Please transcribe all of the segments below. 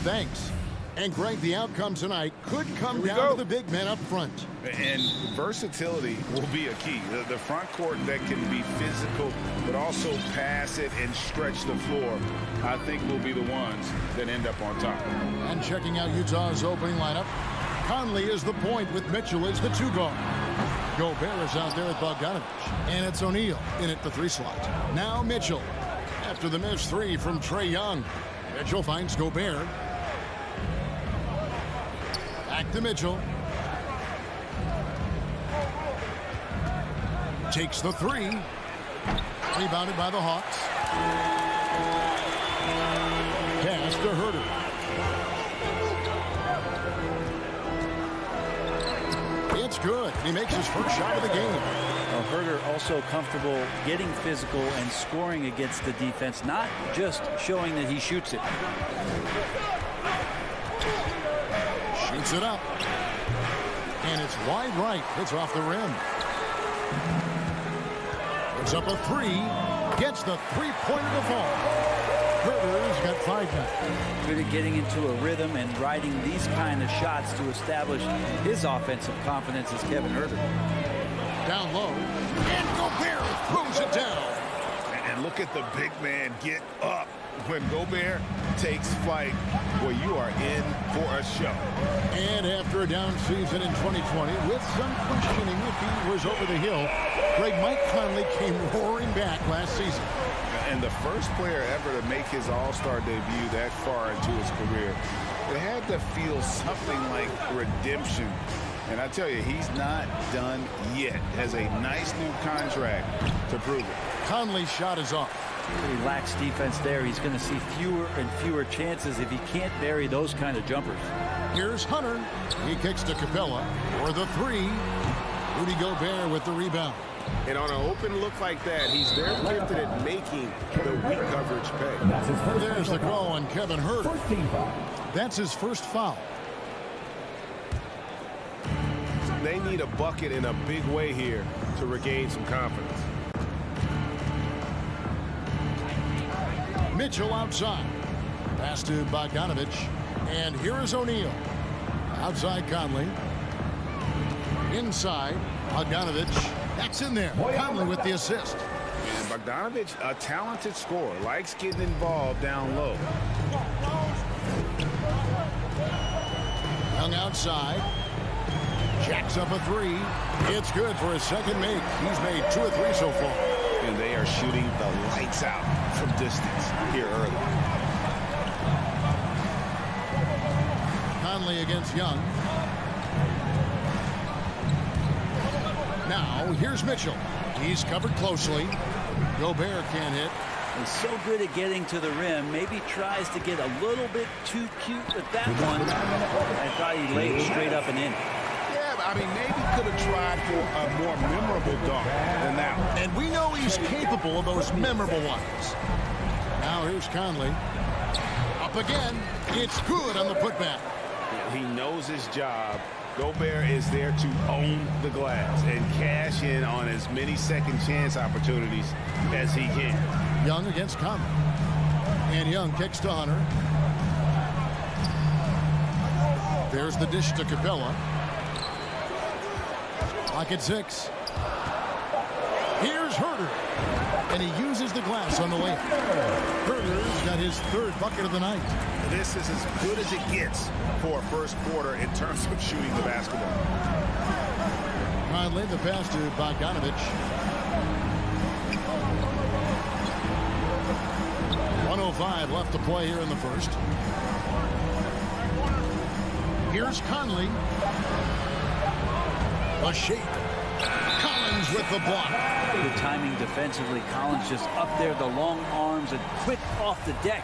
thanks. And Greg, the outcome tonight could come down to the big men up front. And versatility will be a key. The front court that can be physical, but also pass it and stretch the floor, I think will be the ones that end up on top. And checking out Utah's opening lineup, Conley is the point with Mitchell as the 2 guard. Gobert is out there with Bogdanovich. And it's O'Neal in at the 3 slot. Now Mitchell. After the missed 3 from Trae Young. Mitchell finds Gobert. Back to Mitchell. Takes the 3. Rebounded by the Hawks. Pass to Herter. It's good. He makes his first shot of the game. Well, Herter also comfortable getting physical and scoring against the defense, not just showing that he shoots it. Shoots it up. And it's wide right. It's off the rim. It's up a 3. Gets the 3-pointer to fall. Herter's got 5 now. Good at getting into a rhythm and riding these kind of shots to establish his offensive confidence as Kevin Herter. Down low. And Gobert throws it down. And look at the big man get up. When Gobert takes flight, well, you are in for a show. And after a down season in 2020, with some questioning if he was over the hill, Mike Conley came roaring back last season. And the first player ever to make his All-Star debut that far into his career, it had to feel something like redemption. And I tell you, he's not done yet. Has a nice new contract to prove it. Conley's shot is off. He lacks defense there. He's going to see fewer and fewer chances if he can't bury those kind of jumpers. Here's Hunter. He kicks to Capella for the 3. Rudy Gobert with the rebound. And on an open look like that, he's very gifted at making the weak coverage pay. There's the call on Kevin Herter. That's his first foul. They need a bucket in a big way here to regain some confidence. Mitchell outside. Pass to Bogdanovich. And here is O'Neal. Outside Conley. Inside Bogdanovich. That's in there. Conley with the assist. And Bogdanovich, a talented scorer, likes getting involved down low. Young outside. Jacks up a 3. It's good for his second make. He's made 2 or 3 so far. And they are shooting the lights out from distance here early. Conley against Young. Now, here's Mitchell. He's covered closely. Gobert can't hit. He's so good at getting to the rim. Maybe tries to get a little bit too cute with that one. I thought he laid it straight up and in. Yeah, I mean, maybe could have tried for a more memorable dunk than that one. And we know he's capable of those memorable ones. Now here's Conley. Up again. It's good on the putback. He knows his job. Gobert is there to own the glass and cash in on as many second chance opportunities as he can. Young against Conley. And Young kicks to Hunter. There's the dish to Capella. Clock at 6. Here's Herter. And he uses the glass on the way. Herter's got his 3rd bucket of the night. This is as good as it gets for a first quarter in terms of shooting the basketball. Conley, the pass to Bogdanovich. 1:05 left to play here in the first. Here's Conley. A shake. Collins with the block. Good timing defensively. Collins just up there, the long arms, and quick off the deck.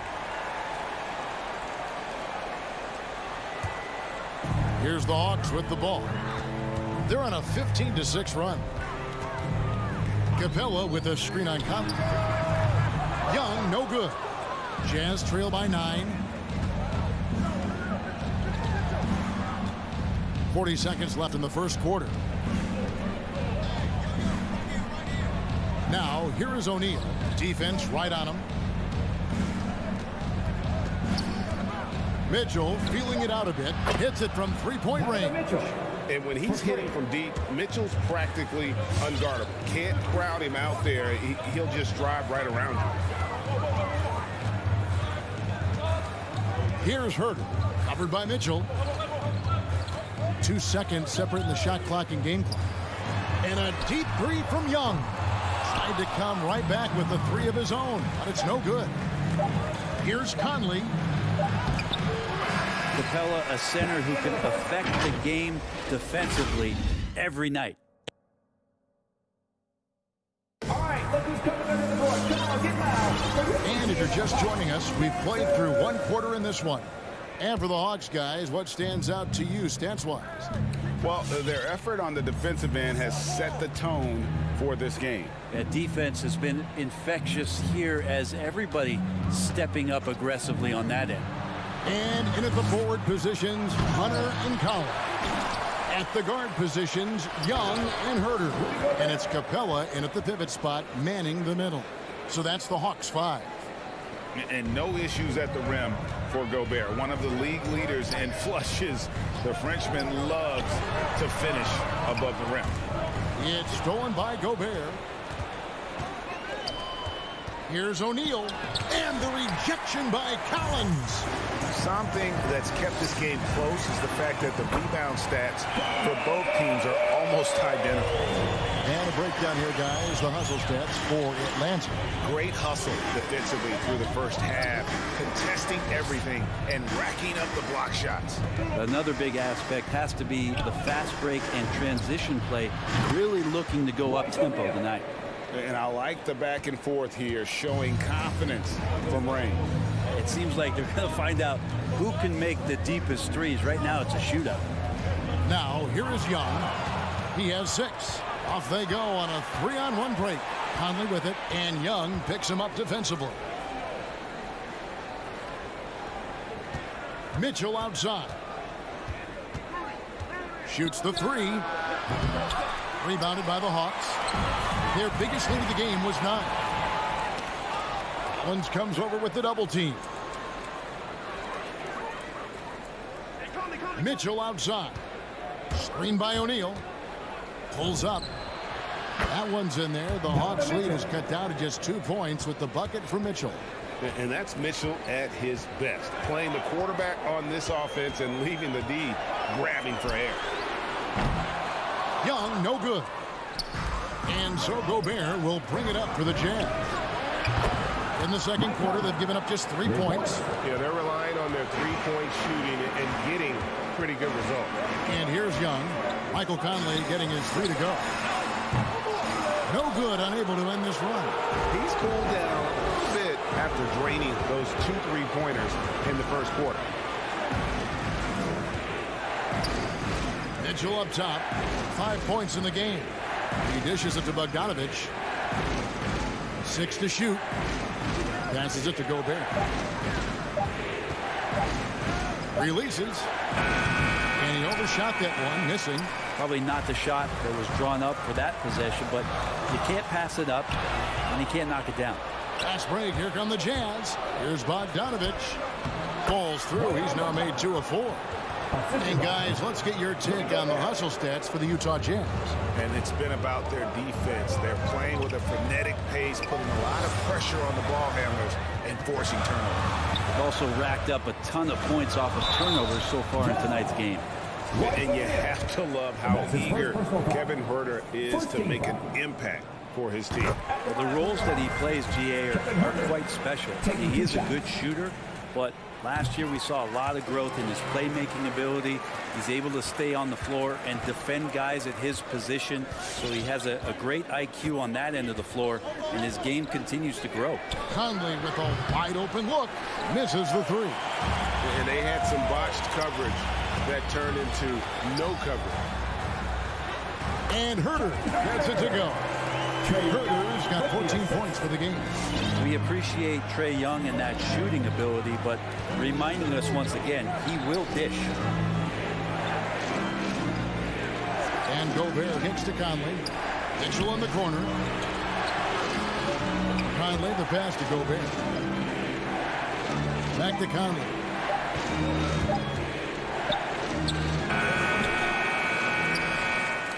Here's the Hawks with the ball. They're on a 15-6 run. Capella with a screen on Conley. Young, no good. Jazz trail by 9. 40 seconds left in the first quarter. Now, here is O'Neal. Defense right on him. Mitchell feeling it out a bit. Hits it from three-point range. And when he's hitting from deep, Mitchell's practically unguardable. Can't crowd him out there. He'll just drive right around you. Here's Herter. Covered by Mitchell. 2 seconds separating the shot clock and game clock. And a deep three from Young. Tried to come right back with the three of his own, but it's no good. Here's Conley. Capella, a center who can affect the game defensively every night. And if you're just joining us, we've played through one quarter in this one. And for the Hawks, guys, what stands out to you stats-wise? Well, their effort on the defensive end has set the tone for this game. That defense has been infectious here as everybody stepping up aggressively on that end. And in at the forward positions, Hunter and Collins. At the guard positions, Young and Herter. And it's Capella in at the pivot spot, manning the middle. So that's the Hawks 5. And no issues at the rim for Gobert. One of the league leaders in flushes. The Frenchman loves to finish above the rim. It's stolen by Gobert. Here's O'Neal. And the rejection by Collins. Something that's kept this game close is the fact that the rebound stats for both teams are almost identical. And a breakdown here, guys. The hustle stats for Atlanta. Great hustle defensively through the first half, contesting everything and racking up the block shots. Another big aspect has to be the fast break and transition play, really looking to go up-tempo tonight. And I like the back and forth here, showing confidence from range. It seems like they're going to find out who can make the deepest threes. Right now, it's a shootout. Now, here is Young. He has 6. Off they go on a 3-on-1 break. Conley with it, and Young picks him up defensively. Mitchell outside. Shoots the 3. Rebounded by the Hawks. Their biggest lead of the game was 9. Collins comes over with the double team. Mitchell outside. Screen by O'Neal. Pulls up. That one's in there. The Hawks lead is cut down to just 2 points with the bucket for Mitchell. And that's Mitchell at his best, playing the quarterback on this offense and leaving the D grabbing for air. Young, no good. And so Gobert will bring it up for the Jazz. In the second quarter, they've given up just 3 points. Yeah, they're relying on their three-point shooting and getting pretty good results. And here's Young. Michael Conley getting his 3 to go. No good, unable to end this run. He's cooled down a little bit after draining those 2 3-pointers in the first quarter. Mitchell up top. 5 points in the game. He dishes it to Bogdanovich. 6 to shoot. Passes it to Gobert. Releases. And he overshot that one, missing. Probably not the shot that was drawn up for that possession, but you can't pass it up, and you can't knock it down. Fast break. Here come the Jazz. Here's Bogdanovich. Falls through. He's now made 2 of 4. And guys, let's get your take on the hustle stats for the Utah Jazz. And it's been about their defense. They're playing with a frenetic pace, putting a lot of pressure on the ball handlers and forcing turnovers. They've also racked up a ton of points off of turnovers so far in tonight's game. And you have to love how eager Kevin Huerter is to make an impact for his team. Well, the roles that he plays, GA, are quite special. He is a good shooter, but last year we saw a lot of growth in his playmaking ability. He's able to stay on the floor and defend guys at his position. So he has a great IQ on that end of the floor, and his game continues to grow. Conley with a wide open look. Misses the 3. And they had some botched coverage that turned into no coverage. And Herter gets it to go. Herter's got 14 points for the game. We appreciate Trae Young and that shooting ability, but reminding us once again, he will dish. And Gobert hits to Conley. Mitchell in the corner. Conley, the pass to Gobert. Back to Conley.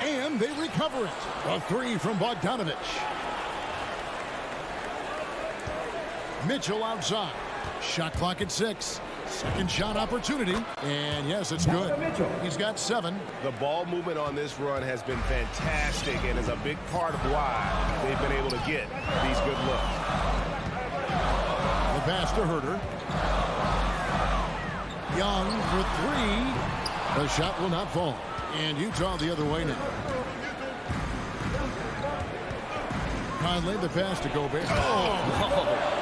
And they recover it. A three from Bogdanovich. Mitchell outside. Shot clock at 6. Second shot opportunity. And yes, it's good. He's got 7. The ball movement on this run has been fantastic and is a big part of why they've been able to get these good looks. The pass to Herter. Young for 3. The shot will not fall. And Utah the other way now. Conley, the pass to Gobert. Oh!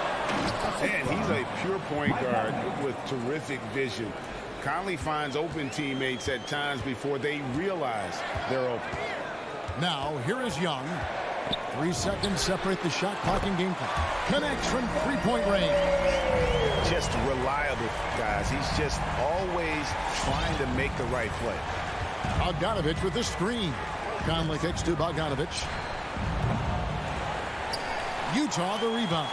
And he's a pure point guard with terrific vision. Conley finds open teammates at times before they realize they're open. Now, here is Young. 3 seconds separate the shot clock and game clock. Connects from three-point range. Just reliable, guys. He's just always trying to make the right play. Bogdanovich with the screen. Conley kicks to Bogdanovich. Utah the rebound.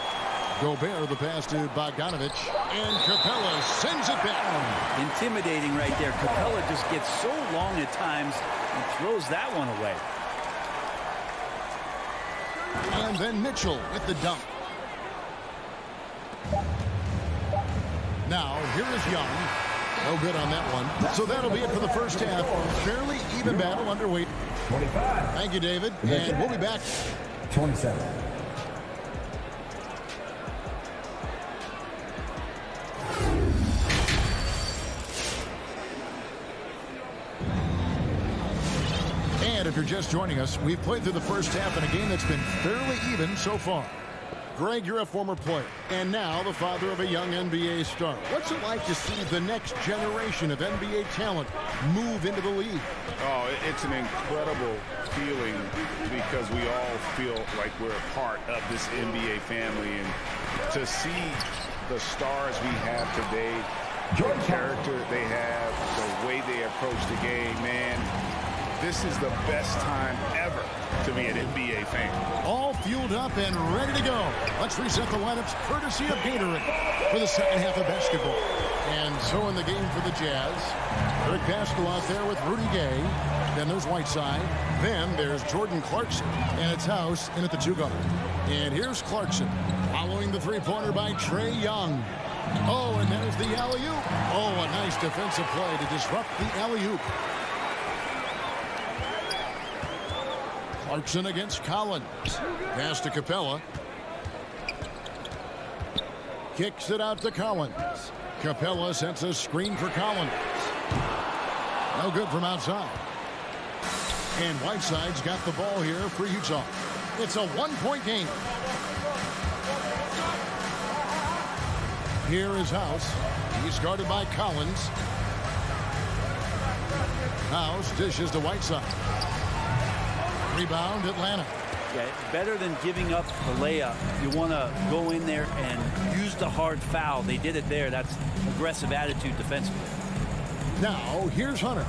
Gobert the pass to Bogdanovich. And Capella sends it back. Intimidating right there. Capella just gets so long at times and throws that one away. And then Mitchell with the dunk. Now, here is Young. No good on that one. So that'll be it for the first half. Fairly even battle underway. 25. Thank you, David. And we'll be back. 27. And if you're just joining us, we've played through the first half in a game that's been fairly even so far. Greg, you're a former player, and now the father of a young NBA star. What's it like to see the next generation of NBA talent move into the league? Oh, it's an incredible feeling because we all feel like we're a part of this NBA family. And to see the stars we have today, the character they have, the way they approach the game, man, this is the best time ever to be an NBA fan. All fueled up and ready to go. Let's reset the lineups courtesy of Gatorade for the second half of basketball. And so in the game for the Jazz, Eric Pascal out there with Rudy Gay. Then there's Whiteside. Then there's Jordan Clarkson. And it's House in at the 2 guard. And here's Clarkson following the three-pointer by Trae Young. Oh, and there's the alley-oop. Oh, a nice defensive play to disrupt the alley-oop. Clarkson against Collins. Pass to Capella. Kicks it out to Collins. Capella sets a screen for Collins. No good from outside. And Whiteside's got the ball here for Utah. It's a one-point game. Here is House. He's guarded by Collins. House dishes to Whiteside. Rebound, Atlanta. Yeah, better than giving up the layup. You want to go in there and use the hard foul. They did it there. That's aggressive attitude defensively. Now, here's Hunter.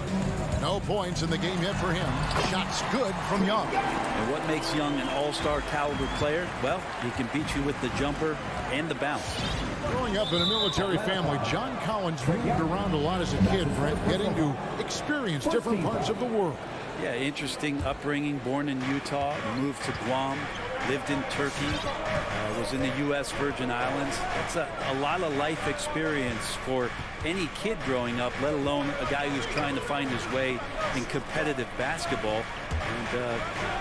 No points in the game yet for him. Shots good from Young. And what makes Young an all-star caliber player? Well, he can beat you with the jumper and the bounce. Growing up in a military family, John Collins moved around a lot as a kid, Brent, getting to experience different parts of the world. Yeah, interesting upbringing. Born in Utah, moved to Guam, lived in Turkey, was in the U.S. Virgin Islands. That's a lot of life experience for any kid growing up, let alone a guy who's trying to find his way in competitive basketball. And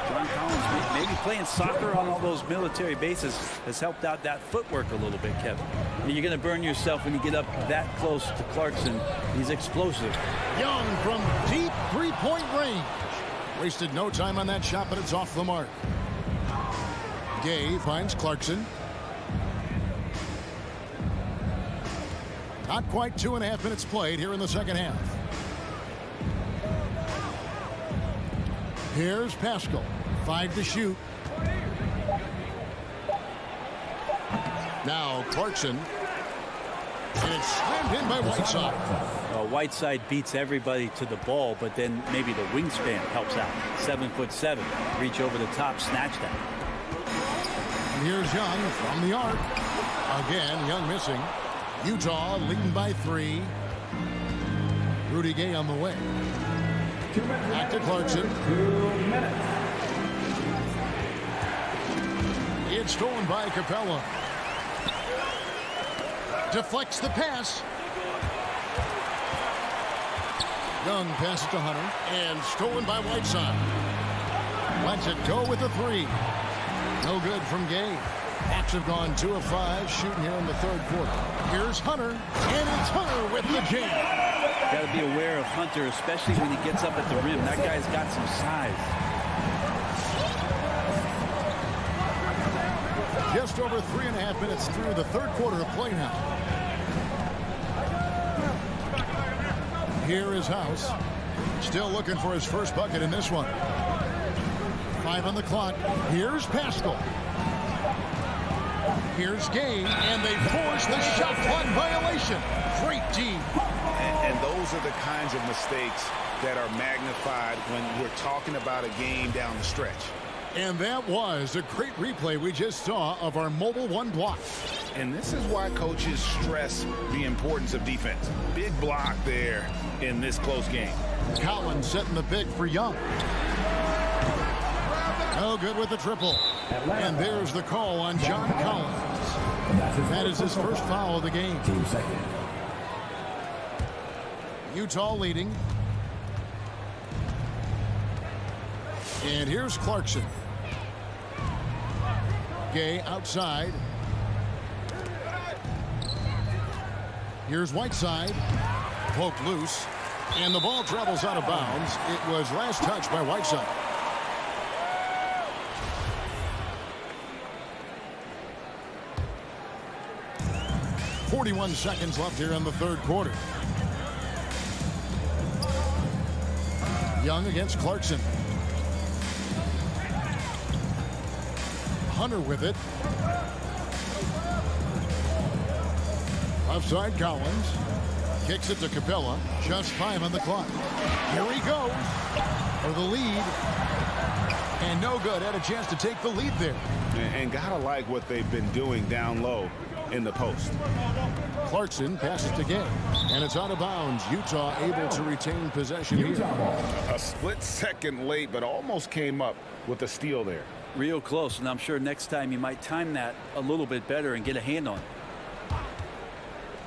John Collins, maybe playing soccer on all those military bases has helped out that footwork a little bit, Kevin. You're going to burn yourself when you get up that close to Clarkson. He's explosive. Young from deep three-point range. Wasted no time on that shot, but it's off the mark. Gay finds Clarkson. Not quite 2.5 minutes played here in the second half. Here's Pascal. 5 to shoot. Now Clarkson. And it's slammed in by Whiteside. Whiteside beats everybody to the ball, but then maybe the wingspan helps out. 7'7", reach over the top, snatch that. Here's Young from the arc. Again, Young missing. Utah leading by 3. Rudy Gay on the way. 2 minutes. Back to Clarkson. 2 minutes. It's stolen by Capella. Deflects the pass. Young passes to Hunter. And stolen by Whiteside. Lets it go with a three. No good from Gay. Hawks have gone 2 of 5 shooting here in the third quarter. Here's Hunter. And it's Hunter with the jam. Got to be aware of Hunter, especially when he gets up at the rim. That guy's got some size. Just over 3.5 minutes through the third quarter of play now. Here is House. Still looking for his first bucket in this one. 5 on the clock. Here's Pascal. Here's Gay, and they force the shot clock violation. Great D. And those are the kinds of mistakes that are magnified when we're talking about a game down the stretch. And that was a great replay we just saw of our Mobile One block. And this is why coaches stress the importance of defense. Big block there in this close game. Collins setting the big for Young. No good with the triple. And there's the call on John Collins. That is his first foul of the game. Team second. Utah leading. And here's Clarkson. Gay outside. Here's Whiteside. Poked loose. And the ball travels out of bounds. It was last touched by Whiteside. .41 seconds left here in the third quarter. Young against Clarkson. Hunter with it. Left side Collins. Kicks it to Capella. Just 5 on the clock. Here he goes for the lead. And no good. Had a chance to take the lead there. And gotta like what they've been doing down low in the post. Clarkson passes to Gay. And it's out of bounds. Utah able to retain possession here. A split second late, but almost came up with a steal there. Real close, and I'm sure next time you might time that a little bit better and get a hand on it.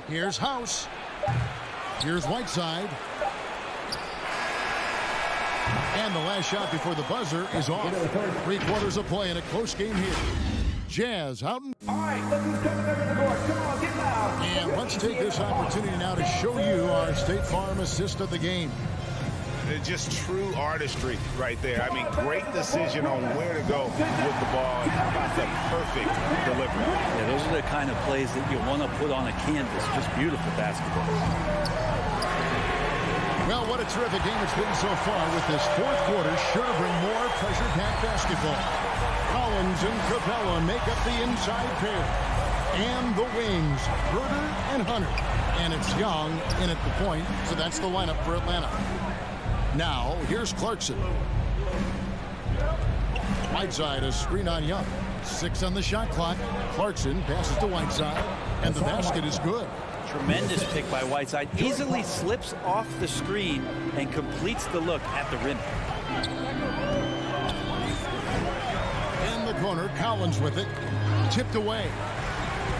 Here's House. Here's Whiteside. And the last shot before the buzzer is off. 3 quarters of play in a close game here. Jazz Houghton. All right, look who's coming over the court. Come on, get loud. And let's take this opportunity now to show you our State Farm assist of the game. It's just true artistry right there. I mean, great decision on where to go with the ball. And how about the perfect delivery? Yeah, those are the kind of plays that you want to put on a canvas. Just beautiful basketball. Well, what a terrific game it's been so far, with this fourth quarter sure to bring more pressure-packed basketball. Collins and Capella make up the inside pair. And the wings, Herder and Hunter. And it's Young in at the point, so that's the lineup for Atlanta. Now, here's Clarkson. Whiteside, a screen on Young. 6 on the shot clock. Clarkson passes to Whiteside, and the basket is good. Tremendous pick by Whiteside. Easily slips off the screen and completes the look at the rim. In the corner, Collins with it. Tipped away.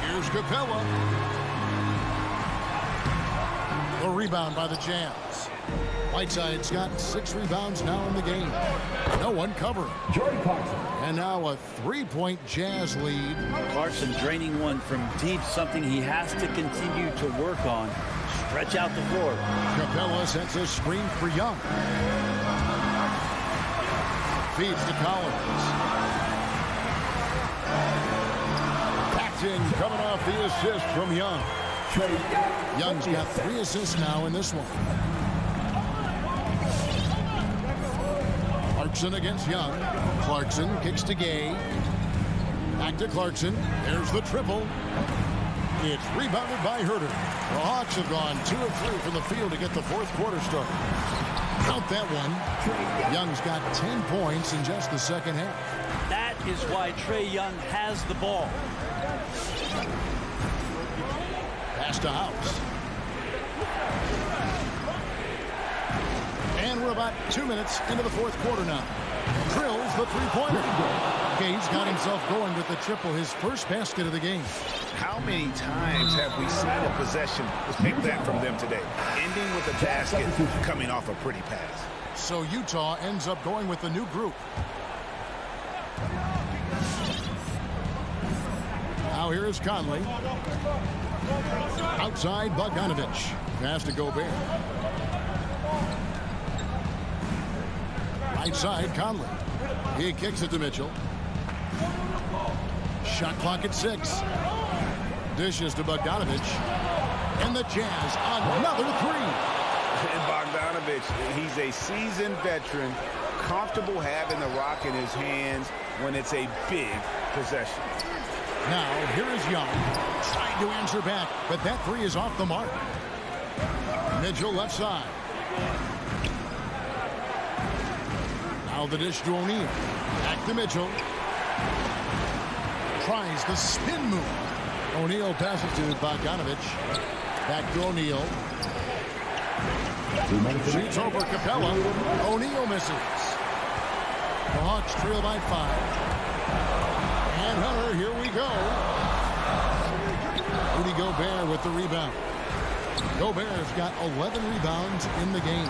Here's Capella. The rebound by the Jazz. Whiteside's got 6 rebounds now in the game. No one covering. Jordan Clarkson. And now a 3-point Jazz lead. Clarkson draining one from deep, something he has to continue to work on. Stretch out the floor. Capella sets a screen for Young. Feeds to Collins. Packed in, coming off the assist from Young. Young's got 3 assists now in this one. Clarkson against Young. Clarkson kicks to Gay. Back to Clarkson. There's the triple. It's rebounded by Herder. The Hawks have gone 2 of 3 from the field to get the fourth quarter started. Count that one. Young's got 10 points in just the second half. That is why Trae Young has the ball. Pass to House. And we're about 2 minutes into the fourth quarter now. Drills the three-pointer. He's got himself going with the triple, his first basket of the game. How many times have we seen a possession like that from them today? Ending with a basket, coming off a pretty pass. So Utah ends up going with the new group. Now here is Conley. Outside Bogdanovich. Pass to Gobert. Right side Conley. He kicks it to Mitchell. Shot clock at 6. Dishes to Bogdanovich. And the Jazz another three. And Bogdanovich, he's a seasoned veteran, comfortable having the rock in his hands when it's a big possession. Now, here is Young, trying to answer back, but that three is off the mark. Mitchell left side. Now the dish to O'Neal. Back to Mitchell. Tries the spin move. O'Neal passes to Bogdanovich. Back to O'Neal. Shoots over Capella. O'Neal misses. The Hawks trail by 5. And Hunter, here we go. Rudy Gobert with the rebound. Gobert's got 11 rebounds in the game.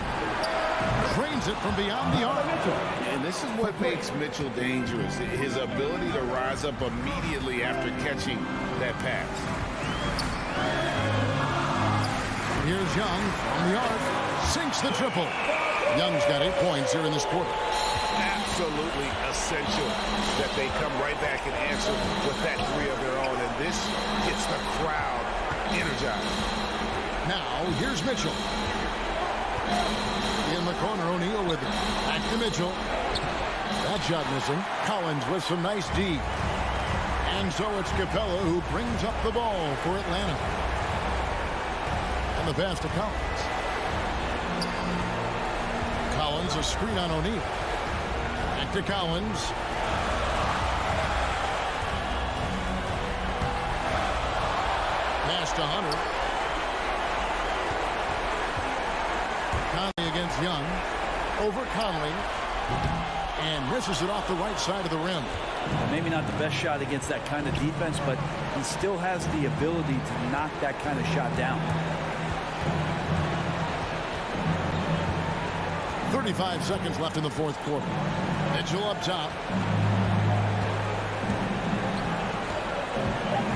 Drains it from beyond the arc. And this is what makes Mitchell dangerous. His ability to rise up immediately after catching that pass. Here's Young on the arc. Sinks the triple. Young's got 8 points here in this quarter. Absolutely essential that they come right back and answer with that three of their own. And this gets the crowd energized. Now, here's Mitchell. In the corner, O'Neal with it. Back to Mitchell. That shot missing. Collins with some nice D. And so it's Capella who brings up the ball for Atlanta. And the pass to Collins. Collins, a screen on O'Neal. Back to Collins. Pass to Hunter. Conley against Young. Over Conley. And misses it off the right side of the rim. Maybe not the best shot against that kind of defense, but he still has the ability to knock that kind of shot down. 35 seconds left in the fourth quarter. Mitchell up top.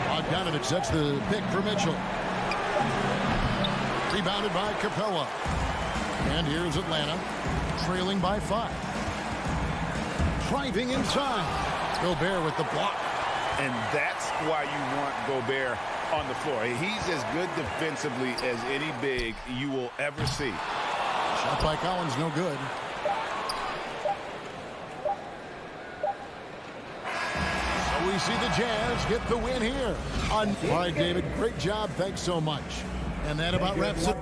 Bogdanovich sets the pick for Mitchell. Rebounded by Capella. And here's Atlanta, trailing by 5. Driving inside. Gobert with the block. And that's why you want Gobert on the floor. He's as good defensively as any big you will ever see. Shot by Collins, no good. So we see the Jazz get the win here. All right, David, great job. Thanks so much. And that about wraps it.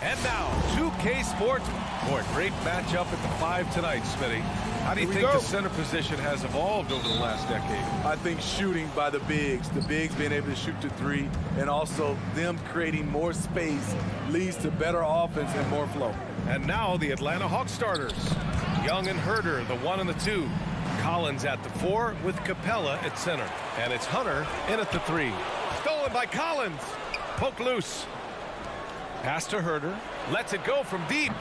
And now, 2K Sports. Boy, great matchup at the 5 tonight, Smitty. How do you think the center position has evolved over the last decade? I think shooting by the bigs being able to shoot to 3, and also them creating more space leads to better offense and more flow. And now the Atlanta Hawks starters. Young and Herder, the 1 and the 2. Collins at the 4 with Capella at center. And it's Hunter in at the 3. Stolen by Collins. Poke loose. Pass to Herder. Lets it go from deep.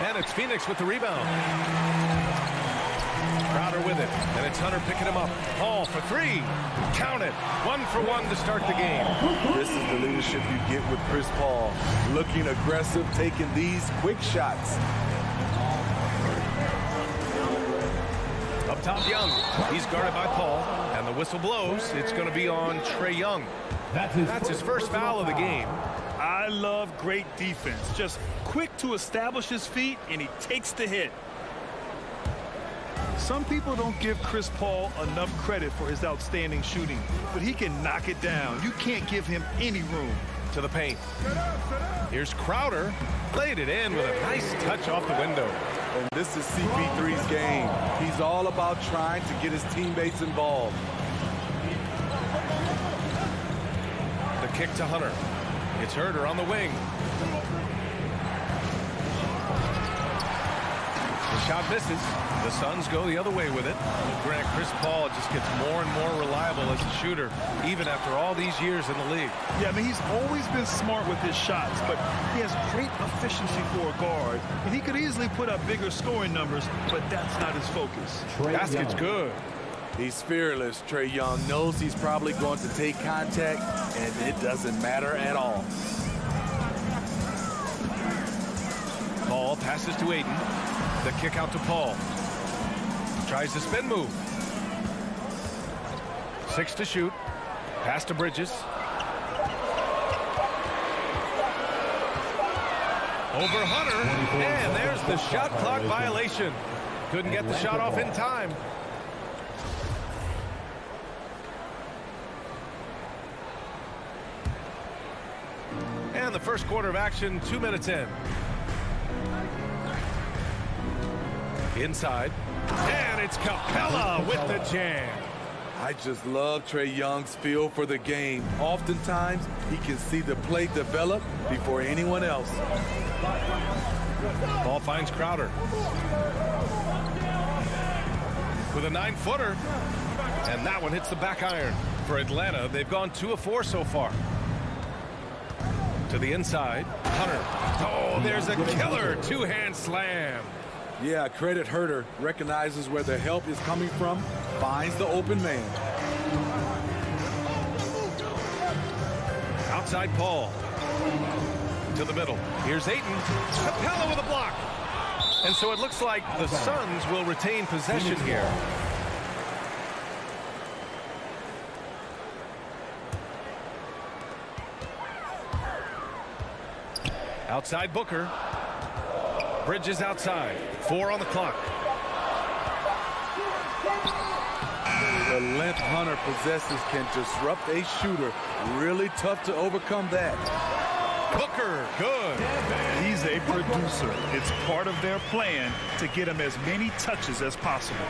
And it's Phoenix with the rebound. Crowder with it. And it's Hunter picking him up. Paul for 3. Count it. 1 for 1 to start the game. This is the leadership you get with Chris Paul. Looking aggressive, taking these quick shots. Up top, Young. He's guarded by Paul. And the whistle blows. It's going to be on Trae Young. That's his first foul of the game. I love great defense. Just quick to establish his feet, and he takes the hit. Some people don't give Chris Paul enough credit for his outstanding shooting, but he can knock it down. You can't give him any room. To the paint. Here's Crowder. Played it in with a nice touch off the window. And this is CP3's game. He's all about trying to get his teammates involved. The kick to Hunter. It's Herder on the wing. The shot misses. The Suns go the other way with it. Grant, Chris Paul just gets more and more reliable as a shooter, even after all these years in the league. Yeah, I mean, he's always been smart with his shots, but he has great efficiency for a guard. And he could easily put up bigger scoring numbers, but that's not his focus. Basket's good. He's fearless. Trae Young knows he's probably going to take contact, and it doesn't matter at all. Paul passes to Aiden. The kick out to Paul. Tries the spin move. 6 to shoot. Pass to Bridges. Over Hunter. And there's the shot clock violation. Couldn't get the shot off in time. And the first quarter of action, 2 minutes in. Inside. And it's Capella with the jam. I just love Trae Young's feel for the game. Oftentimes, he can see the play develop before anyone else. Ball finds Crowder. With a 9-footer. And that one hits the back iron. For Atlanta, they've gone 2 of 4 so far. To the inside. Hunter. Oh, there's a killer 2-hand slam. Yeah, credit Herder. Recognizes where the help is coming from. Finds the open man. Outside Paul. To the middle. Here's Ayton. Capella with a block. And so it looks like the Suns will retain possession here. Outside Booker. Bridges outside. 4 on the clock. The length Hunter possesses can disrupt a shooter. Really tough to overcome that. Booker, good. He's a producer. It's part of their plan to get him as many touches as possible.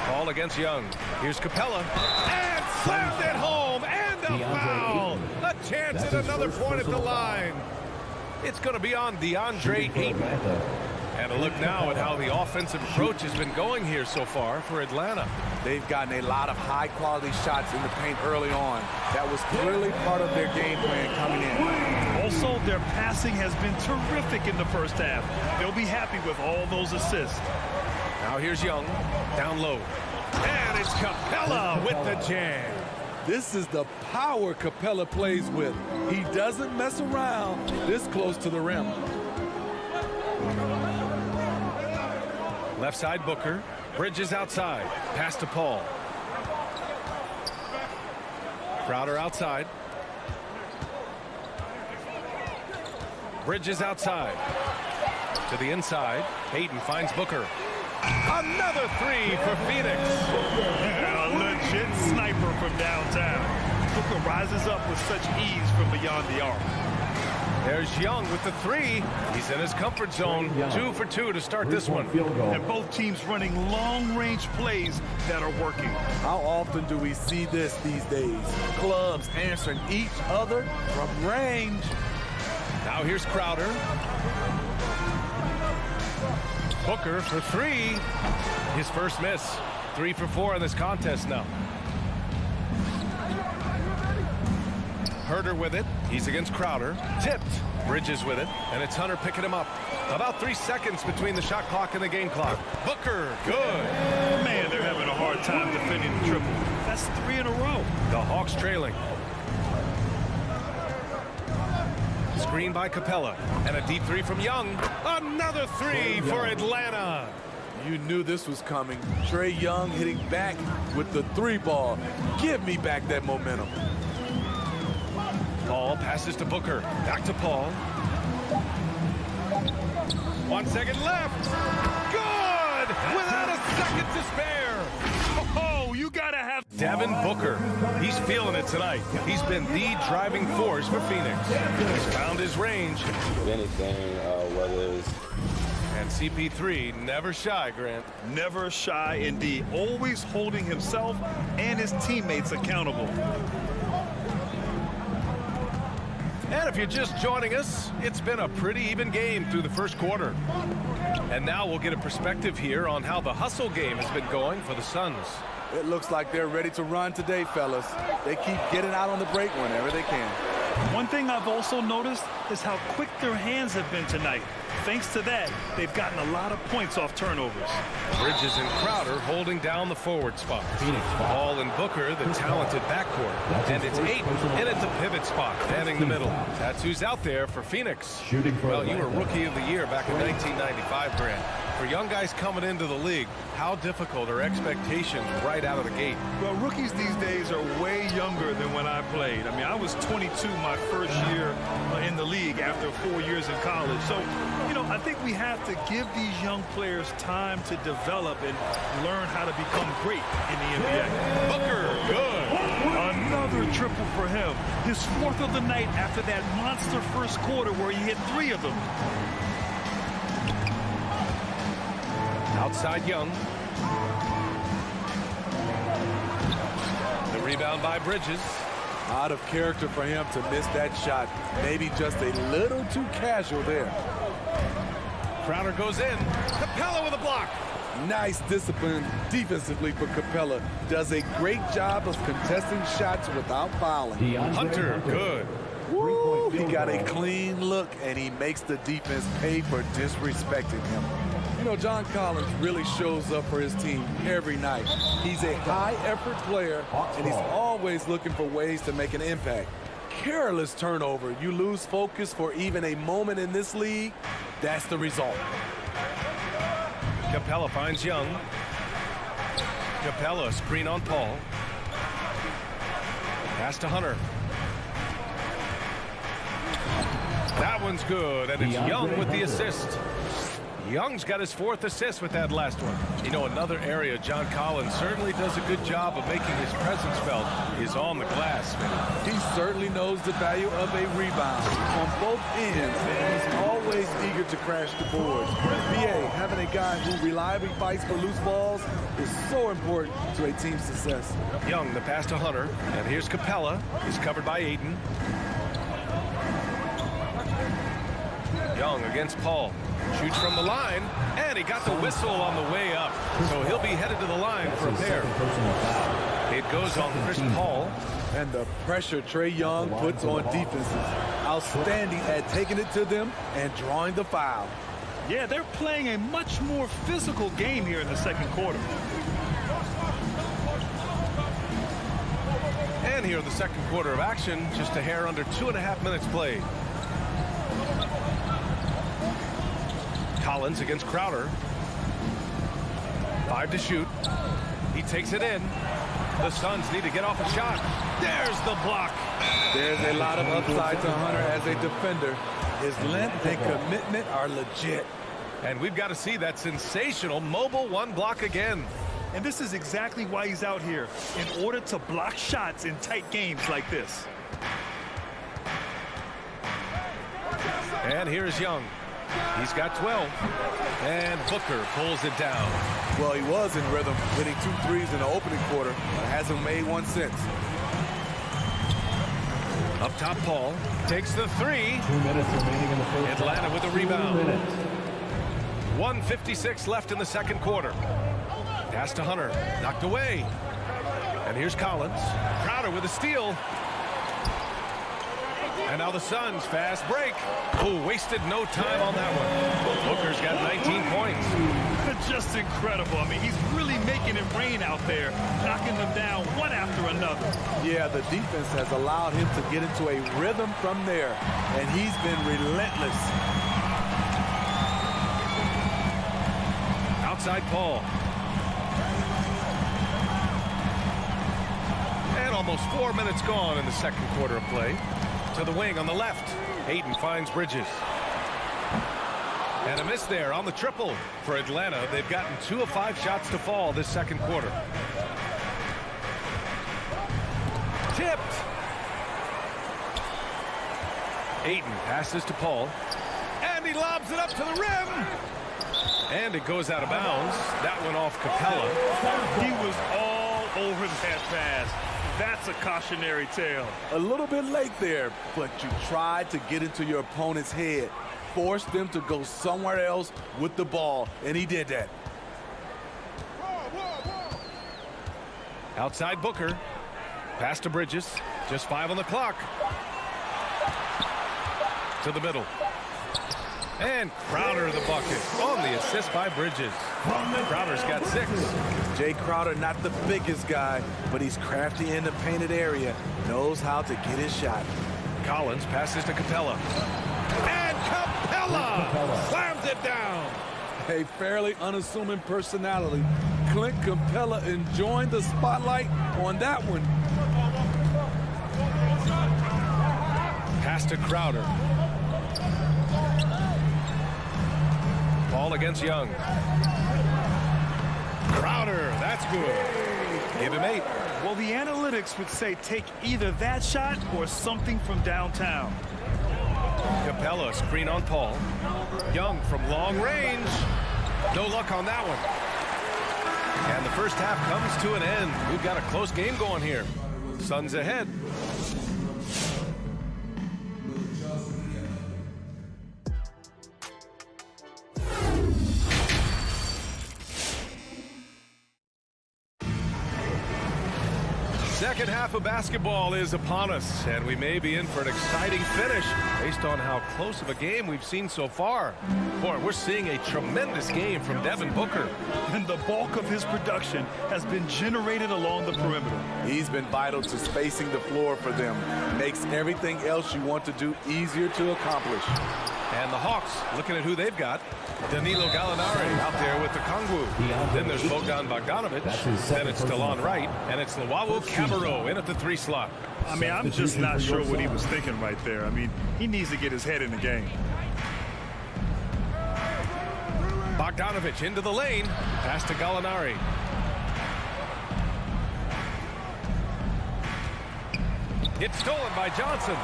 Ball against Young. Here's Capella. And slammed it home. And a foul. A chance at another point at the line. It's going to be on DeAndre Ayton. And a look now at how the offensive approach has been going here so far for Atlanta. They've gotten a lot of high-quality shots in the paint early on. That was clearly part of their game plan coming in. Also, their passing has been terrific in the first half. They'll be happy with all those assists. Now here's Young, down low. And it's Capella with the jam. This is the power Capella plays with. He doesn't mess around this close to the rim. Left side Booker. Bridges outside. Pass to Paul. Crowder outside. Bridges outside. To the inside. Hayden finds Booker. Another 3 for Phoenix. A legit sniper from downtown. The Booker rises up with such ease from beyond the arc. There's Young with the three. He's in his comfort zone. 2 for 2 to start this one. And both teams running long-range plays that are working. How often do we see this these days? Clubs answering each other from range. Now here's Crowder. Booker for 3. His first miss. 3 for 4 in this contest now. Herder with it. He's against Crowder. Tipped. Bridges with it. And it's Hunter picking him up. About 3 seconds between the shot clock and the game clock. Booker, good. Man, they're having a hard time defending the triple. That's 3 in a row. The Hawks trailing. Screen by Capella. And a deep 3 from Young. Another 3 for Atlanta. You knew this was coming. Trae Young hitting back with the 3 ball. Give me back that momentum. Paul passes to Booker. Back to Paul. 1 second left. Good! Without a second to spare. Oh, you gotta have Devin Booker. He's feeling it tonight. He's been the driving force for Phoenix. He's found his range. If anything, whether it's... And CP3 never shy, Grant. never shy indeed, always holding himself and his teammates accountable. And if you're just joining us, it's been a pretty even game through the first quarter. And now we'll get a perspective here on how the hustle game has been going for the Suns. It looks like they're ready to run today, fellas. They keep getting out on the break whenever they can. One thing I've also noticed is how quick their hands have been tonight. Thanks to that, they've gotten a lot of points off turnovers. Bridges and Crowder holding down the forward spot. Paul and Booker, the talented backcourt. And it's Ayton in at the pivot spot, fanning the middle. That's who's out there for Phoenix. Well, you were Rookie of the Year back in 1995, Grant. For young guys coming into the league, how difficult are expectations right out of the gate? Well, rookies these days are way younger than when I played. I mean, I was 22 my first year in the league after 4 years in college. So, you know, I think we have to give these young players time to develop and learn how to become great in the NBA. Booker, good. Another triple for him. His 4th of the night after that monster first quarter where he hit 3 of them. Outside Young. The rebound by Bridges. Out of character for him to miss that shot. Maybe just a little too casual there. Crowder goes in. Capella with a block. Nice discipline defensively for Capella. Does a great job of contesting shots without fouling. Hunter, good. Woo, he got a clean look, and he makes the defense pay for disrespecting him. You know, John Collins really shows up for his team every night. He's a high-effort player, and he's always looking for ways to make an impact. Careless turnover. You lose focus for even a moment in this league. That's the result. Capella finds Young. Capella screen on Paul. Pass to Hunter. That one's good, and it's Young with the assist. Young's got his 4th assist with that last one. You know, another area John Collins certainly does a good job of making his presence felt is on the glass. He certainly knows the value of a rebound on both ends, and he's always eager to crash the boards. BA, having a guy who reliably fights for loose balls is so important to a team's success. Young, the pass to Hunter, and here's Capella. He's covered by Ayton. Young against Paul. Shoots from the line, and he got the whistle on the way up. So he'll be headed to the line for a pair. It goes on Chris Paul. And the pressure Trae Young puts on defenses. Outstanding at taking it to them and drawing the foul. Yeah, they're playing a much more physical game here in the second quarter. And here in the second quarter of action, just a hair under 2.5 minutes played. Collins against Crowder. 5 to shoot. He takes it in. The Suns need to get off a shot. There's the block. There's a lot of upside to Hunter as a defender. His length and commitment are legit. And we've got to see that sensational mobile 1 block again. And this is exactly why he's out here, in order to block shots in tight games like this. And here's Young. He's got 12. And Booker pulls it down. Well, he was in rhythm, hitting 2 threes in the opening quarter, but hasn't made one since. Up top, Paul takes the 3. 2 minutes remaining in the first. Atlanta with a rebound. 2 minutes. 1:56 left in the second quarter. Pass to Hunter, knocked away. And here's Collins. Crowder with a steal. And now the Suns fast break. Oh, wasted no time on that one. Booker's got 19 points. Just incredible. I mean, he's really making it rain out there, knocking them down one after another. Yeah, the defense has allowed him to get into a rhythm from there, and he's been relentless. Outside Paul. And almost 4 minutes gone in the second quarter of play. To the wing on the left. Hayden finds Bridges. And a miss there on the triple for Atlanta. They've gotten 2 of 5 shots to fall this second quarter. Tipped. Ayton passes to Paul. And he lobs it up to the rim. And it goes out of bounds. That went off Capella. He was all over that pass. That's a cautionary tale. A little bit late there, but you tried to get into your opponent's head. Forced them to go somewhere else with the ball, and he did that. Outside Booker. Pass to Bridges. Just 5 on the clock. To the middle. And Crowder the bucket on the assist by Bridges. Crowder's got 6. Jay Crowder, not the biggest guy, but he's crafty in the painted area. Knows how to get his shot. Collins passes to Capella. And Capella slams it down. A fairly unassuming personality. Clint Capella enjoying the spotlight on that one. Pass to Crowder. Ball against Young. Crowder, that's good. Give him 8. Well, the analytics would say take either that shot or something from downtown. Capella screen on Paul. Young from long range. No luck on that one. And the first half comes to an end. We've got a close game going here. Suns ahead. Second half of basketball is upon us, and we may be in for an exciting finish based on how close of a game we've seen so far. Boy, we're seeing a tremendous game from Devin Booker. And the bulk of his production has been generated along the perimeter. He's been vital to spacing the floor for them. Makes everything else you want to do easier to accomplish. And the Hawks looking at who they've got. Danilo Gallinari out there with the Kongwu. Then there's Bogdan Bogdanovic. Then it's DeLon Wright. And it's Luau Cabarrot in at the 3 slot. I mean, I'm just not sure what he was thinking right there. I mean, he needs to get his head in the game. Bogdanovic into the lane. Pass to Gallinari. It's stolen by Johnson.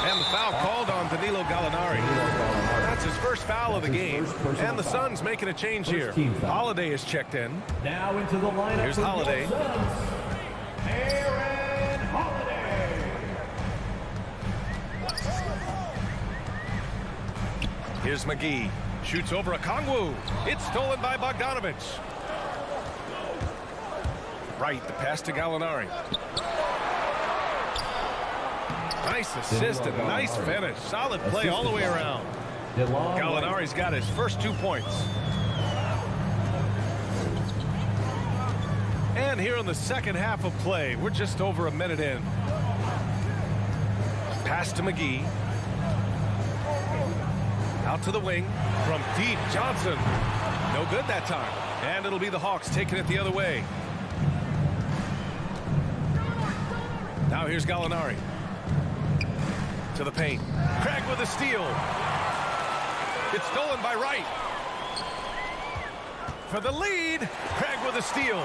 And the foul called on Danilo Gallinari. That's his first foul of the game. And the Suns making a change here. Holiday is checked in. Now into the lineup. Here's Holiday. Aaron Holiday. Here's McGee. Shoots over a Kongwu. It's stolen by Bogdanovic. Right, the pass to Gallinari. Nice assist and nice finish. Solid play all the way around. Gallinari's got his first 2 points. And here in the second half of play, we're just over a minute in. Pass to McGee. Out to the wing from deep. Johnson. No good that time. And it'll be the Hawks taking it the other way. Now here's Gallinari. To the paint. Craig with a steal. It's stolen by Wright. for the lead. Craig with a steal.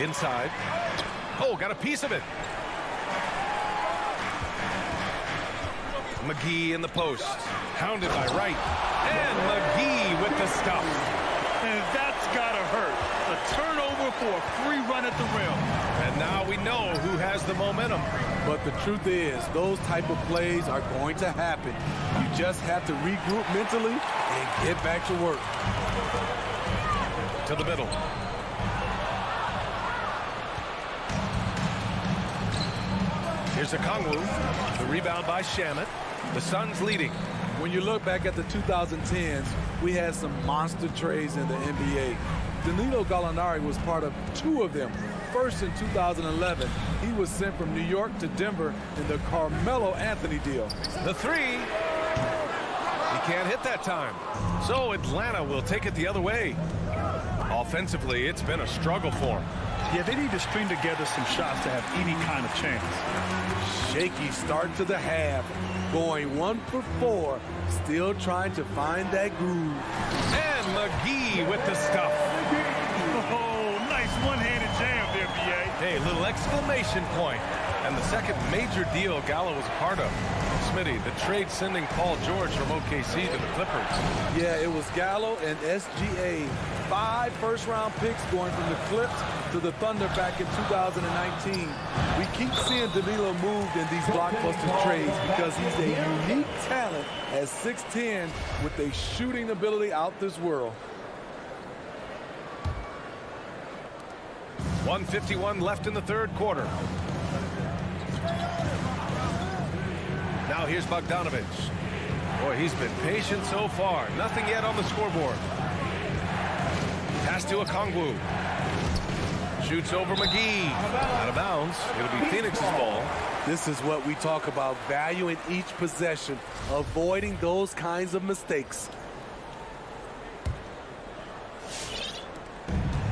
Inside. Oh, got a piece of it. McGee in the post. Hounded by Wright. And McGee with the stuff. And that's got to hurt. A turnover for a free run at the rim. And now we know who has the momentum. But the truth is, those type of plays are going to happen. You just have to regroup mentally and get back to work. To the middle. Here's a Kongwu. The rebound by Shamet. The Suns leading. When you look back at the 2010s, we had some monster trades in the NBA. Danilo Gallinari was part of 2 of them. First in 2011, he was sent from New York to Denver in the Carmelo Anthony deal. The three. He can't hit that time. So Atlanta will take it the other way. Offensively, it's been a struggle for him. Yeah, they need to string together some shots to have any kind of chance. Shaky start to the half, going 1 for 4, still trying to find that groove. And McGee with the stuff. Oh, nice one-handed jam there, B.A. Hey, little exclamation point. And the second major deal Gallo was a part of. Smitty, the trade sending Paul George from OKC to the Clippers. Yeah, it was Gallo and SGA. 5 first-round picks going from the Clips to the Thunder back in 2019. We keep seeing Danilo moved in these blockbuster trades because he's a unique talent at 6'10" with a shooting ability out this world. 1:51 left in the third quarter. Now here's Bogdanovich. Boy, he's been patient so far. Nothing yet on the scoreboard. Pass to Okongwu. Shoots over McGee. Out of bounds. It'll be Phoenix's ball. This is what we talk about, valuing each possession, avoiding those kinds of mistakes.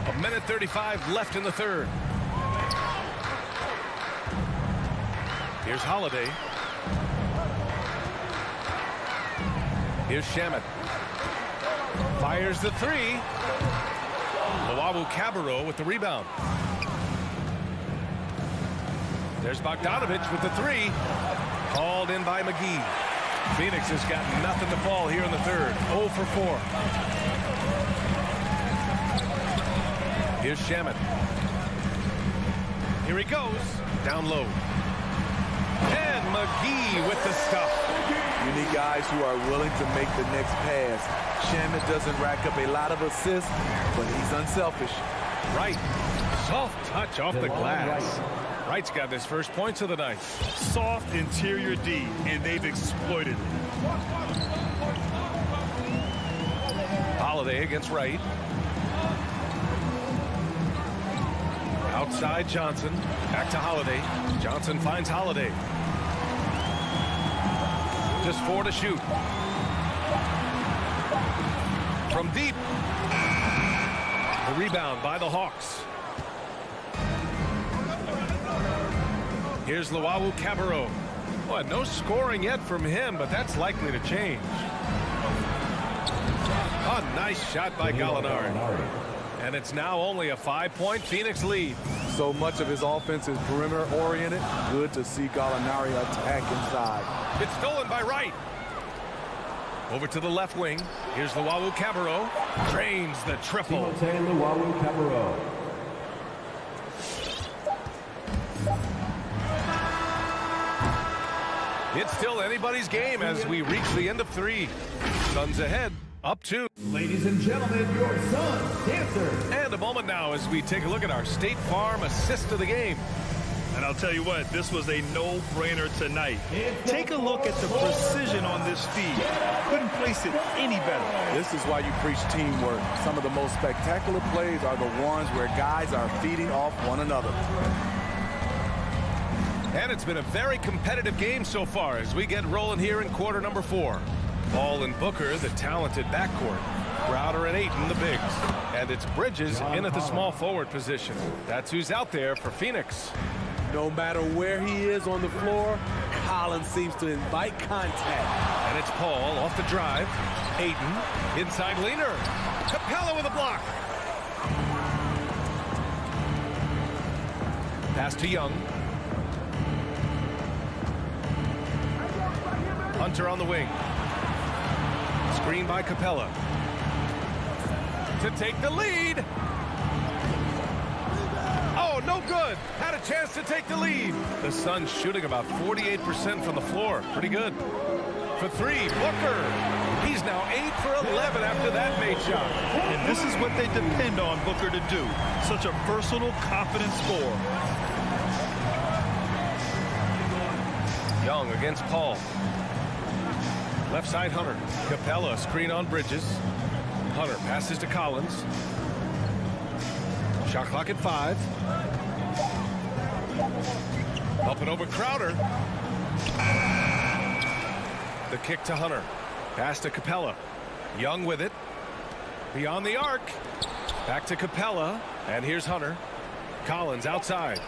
1:35 left in the third. Here's Holiday. Here's Shamet. Fires the three. Luwawu-Cabarrot with the rebound. There's Bogdanovich with the three. Called in by McGee. Phoenix has got nothing to fall here in the third. 0 for 4. Here's Shamet. Here he goes. Down low. And McGee with the stuff. You need guys who are willing to make the next pass. Shamet doesn't rack up a lot of assists, but he's unselfish. Wright. Soft touch off the glass. Wright's got his first points of the night. Soft interior D, and they've exploited it. Holiday against Wright. Outside Johnson. Back to Holiday. Johnson finds Holiday. Just 4 to shoot. From deep. The rebound by the Hawks. Here's Luwawu-Cabarrot. Boy, no scoring yet from him, but that's likely to change. A nice shot by Gallinari. And it's now only a 5-point Phoenix lead. So much of his offense is perimeter oriented. Good to see Gallinari attack inside. It's stolen by Wright. Over to the left wing. Here's Luwawu-Cabarrot. Drains the triple. Luwawu-Cabarrot. It's still anybody's game as we reach the end of 3. Suns ahead, up 2. Ladies and gentlemen, your Suns dancers. And a moment now as we take a look at our State Farm assist of the game. And I'll tell you what, this was a no-brainer tonight. Take a look at the precision on this feed. Couldn't place it any better. This is why you preach teamwork. Some of the most spectacular plays are the ones where guys are feeding off one another. And it's been a very competitive game so far as we get rolling here in quarter number 4. Ball and Booker, the talented backcourt. Crowder and Ayton, the bigs. And it's Bridges in at the small forward position. That's who's out there for Phoenix. No matter where he is on the floor, Collins seems to invite contact. And it's Paul off the drive. Aiden, inside leaner. Capella with a block. Pass to Young. Hunter on the wing. Screen by Capella. To take the lead. Oh, no good. Had a chance to take the lead. The Suns shooting about 48% from the floor. Pretty good. For three, Booker. He's now 8 for 11 after that made shot. And this is what they depend on Booker to do. Such a versatile, confident scorer. Young against Paul. Left side, Hunter. Capella, screen on Bridges. Hunter passes to Collins. Shot clock at 5. Up and over Crowder. The kick to Hunter. Pass to Capella. Young with it. Beyond the arc. Back to Capella. And here's Hunter. Collins outside.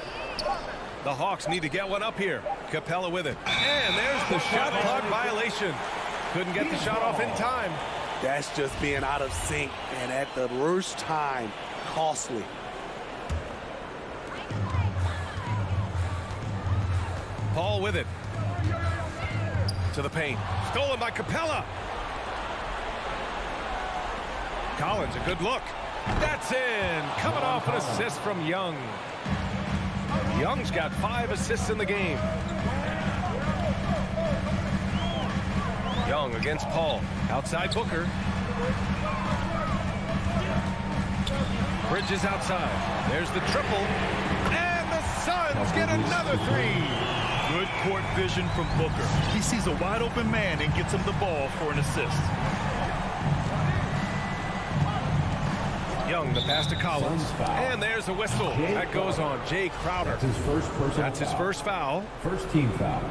The Hawks need to get one up here. Capella with it. And there's the shot clock violation. Couldn't get the shot off in time. That's just being out of sync, and at the worst time, costly. Paul with it. To the paint. Stolen by Capella. Collins, a good look. That's in. Coming off an assist from Young. Young's got 5 assists in the game. Young against Paul. Outside Booker. Bridges outside. There's the triple. And the Suns get another 3. Good court vision from Booker. He sees a wide open man and gets him the ball for an assist. Young, the pass to Collins. And there's a whistle. That goes on Jay Crowder. That's his first foul. First team foul.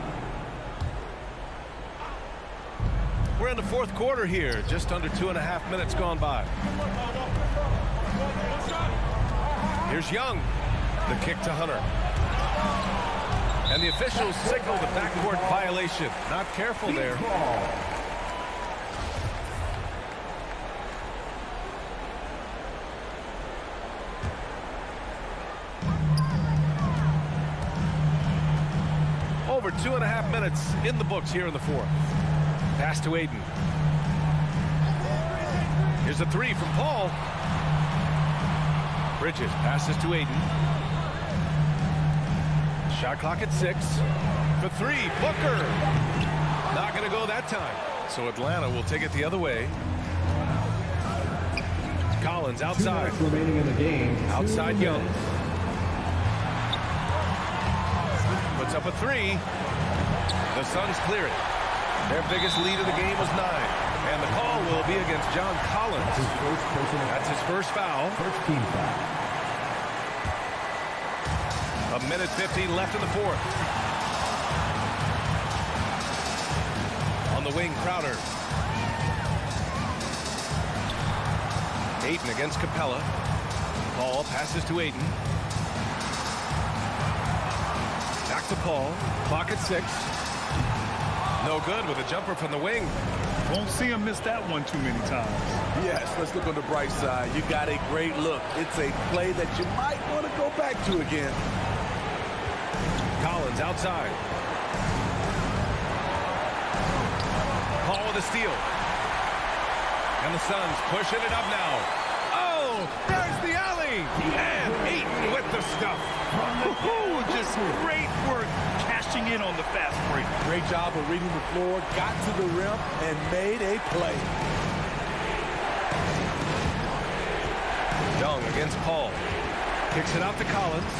We're in the fourth quarter here. Just under 2.5 minutes gone by. Here's Young. The kick to Hunter. And the officials signal the backcourt violation. Not careful there. Over 2.5 minutes in the books here in the fourth. Pass to Aiden. Here's a 3 from Paul. Bridges passes to Aiden. Shot clock at 6. For 3, Booker. Not going to go that time. So Atlanta will take it the other way. Collins outside. 2 minutes remaining in the game. Outside Young. Puts up a 3. The Suns clear it. Their biggest lead of the game was 9. And the call will be against John Collins. That's his first foul. First team foul. 1:15 left in the fourth. On the wing, Crowder. Aiden against Capella. Paul passes to Aiden. Back to Paul. Clock at 6. No good with a jumper from the wing. Won't see him miss that one too many times. Yes, let's look on the bright side. You got a great look. It's a play that you might want to go back to again. Collins outside. Paul with a steal. And the Suns pushing it up now. Oh, there's the alley. And Aiden with the stuff. Just great work cashing in on the fast break. Great job of reading the floor, got to the rim, and made a play. Young against Paul. Kicks it out to Collins.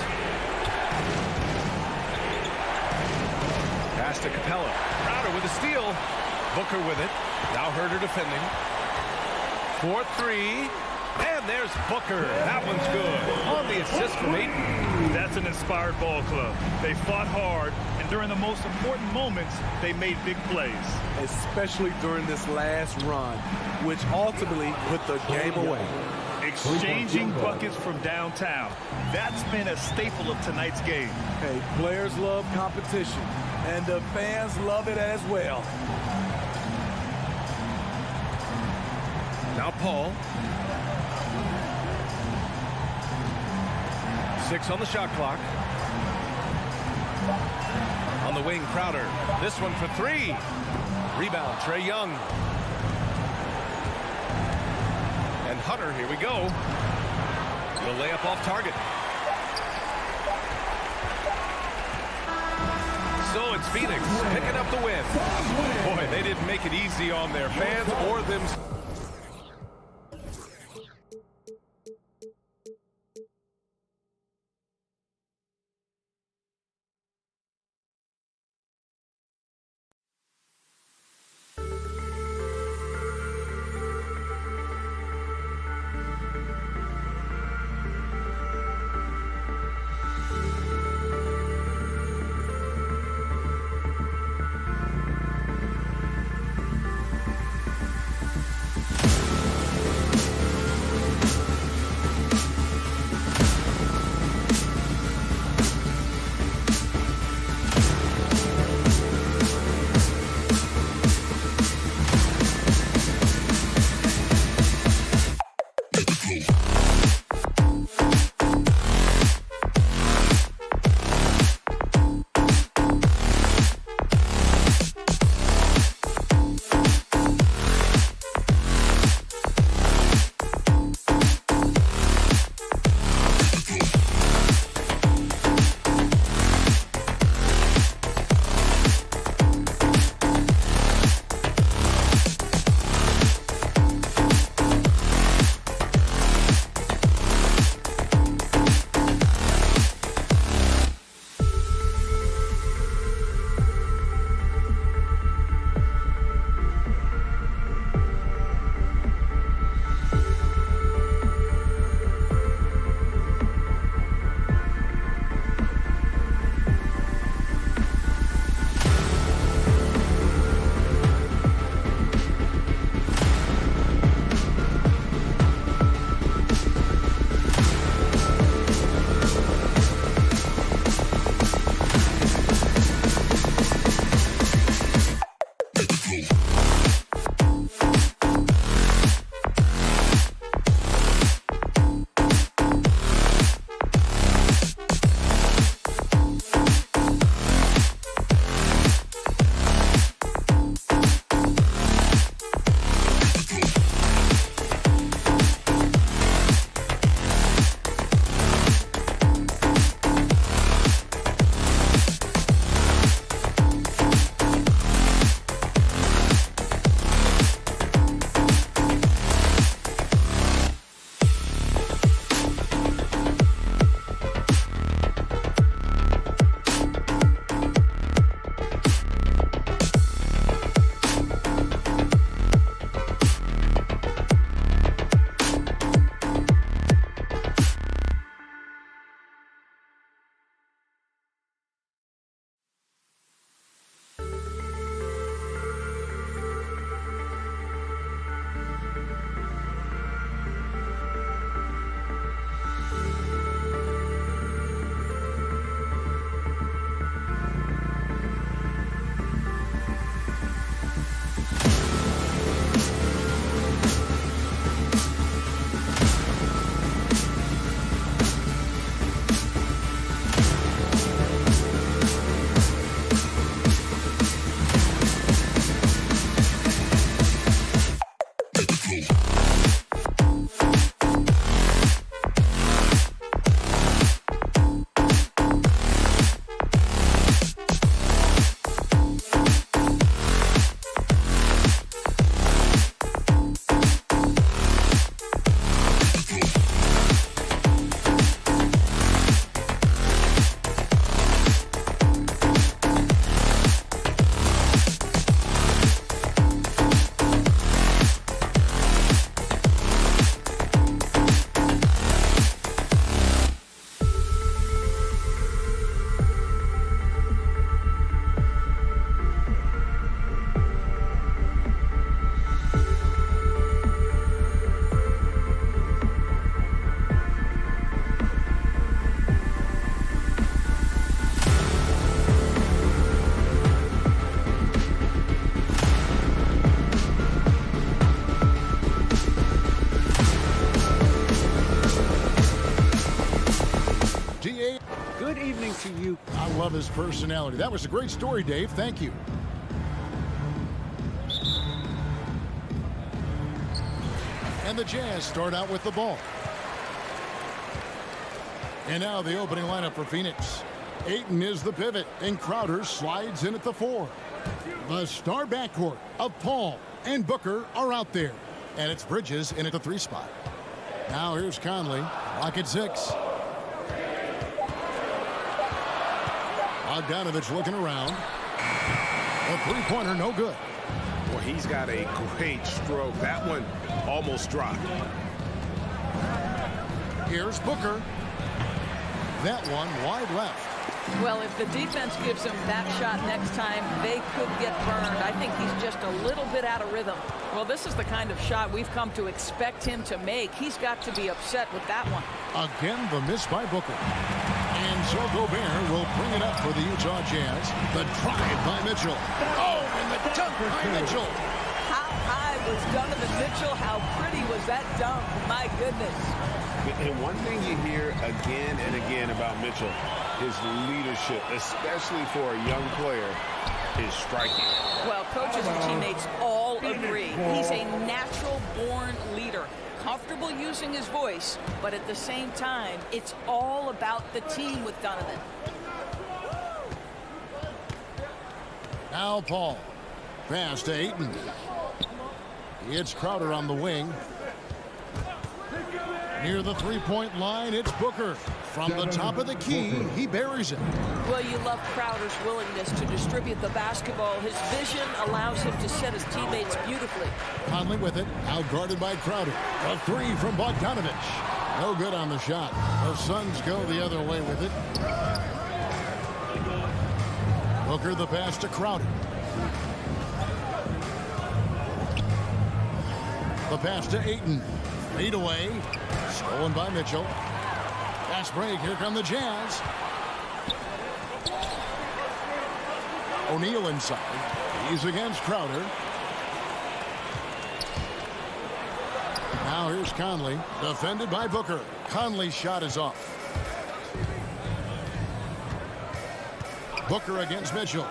Pass to Capella. Crowder with a steal. Booker with it. Now Herter defending. 4-3. And there's Booker. That one's good. On the assist from Aiden. That's an inspired ball club. They fought hard, and during the most important moments, they made big plays. Especially during this last run, which ultimately put the game away. exchanging buckets from downtown. That's been a staple of tonight's game. Hey, players love competition, and the fans love it as well. Now Paul. 6 on the shot clock. On the wing, Crowder. This one for 3. Rebound, Trae Young. And Hunter, here we go. He'll lay up off target. So it's Phoenix picking up the win. Boy, they didn't make it easy on their fans or themselves. personality. That was a great story, Dave. Thank you. And the Jazz start out with the ball. And now the opening lineup for Phoenix. Ayton is the pivot, and Crowder slides in at the 4. The star backcourt of Paul and Booker are out there. And it's Bridges in at the 3 spot. Now here's Conley, lock at 6. Bogdanovich looking around. A three-pointer, no good. Well, he's got a great stroke. That one almost dropped. Here's Booker. That one wide left. Well, if the defense gives him that shot next time, they could get burned. I think he's just a little bit out of rhythm. Well, this is the kind of shot we've come to expect him to make. He's got to be upset with that one. Again, the miss by Booker. And so Gobert will bring it up for the Utah Jazz. The drive by Mitchell. Oh, and the dunk by Mitchell. How high was Donovan Mitchell? How pretty was that dunk? My goodness. And one thing you hear again and again about Mitchell, his leadership, especially for a young player, is striking. Well, coaches and teammates all agree. He's a natural-born leader, comfortable using his voice, but at the same time, it's all about the team with Donovan. Now Paul. Pass to Ayton. It's Crowder on the wing. Near the three-point line, it's Booker. From the top of the key, he buries it. Well, you love Crowder's willingness to distribute the basketball. His vision allows him to set his teammates beautifully. Conley with it, outguarded by Crowder. A 3 from Bogdanovich. No good on the shot. The Suns go the other way with it. Booker the pass to Crowder. The pass to Ayton. Fade away. Stolen by Mitchell. Fast break. Here come the Jazz. O'Neal inside. He's against Crowder. Now here's Conley. Defended by Booker. Conley's shot is off. Booker against Mitchell.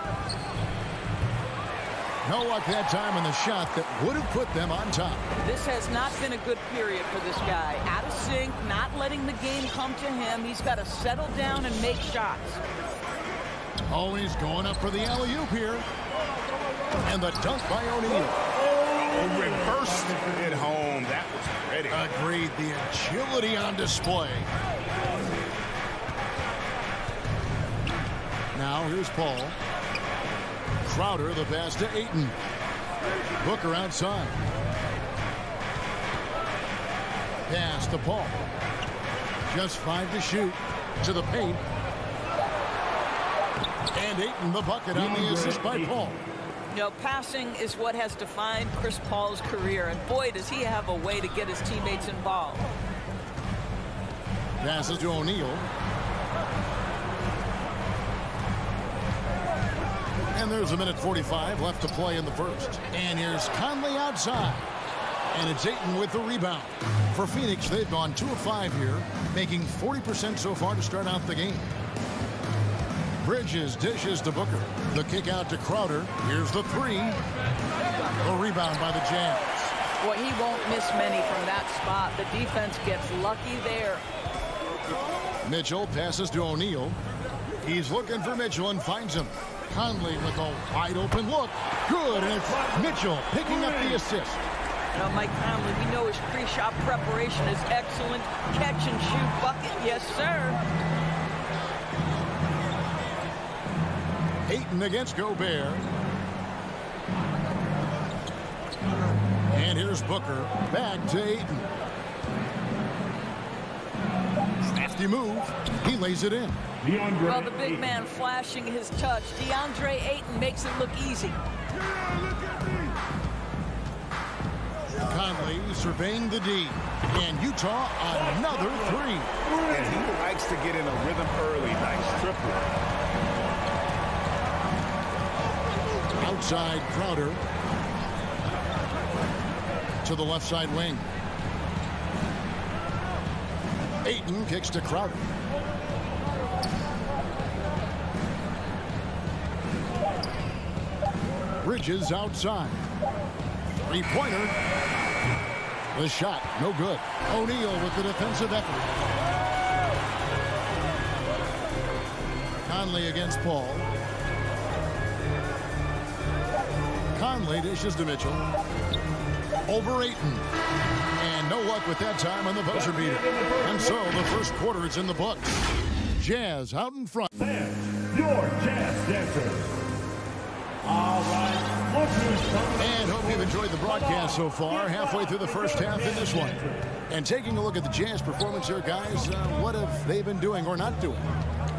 No luck that time on the shot that would have put them on top. This has not been a good period for this guy. Out of sync, not letting the game come to him. He's got to settle down and make shots. Oh, he's going up for the alley-oop here. And the dunk by O'Neal. Reversed it home. That was pretty. Agreed. The agility on display. Now here's Paul. Crowder the pass to Ayton. Booker outside. Pass to Paul. Just 5 to shoot. To the paint. And Ayton the bucket on the assist by Paul. You know, passing is what has defined Chris Paul's career. And boy, does he have a way to get his teammates involved. Passes to O'Neal. And there's a minute 45 left to play in the first. And here's Conley outside. And it's Ayton with the rebound. For Phoenix, they've gone 2 of 5 here, making 40% so far to start out the game. Bridges dishes to Booker. The kick out to Crowder. Here's the 3. The rebound by the Jazz. Boy, he won't miss many from that spot. The defense gets lucky there. Mitchell passes to O'Neal. He's looking for Mitchell and finds him. Conley with a wide open look. Good, and it's Mitchell picking up the assist. Now, Mike Conley, we know his pre-shot preparation is excellent. Catch and shoot bucket, yes, sir. Ayton against Gobert. And here's Booker. Back to Ayton. Nasty move. He lays it in. Well, the big man flashing his touch. DeAndre Ayton makes it look easy. Conley surveying the D. And Utah another 3. And he likes to get in a rhythm early. Nice triple. Outside Crowder. To the left side wing. Ayton kicks to Crowder. Bridges outside. Three-pointer. The shot, no good. O'Neal with the defensive effort. Conley against Paul. Conley dishes to Mitchell. Over Ayton. And no luck with that time on the buzzer beater. And so the first quarter is in the books. Jazz out in front. Your Jazz dancers. All right. And hope you've enjoyed the broadcast so far. Halfway through the first half in this one. And taking a look at the Jazz performance here, guys, what have they been doing or not doing?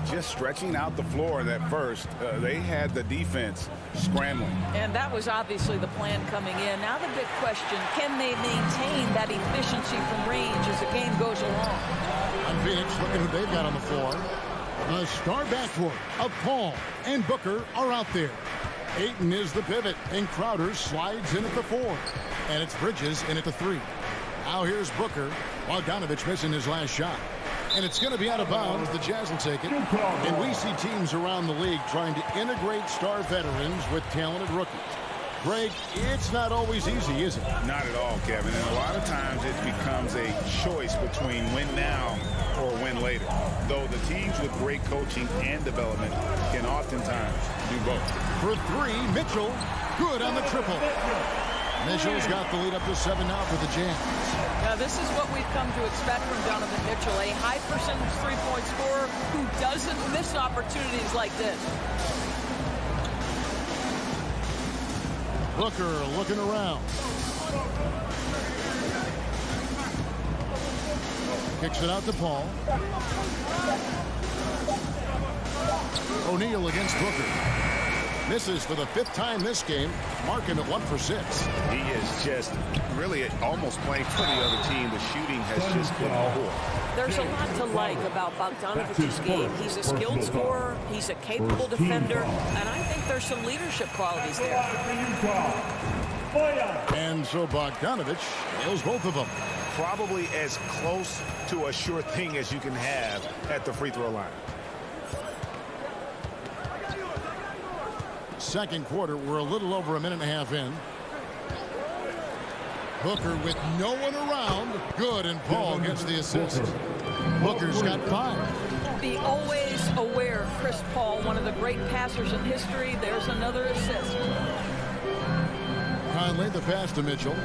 Just stretching out the floor in that first. They had the defense scrambling. And that was obviously the plan coming in. Now the big question, can they maintain that efficiency from range as the game goes along? On Phoenix, look at who they've got on the floor. The star backcourt of Paul and Booker are out there. Ayton is the pivot, and Crowder slides in at the 4. And it's Bridges in at the 3. Now here's Booker. Bogdanovich missing his last shot. And it's going to be out of bounds. The Jazz will take it. And we see teams around the league trying to integrate star veterans with talented rookies. Greg, it's not always easy, is it? Not at all, Kevin. And a lot of times it becomes a choice between win now or win later. Though the teams with great coaching and development can oftentimes do both. For 3, Mitchell. Good on the triple. Mitchell's got the lead up to 7 now for the Jazz. Now this is what we've come to expect from Donovan Mitchell, a high percentage three-point scorer who doesn't miss opportunities like this. Booker looking around. Kicks it out to Paul. O'Neal against Booker. Misses for the 5th time this game. Marking at 1 for 6. He is just really almost playing for the other team. The shooting has just been poor. There's a lot to like about Bogdanovich's game. He's a skilled scorer, he's a capable defender, and I think there's some leadership qualities there. And so Bogdanovich nails both of them. Probably as close to a sure thing as you can have at the free throw line. Second quarter, we're a little over a minute and a half in. Booker with no one around. Good, and Paul gets the assist. Booker's got 5. The always aware Chris Paul, one of the great passers in history. There's another assist. Conley, the pass to Mitchell.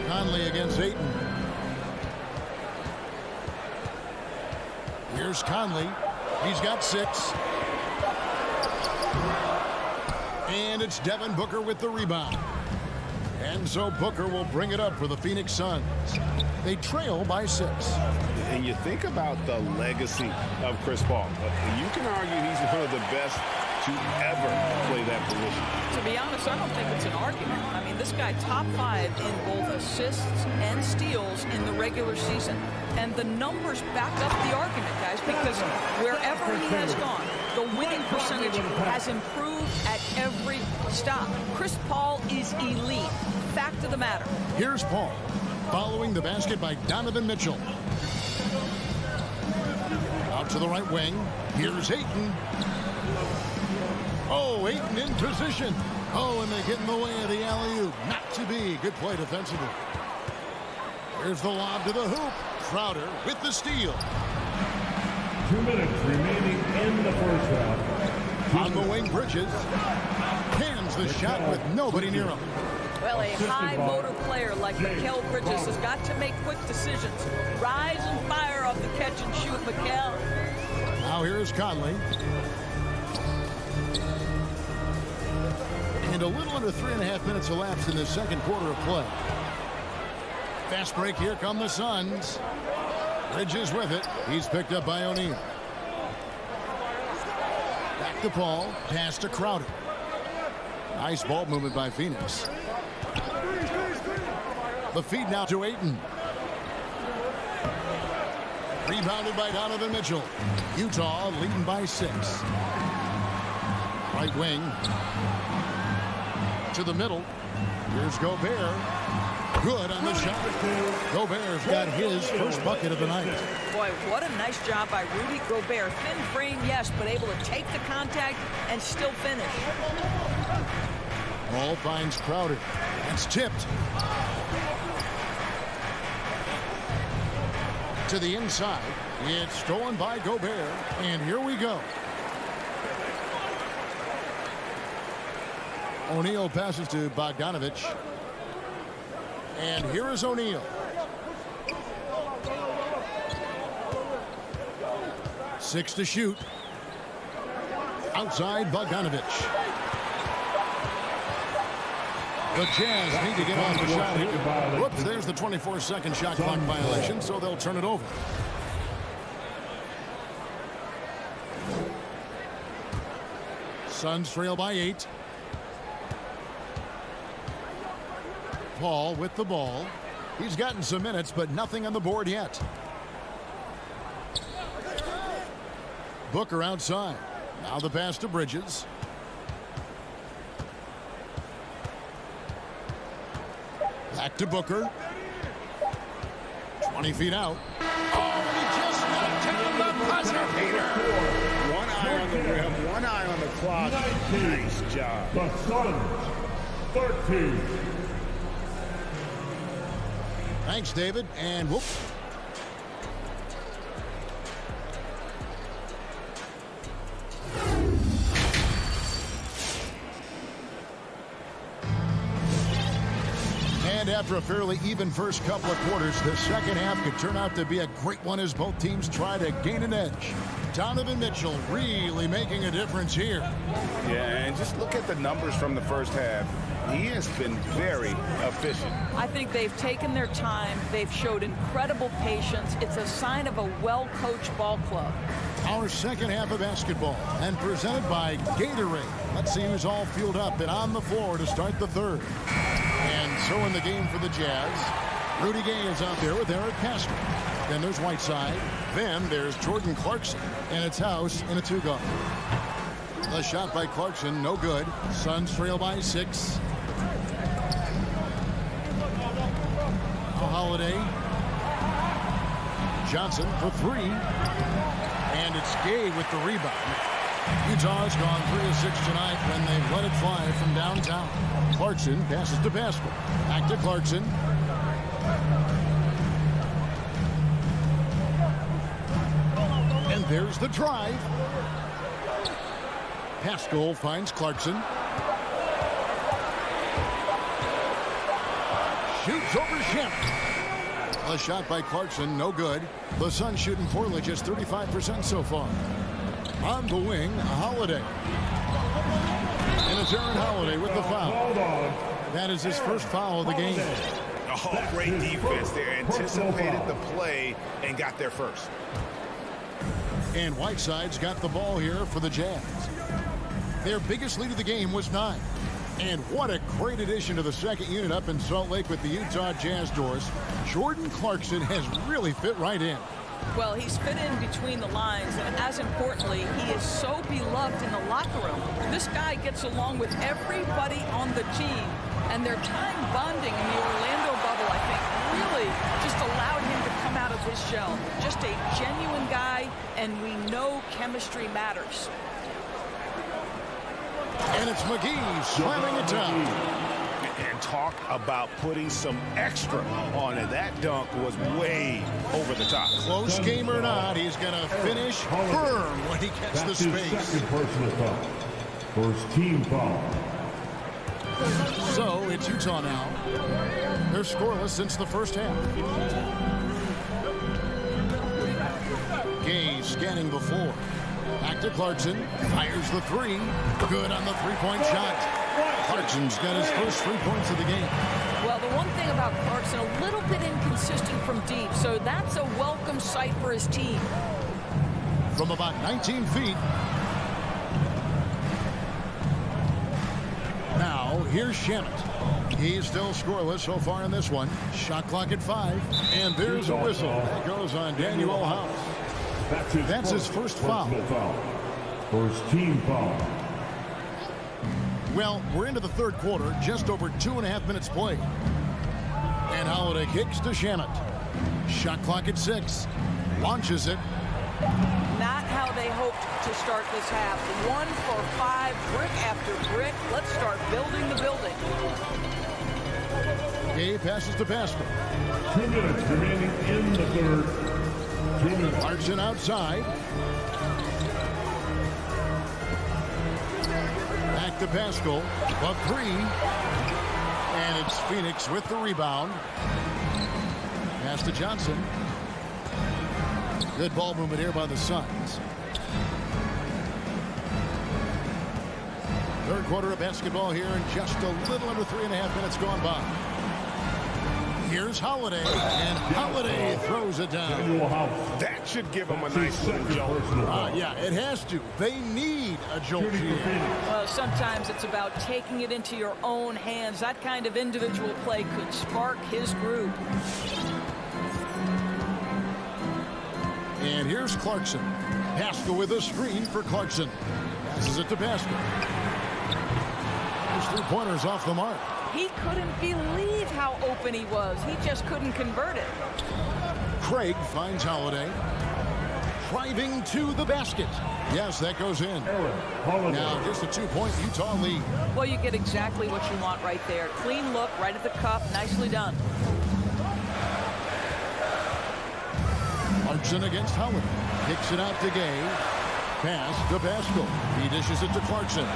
Conley against Ayton. Here's Conley. He's got 6. And it's Devin Booker with the rebound. And so Booker will bring it up for the Phoenix Suns. They trail by 6. And you think about the legacy of Chris Paul. You can argue he's one of the best to ever play that position. To be honest, I don't think it's an argument. I mean, this guy top 5 in both assists and steals in the regular season. And the numbers back up the argument, guys, because wherever he has gone, the winning percentage has improved at every stop. Chris Paul is elite. Fact of the matter. Here's Paul, following the basket by Donovan Mitchell. Out to the right wing. Here's Ayton. Oh, Ayton in position. Oh, and they get in the way of the alley-oop. Not to be. Good play defensively. Here's the lob to the hoop. Crowder with the steal. 2 minutes remaining in the first half. On the wing, Bridges. Cans the shot with nobody near him. Well, a high motor player like Mikal Bridges has got to make quick decisions. Rise and fire off the catch and shoot, Mikal. Now here's Conley. And a little under 3.5 minutes elapsed in the second quarter of play. Fast break, here come the Suns. Bridges with it. He's picked up by O'Neal. Back to Paul. Pass to Crowder. Nice ball movement by Phoenix. The feed now to Ayton. Rebounded by Donovan Mitchell. Utah leading by 6. Right wing. To the middle. Here's Gobert. Good on the shot. Gobert's got his first bucket of the night. Boy, what a nice job by Rudy Gobert. Thin frame, yes, but able to take the contact and still finish. Ball finds Crowder. It's tipped. To the inside. It's stolen by Gobert. And here we go. O'Neal passes to Bogdanovich. And here is O'Neal. 6 to shoot. Outside Bogdanovich. The Jazz need to get off the shot here. Whoops, there's the 24-second shot clock violation, so they'll turn it over. Suns trail by 8. Paul with the ball. He's gotten some minutes, but nothing on the board yet. Booker outside. Now the pass to Bridges. Back to Booker. 20 feet out. Oh, he just knocked down the buzzer beater. One eye on the rim, one eye on the clock. Nice job. The Suns, 13. Thanks, David. And whoop. And after a fairly even first couple of quarters, the second half could turn out to be a great one as both teams try to gain an edge. Donovan Mitchell really making a difference here. Yeah, and just look at the numbers from the first half. He has been very efficient. I think they've taken their time. They've showed incredible patience. It's a sign of a well-coached ball club. Our second half of basketball and presented by Gatorade. Let's see who's all fueled up and on the floor to start the third. And so in the game for the Jazz, Rudy Gay is out there with Eric Castro. Then there's Whiteside. Then there's Jordan Clarkson. And it's House in a 2-guard. The shot by Clarkson, no good. Suns trail by 6. Holiday. Johnson for 3. And it's Gay with the rebound. Utah's gone 3 of 6 tonight when they've let it fly from downtown. Clarkson passes to Pascal. Back to Clarkson. And there's the drive. Pascal finds Clarkson. Shoots over Shannon. A shot by Clarkson, no good. The Suns shooting poorly, just 35% so far. On the wing, Holiday. And it's Aaron Holiday with the foul. That is his first foul of the game. Oh, great defense there. Anticipated the play and got there first. And Whiteside's got the ball here for the Jazz. Their biggest lead of the game was 9. And what a great addition to the second unit up in Salt Lake with the Utah Jazz doors. Jordan Clarkson has really fit right in. Well, he's fit in between the lines, and as importantly, he is so beloved in the locker room. This guy gets along with everybody on the team, and their time bonding in the Orlando bubble, I think, really just allowed him to come out of his shell. Just a genuine guy, and we know chemistry matters. And it's McGee slamming it down. And talk about putting some extra on it. That dunk was way over the top. Close game or not, he's going to finish firm when he gets the space. Second personal foul. First team foul. So it's Utah now. They're scoreless since the first half. Gay scanning before. Back to Clarkson. Fires the 3. Good on the three-point shot. Clarkson's got his first 3 points of the game. Well, the one thing about Clarkson, a little bit inconsistent from deep, so that's a welcome sight for his team. From about 19 feet. Now, here's Shannon. He's still scoreless so far in this one. Shot clock at 5. And there's a whistle. That goes on Daniel House. That's his first foul. First team foul. Well, we're into the third quarter, just over 2.5 minutes played. And Holiday kicks to Shannon. Shot clock at 6. Launches it. Not how they hoped to start this half. 1 for 5, brick after brick. Let's start building the building. Gay passes to Pascal. 2 minutes remaining in the third. 2 minutes. Clarkson outside. Back to Pascal. A 3. And it's Phoenix with the rebound. Pass to Johnson. Good ball movement here by the Suns. Third quarter of basketball here, and just a little under 3.5 minutes gone by. Here's Holiday, and Holiday throws it down. That should give them a nice little jolt. Yeah, it has to. They need a jolt here. Well, sometimes it's about taking it into your own hands. That kind of individual play could spark his group. And here's Clarkson. Pascal with a screen for Clarkson. Passes it to Pascal. His 3-pointers off the mark. He couldn't believe how open he was. He just couldn't convert it. Craig finds Holiday. Driving to the basket. Yes, that goes in. Now just a 2-point Utah lead. Well, you get exactly what you want right there. Clean look, right at the cup. Nicely done. Clarkson against Holiday. Kicks it out to Gay. Pass to Pascal. He dishes it to Clarkson.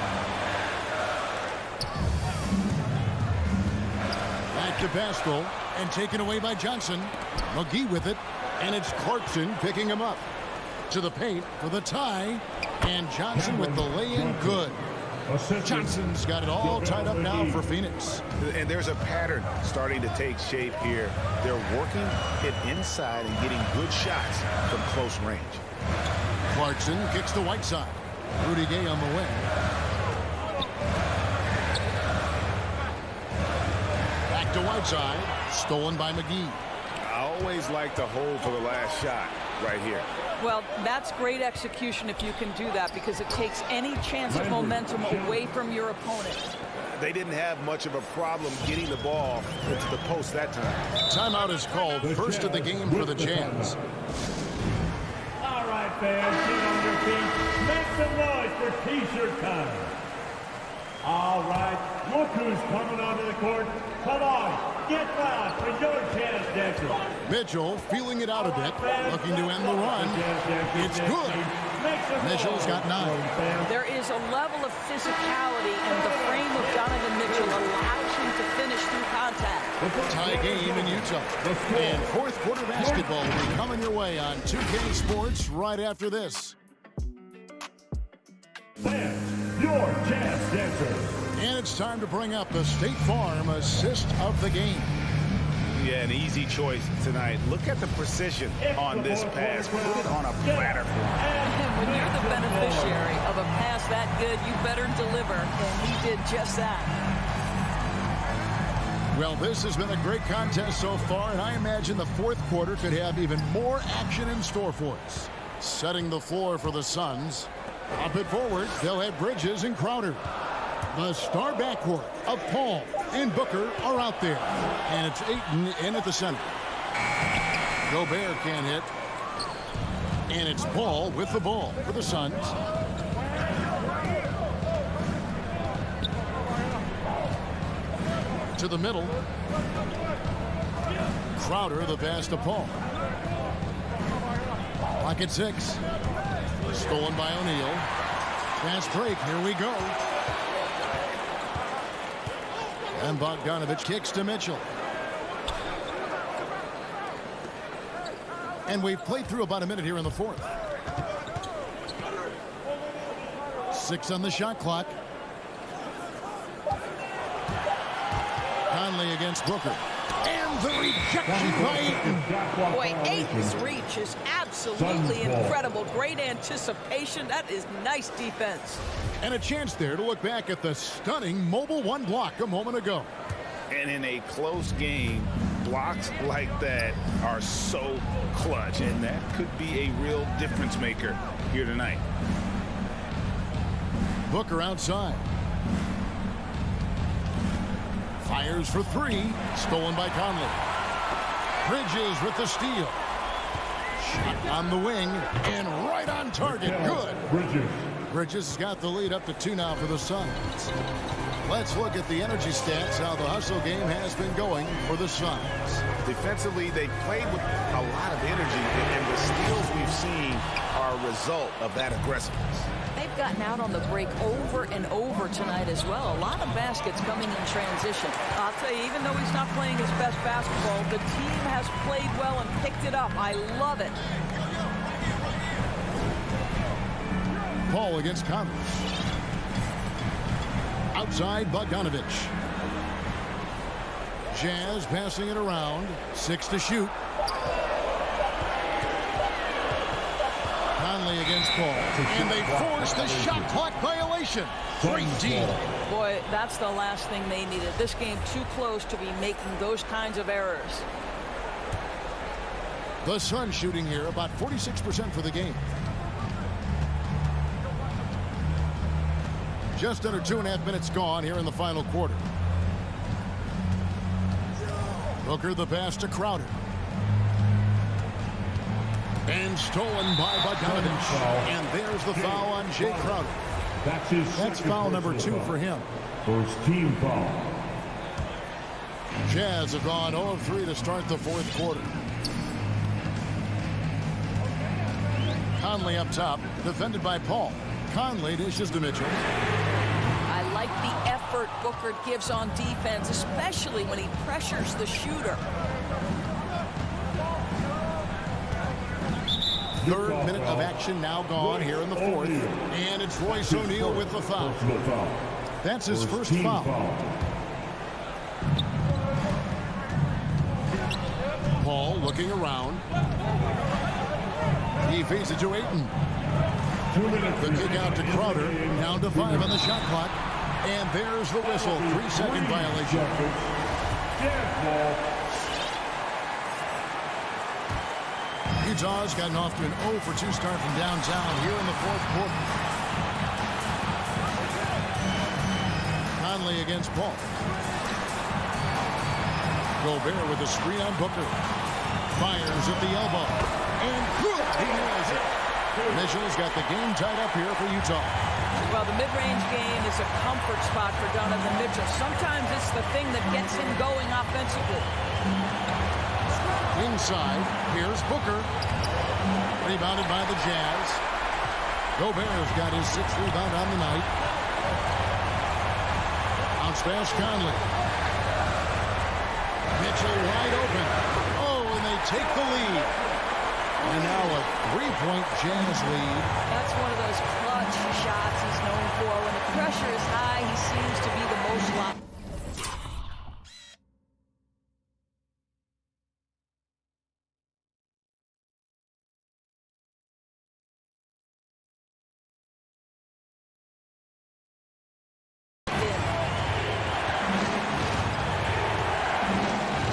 Back to Pascal. And taken away by Johnson. McGee with it. And it's Clarkson picking him up. To the paint for the tie. And Johnson with the lay-in good. Johnson's got it all tied up now for Phoenix. And there's a pattern starting to take shape here. They're working it inside and getting good shots from close range. Clarkson kicks to Whiteside. Rudy Gay on the wing. Back to Whiteside. Stolen by McGee. I always like to hold for the last shot right here. Well, that's great execution if you can do that, because it takes any chance of momentum away from your opponent. They didn't have much of a problem getting the ball into the post that time. Timeout is called. First of the game for the Jazz. All right, fans, get on your feet. Make some noise for T-shirt time. All right, look who's coming onto the court. Come on, get loud for your Jazz Dancers. Mitchell feeling it out a bit, looking to end the run. It's good. Mitchell's got 9. There is a level of physicality in the frame of Donovan Mitchell allows him to finish through contact. Tie game in Utah. And fourth quarter basketball will be coming your way on 2K Sports right after this. Fans, your Jazz Dancers. And it's time to bring up the State Farm assist of the game. Yeah, an easy choice tonight. Look at the precision on this pass. Put it on a platter for him. And when you're the beneficiary of a pass that good, you better deliver, and he did just that. Well, this has been a great contest so far, and I imagine the fourth quarter could have even more action in store for us. Setting the floor for the Suns. Up and forward, they'll have Bridges and Crowder. The star backcourt of Paul and Booker are out there. And it's Ayton in at the center. Gobert can't hit. And it's Paul with the ball for the Suns. To the middle. Crowder, the pass to Paul. Clock at 6. Stolen by O'Neal. Fast break. Here we go. And Bogdanovich kicks to Mitchell. And we've played through about a minute here in the fourth. 6 on the shot clock. Conley against Booker. And the rejection by Ayton. Boy, Ayton's reach is absolutely incredible. Great anticipation. That is nice defense. And a chance there to look back at the stunning Mobile 1 block a moment ago. And in a close game, blocks like that are so clutch, and that could be a real difference maker here tonight. Booker outside. Fires for 3. Stolen by Conley. Bridges with the steal. Shot on the wing and right on target. Good. Bridges has got the lead up to 2 now for the Suns. Let's look at the energy stats, how the hustle game has been going for the Suns. Defensively, they played with a lot of energy, and the steals we've seen are a result of that aggressiveness. They've gotten out on the break over and over tonight as well. A lot of baskets coming in transition. I'll tell you, even though he's not playing his best basketball, the team has played well and picked it up. I love it. Paul against Conley. Outside Bogdanovich. Jazz passing it around. 6 to shoot. Conley against Paul. And they force the shot clock violation. Great deal. Boy, that's the last thing they needed. This game too close to be making those kinds of errors. The Suns shooting here about 46% for the game. Just under 2.5 minutes gone here in the final quarter. Booker the pass to Crowder. And stolen by Bogdanovich. And there's the foul on Jay Crowder. That's foul number 2 for him. First team foul. Jazz have gone 0 of 3 to start the 4th quarter. Conley up top, defended by Paul. Conley dishes to Mitchell. I like the effort Booker gives on defense, especially when he pressures the shooter. 3rd minute of action now gone here in the 4th. And it's Royce O'Neal with the foul. That's his first foul. Paul looking around. He feeds it to Ayton. The kick out to Crowder. Down to 5 on the shot clock. And there's the whistle. 3-second violation. Utah's gotten off to an 0 for 2 start from downtown here in the 4th quarter. Conley against Paul. Gobert with a screen on Booker. Fires at the elbow. And good! He nails it. Mitchell's got the game tied up here for Utah. Well, the mid-range game is a comfort spot for Donovan Mitchell. Sometimes it's the thing that gets him going offensively. Inside, here's Booker. Rebounded by the Jazz. Gobert's got his 6th rebound on the night. Bounce pass, Conley. Mitchell wide open. Oh, and they take the lead. And now a 3-point Jazz lead. That's one of those clutch shots he's known for. When the pressure is high, he seems to be the most locked.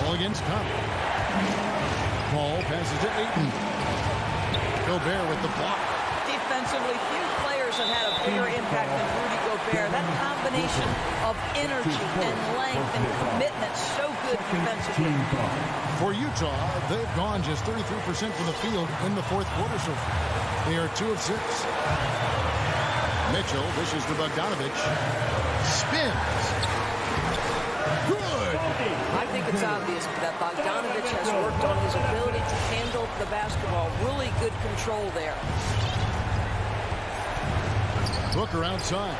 All against Conley. Paul passes to Ayton. Gobert with the block. Defensively, few players have had a bigger impact than Rudy Gobert. That combination of energy and length and commitment, so good defensively. For Utah, they've gone just 33% from the field in the 4th quarter so far. They are 2 of 6. Mitchell dishes to Bogdanovich. Spins. Good! I think it's obvious that Bogdanovich has worked on his ability to handle the basketball. Really good control there. Booker outside.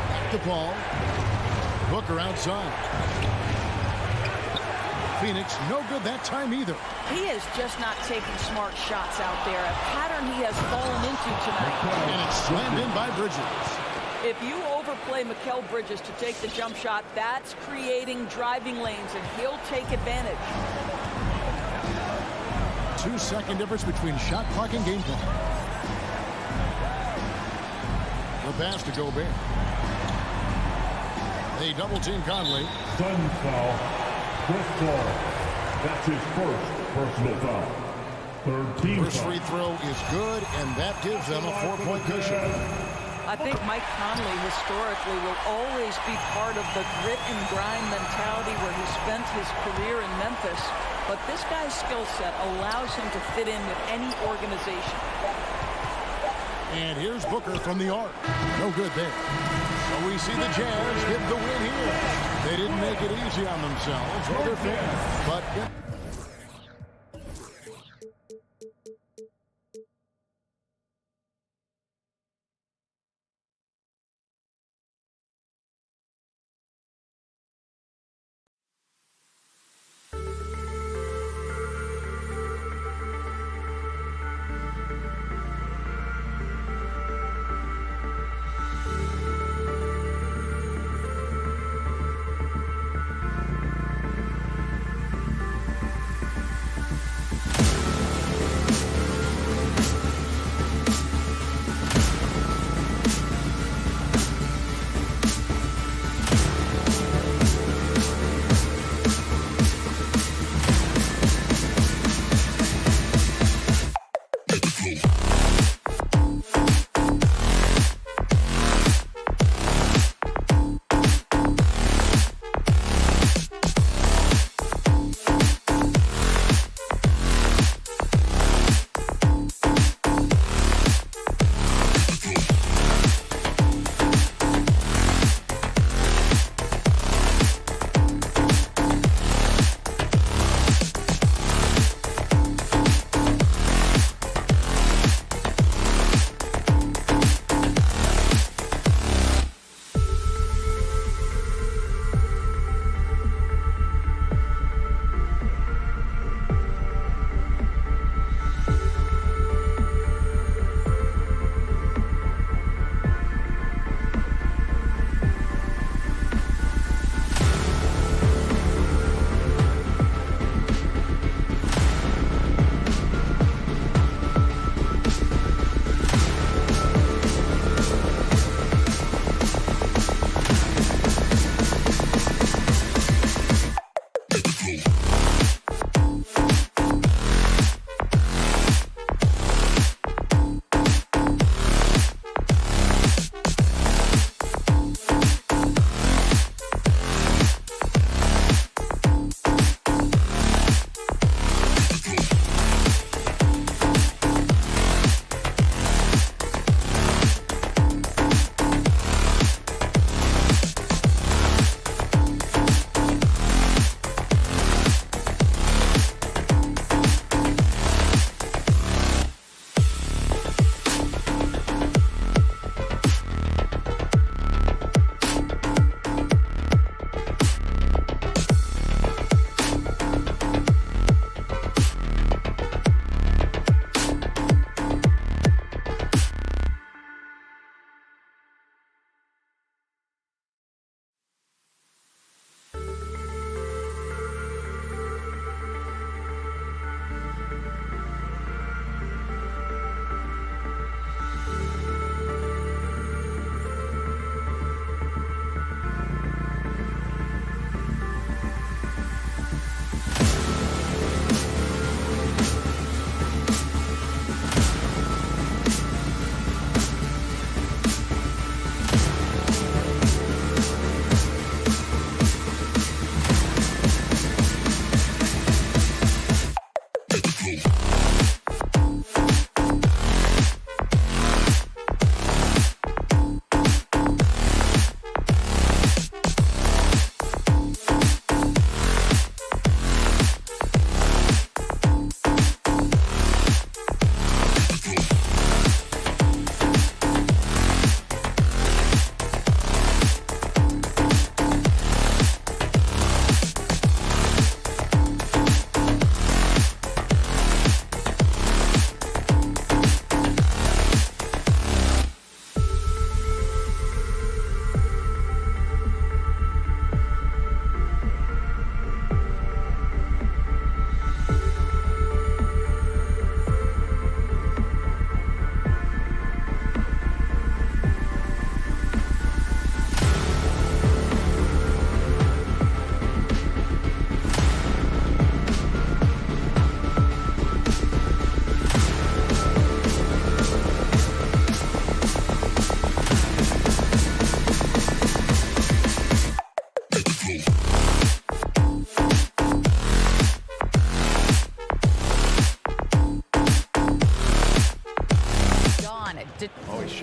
Back to Paul. Booker outside. Phoenix, no good that time either. He is just not taking smart shots out there. A pattern he has fallen into tonight. And it's slammed in by Bridges. If you overplay Mikal Bridges to take the jump shot, that's creating driving lanes, and he'll take advantage. 2-second difference between shot clock and game clock. The pass to Gobert. They double-team Conley. Suns foul. Chris Paul. That's his first personal foul. 3rd team First free throw is good, and that gives them a 4-point cushion. I think Mike Conley historically will always be part of the grit and grind mentality where he spent his career in Memphis. but this guy's skill set allows him to fit in with any organization. And here's Booker from the arc. No good there. So we see the Jazz get the win here. They didn't make it easy on themselves or their fans, but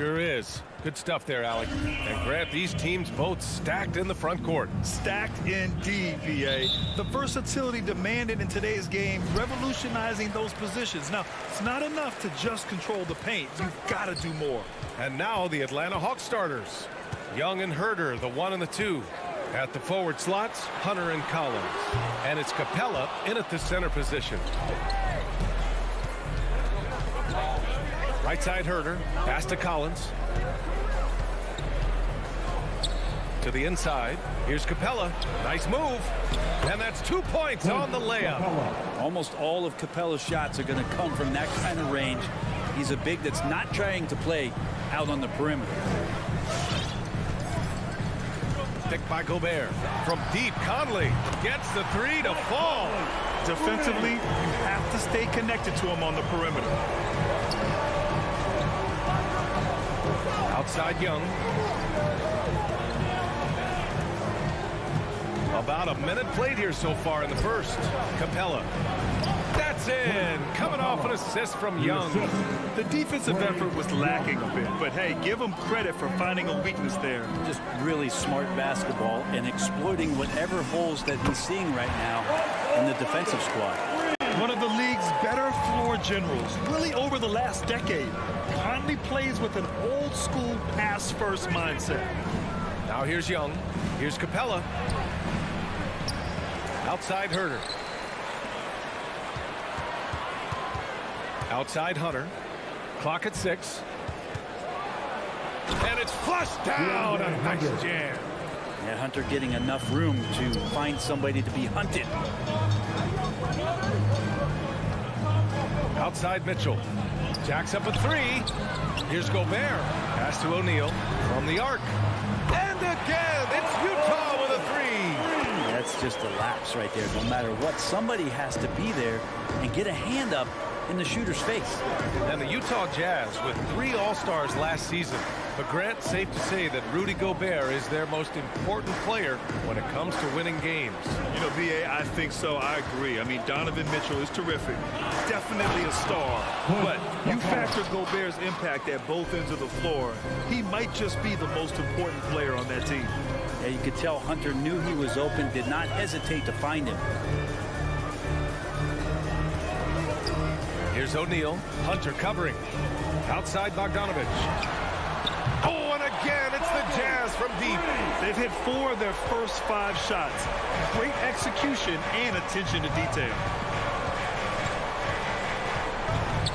Sure is. Good stuff there, Alec. And Grant, these teams both stacked in the front court. Stacked indeed, VA. The versatility demanded in today's game, revolutionizing those positions. Now, it's not enough to just control the paint. You've got to do more. And now the Atlanta Hawks starters. Young and Herder, the 1 and the 2. At the forward slots, Hunter and Collins. And it's Capella in at the center position. Right side Herder, pass to Collins. To the inside, here's Capella. Nice move. And that's 2 points on the layup. Almost all of Capella's shots are going to come from that kind of range. He's a big that's not trying to play out on the perimeter. Picked by Gobert. From deep, Conley gets the 3 to fall. Defensively, you have to stay connected to him on the perimeter. Outside Young. About a minute played here so far in the first. Capella. That's in. Coming off an assist from Young. The defensive effort was lacking a bit, but hey, give him credit for finding a weakness there. Just really smart basketball and exploiting whatever holes that he's seeing right now in the defensive squad. One of the league's better floor generals, really over the last decade. Conley plays with an old school pass first mindset. Now here's Young. Here's Capella. Outside Herder. Outside Hunter. Clock at 6. And it's flushed down. A nice jam. Yeah, Hunter getting enough room to find somebody to be hunted. Outside Mitchell. Jacks up a 3. Here's Gobert. Pass to O'Neal from the arc. And again, it's Utah with a 3. That's just a lapse right there. No matter what, somebody has to be there and get a hand up in the shooter's face. And the Utah Jazz with 3 All-Stars last season. But Grant, safe to say that Rudy Gobert is their most important player when it comes to winning games. You know, VA, I think so. I agree. I mean, Donovan Mitchell is terrific. Definitely a star. But you factor Gobert's impact at both ends of the floor, he might just be the most important player on that team. Yeah, you could tell Hunter knew he was open, did not hesitate to find him. Here's O'Neal. Hunter covering. Outside Bogdanovich. Oh, and again, it's the Jazz from deep. They've hit 4 of their first 5 shots. Great execution and attention to detail.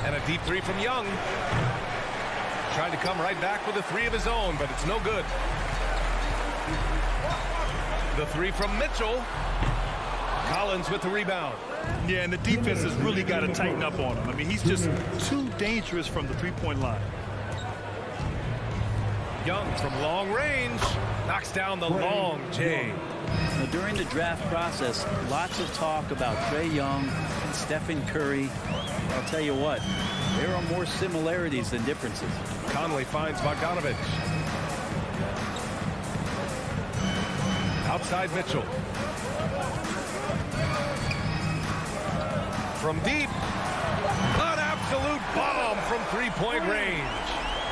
And a deep 3 from Young. Trying to come right back with a 3 of his own, but it's no good. The 3 from Mitchell. Collins with the rebound. Yeah, and the defense has really got to tighten up on him. I mean, he's just too dangerous from the three-point line. Young from long range knocks down the long J. Now, during the draft process, lots of talk about Trae Young and Stephen Curry. I'll tell you what, there are more similarities than differences. Conley finds Bogdanovich. Outside Mitchell. From deep, an absolute bomb from three-point range.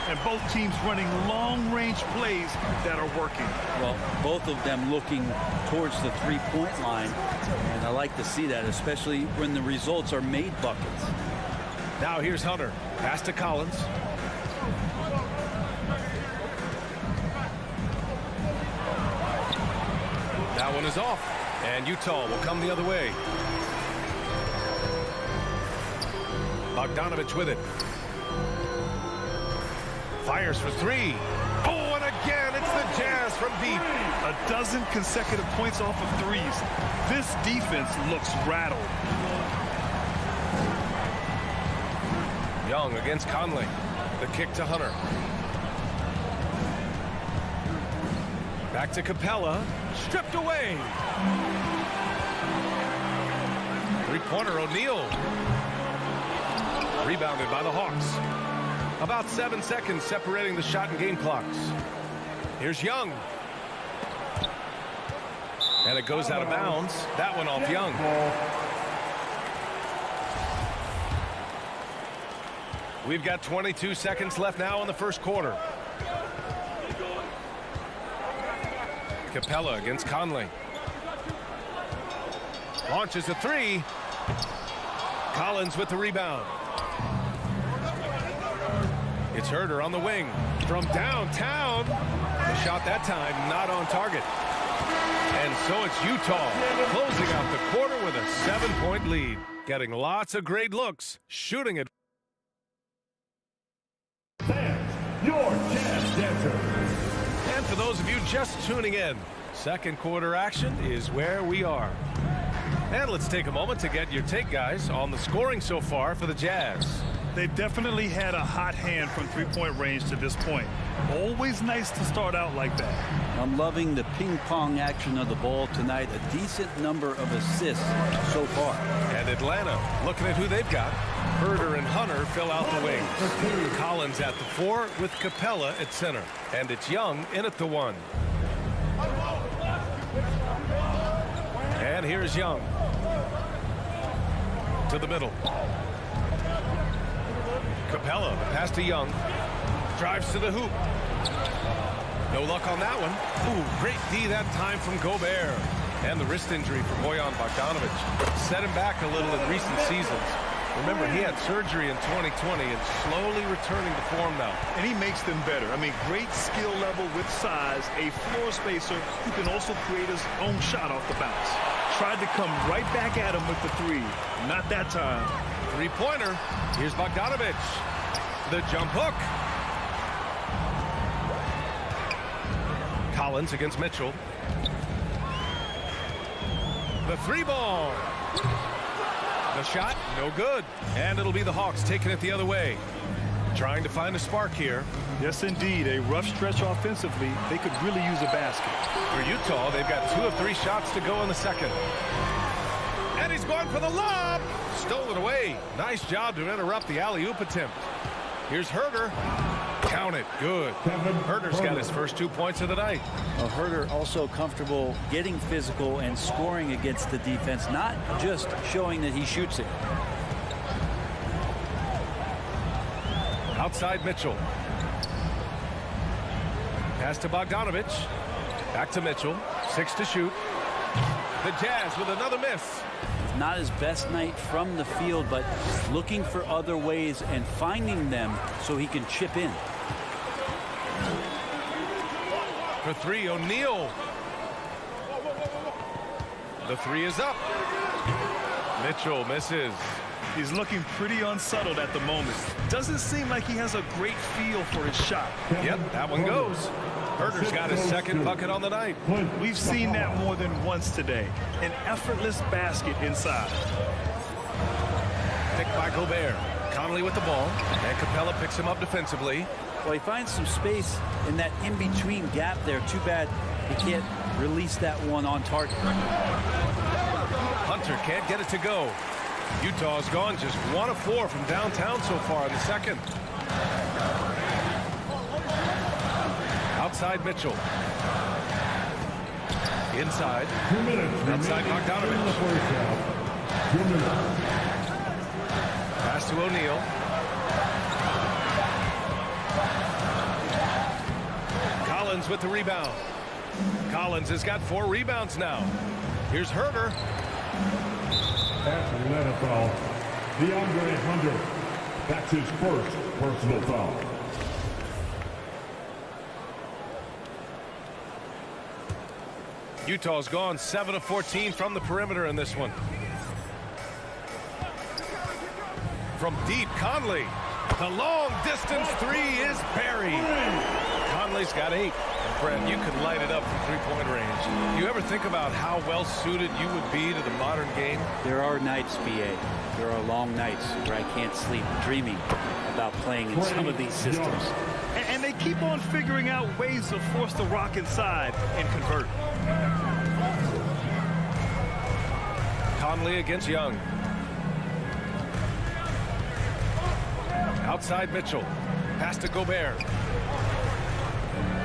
And both teams running long-range plays that are working. Well, both of them looking towards the three-point line, and I like to see that, especially when the results are made buckets. Now here's Hunter. Pass to Collins. That one is off, and Utah will come the other way. Bogdanovich with it. Fires for 3. Oh, and again, it's the Jazz from deep. A dozen consecutive points off of threes. This defense looks rattled. Young against Conley. The kick to Hunter. Back to Capella. Stripped away. Three-pointer O'Neal. Rebounded by the Hawks. About 7 seconds separating the shot and game clocks. Here's Young. And it goes out of bounds. That one off Young. We've got 22 seconds left now in the first quarter. Capella against Conley. Launches a three. Collins with the rebound. It's Herder on the wing from downtown. The shot that time not on target. And so it's Utah closing out the quarter with a 7-point lead. Getting lots of great looks, shooting it. Fans, your Jazz Dancer. And for those of you just tuning in, second quarter action is where we are. And let's take a moment to get your take, guys, on the scoring so far for the Jazz. They've definitely had a hot hand from three-point range to this point. Always nice to start out like that. I'm loving the ping-pong action of the ball tonight. A decent number of assists so far. And Atlanta, looking at who they've got. Herder and Hunter fill out the wings. Collins at the 4 with Capella at center. And it's Young in at the 1. And here's Young. To the middle. Capella, the pass to Young. Drives to the hoop. No luck on that one. Ooh, great D that time from Gobert. And the wrist injury from Bojan Bogdanovic set him back a little in recent seasons. Remember, he had surgery in 2020 and slowly returning to form now. And he makes them better. I mean, great skill level with size, a floor spacer who can also create his own shot off the bounce. Tried to come right back at him with the three. Not that time. Three-pointer. Here's Bogdanovic. The jump hook. Collins against Mitchell. The three ball. The shot, no good. And it'll be the Hawks taking it the other way. Trying to find a spark here. Yes, indeed. A rough stretch offensively. They could really use a basket. For Utah, they've got 2 of 3 shots to go in the second. And he's going for the lob. Stolen away. Nice job to interrupt the alley-oop attempt. Here's Herder. Count it. Good. Herder's got his first 2 points of the night. Well, Herder also comfortable getting physical and scoring against the defense, not just showing that he shoots it. Outside Mitchell. Pass to Bogdanovic. Back to Mitchell. 6 to shoot. The Jazz with another miss. Not his best night from the field, but looking for other ways and finding them so he can chip in. For 3, O'Neal. The 3 is up. Mitchell misses. He's looking pretty unsettled at the moment. Doesn't seem like he has a great feel for his shot. Yep, that one goes. Herder's got his second bucket on the night. We've seen that more than once today. An effortless basket inside. Picked by Gobert. Conley with the ball. And Capella picks him up defensively. Well, he finds some space in that in-between gap there. Too bad he can't release that one on target. Hunter can't get it to go. Utah's gone just 1 of 4 from downtown so far in the second. Outside Mitchell. Inside. 2 minutes. Outside Bogdanovic. Pass to O'Neal. Collins with the rebound. Collins has got 4 rebounds now. Here's Herder. Atlanta foul. DeAndre Hunter. That's his first personal foul. Utah's gone 7 of 14 from the perimeter in this one. From deep, Conley. The long distance 3 is buried. Conley's got 8. Brett, you could light it up from three-point range. You ever think about how well suited you would be to the modern game? There are nights, BA. There are long nights where I can't sleep dreaming about playing in some of these systems. And they keep on figuring out ways to force the rock inside and convert. Conley against Young. Outside Mitchell. Pass to Gobert.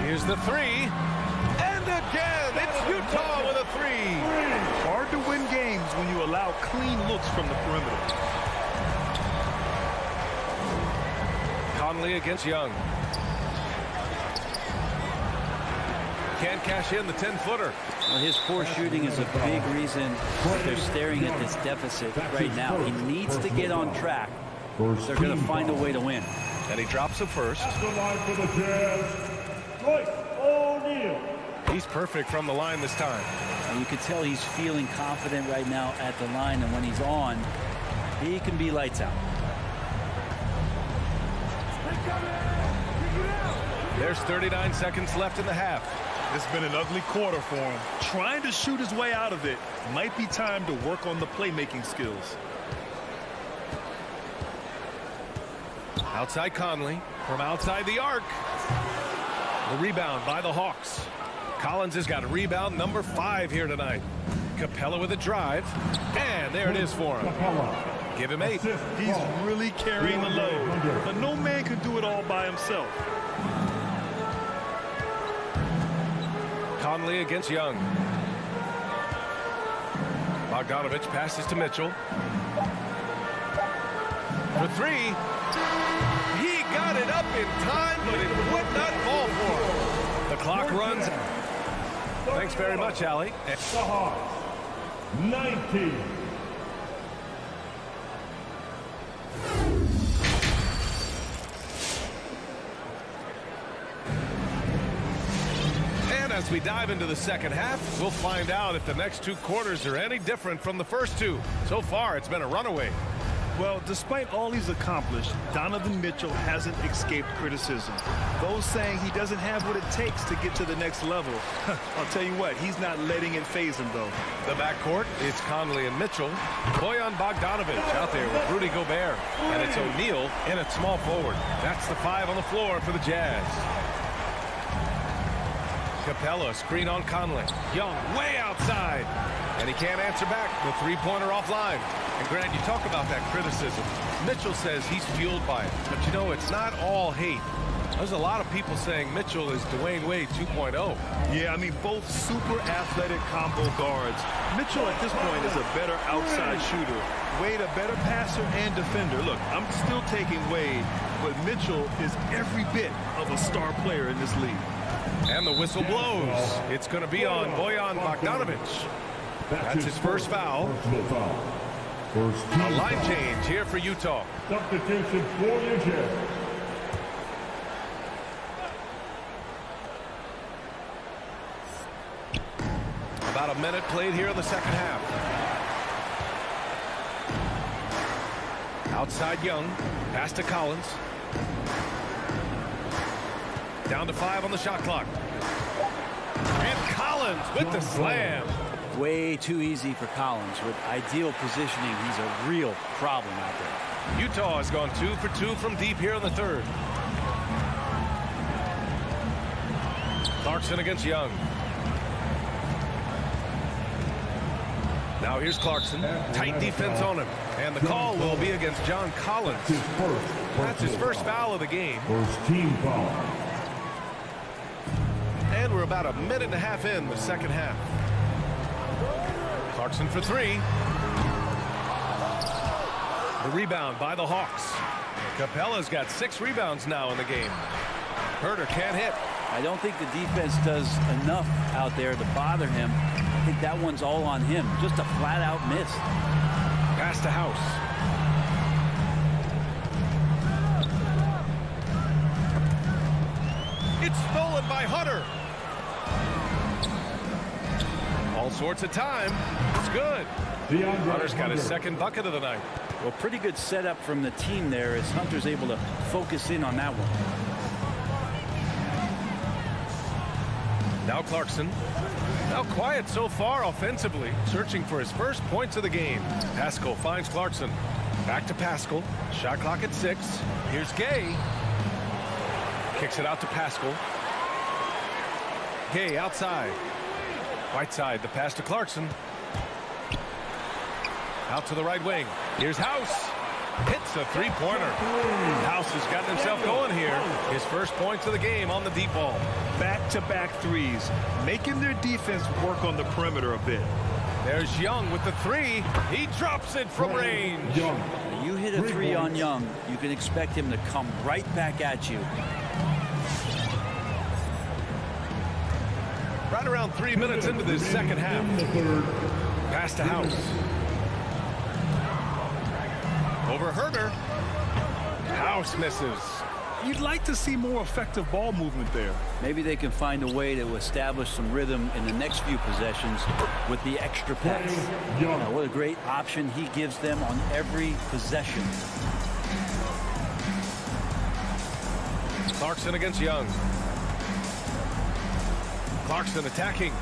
Here's the 3. And again, it's Utah with a 3. Hard to win games when you allow clean looks from the perimeter. Conley against Young. Can't cash in the 10-footer. Well, his poor shooting is a big reason that they're staring at this deficit right now. He needs to get on track. They're going to find a way to win. And he drops it first. That's the line for the Jazz, Royce O'Neal. He's perfect from the line this time. And you can tell he's feeling confident right now at the line, and when he's on, he can be lights out. There's 39 seconds left in the half. It's been an ugly quarter for him. Trying to shoot his way out of it. Might be time to work on the playmaking skills. Outside Conley from outside the arc. The rebound by the Hawks. Collins has got a rebound number 5 here tonight. Capella with a drive. And there it is for him. Give him 8. He's really carrying the load. But no man can do it all by himself. Conley against Young. Bogdanovich passes to Mitchell. For 3. He got it up in time, but it would not fall for him. The clock runs. Thanks very much, Allie. The Hawks, 19. And as we dive into the second half, we'll find out if the next 2 quarters are any different from the first 2. So far, it's been a runaway. Well, despite all he's accomplished, Donovan Mitchell hasn't escaped criticism. Those saying he doesn't have what it takes to get to the next level. I'll tell you what, he's not letting it faze him, though. The backcourt, it's Conley and Mitchell. Bojan Bogdanovich out there with Rudy Gobert. And it's O'Neal in at small forward. That's the 5 on the floor for the Jazz. Capella, screen on Conley. Young way outside. And he can't answer back. The 3-pointer offline. And Grant, you talk about that criticism. Mitchell says he's fueled by it. But you know, it's not all hate. There's a lot of people saying Mitchell is Dwayne Wade 2.0. Yeah, I mean, both super athletic combo guards. Mitchell at this point is a better outside shooter. Wade a better passer and defender. Look, I'm still taking Wade, but Mitchell is every bit of a star player in this league. And the whistle blows. It's going to be on Bojan Bogdanovich. That's his first foul. A line change here for Utah. Substitution for the Jazz. About a minute played here in the second half. Outside Young. Pass to Collins. Down to 5 on the shot clock. And Collins with the slam. Way too easy for Collins. With ideal positioning, he's a real problem out there. Utah has gone 2 for 2 from deep here in the third. Clarkson against Young. Now here's Clarkson. Tight defense on him. And the call will be against John Collins. That's his first foul of the game. First team foul. And we're about a minute and a half in the second half. Clarkson for 3. The rebound by the Hawks. Capella's got 6 rebounds now in the game. Herder can't hit. I don't think the defense does enough out there to bother him. I think that one's all on him. Just a flat-out miss. Pass to House. It's stolen by Hunter. All sorts of time. It's good. Hunter's got his second bucket of the night. Well, pretty good setup from the team there as Hunter's able to focus in on that one. Now Clarkson. Now quiet so far offensively. Searching for his first points of the game. Pascal finds Clarkson. Back to Pascal. Shot clock at 6. Here's Gay. Kicks it out to Pascal. Gay outside. Right side, the pass to Clarkson. Out to the right wing. Here's House. Hits a 3-pointer. House has gotten himself going here. His first points of the game on the deep ball. Back-to-back threes, making their defense work on the perimeter a bit. There's Young with the 3. He drops it from range. You hit a 3 on Young, you can expect him to come right back at you. right around 3 minutes into this second half. Pass to House. Over Herder. House misses. You'd like to see more effective ball movement there. Maybe they can find a way to establish some rhythm in the next few possessions with the extra pass. What a great option he gives them on every possession. Clarkson against Young. Clarkson attacking.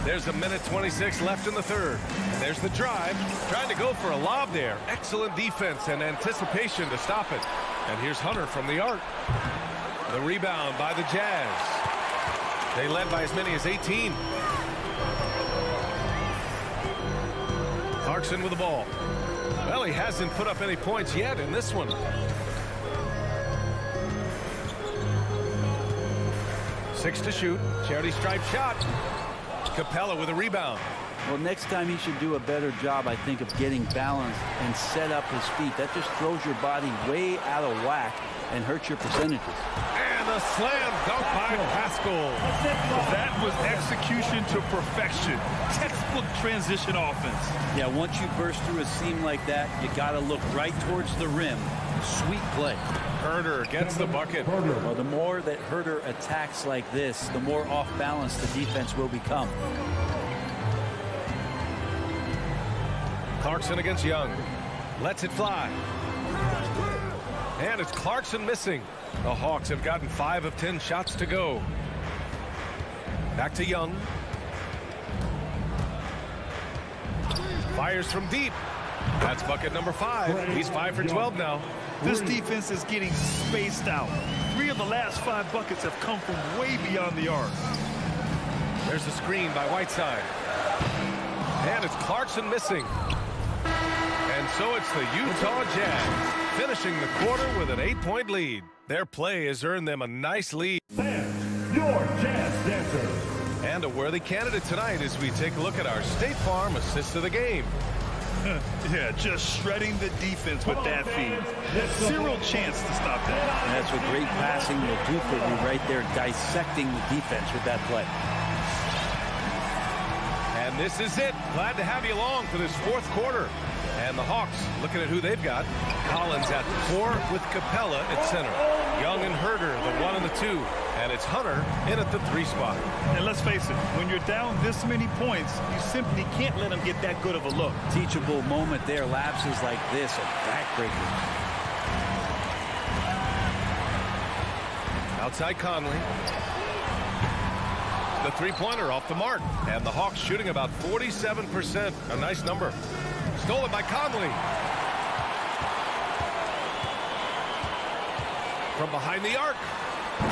There's 1:26 left in the third. And there's the drive. Trying to go for a lob there. Excellent defense and anticipation to stop it. And here's Hunter from the arc. The rebound by the Jazz. They led by as many as 18. Clarkson with the ball. Well, he hasn't put up any points yet in this one. 6 to shoot. Charity stripe shot. Capella with a rebound. Well, next time he should do a better job, I think, of getting balanced and set up his feet. That just throws your body way out of whack and hurts your percentages. And a slam dunk by Pascal. That was execution to perfection. Textbook transition offense. Yeah, once you burst through a seam like that, you got to look right towards the rim. Sweet play. Herder gets the bucket. Well, the more that Herder attacks like this, the more off balance the defense will become. Clarkson against Young. Lets it fly. And it's Clarkson missing. The Hawks have gotten 5 of 10 shots to go. Back to Young. Fires from deep. That's bucket number 5. He's 5 for 12 now. This defense is getting spaced out. 3 of the last 5 buckets have come from way beyond the arc. There's a screen by Whiteside. And it's Clarkson missing. And so it's the Utah Jazz finishing the quarter with an 8-point lead. Their play has earned them a nice lead. And your Jazz dancers. And a worthy candidate tonight as we take a look at our State Farm assist of the game. Yeah, just shredding the defense with that feed. Zero chance to stop that. And that's what great passing will do for you right there, dissecting the defense with that play. And this is it. Glad to have you along for this fourth quarter. And the Hawks looking at who they've got. Collins at the 4 with Capella at center. Young and Herder, the 1 and the 2. And it's Hunter in at the 3 spot. And let's face it, when you're down this many points, you simply can't let them get that good of a look. Teachable moment there. Lapses like this are backbreakers. Outside Conley. The 3-pointer off the mark. And the Hawks shooting about 47%. A nice number. Stolen by Conley. From behind the arc.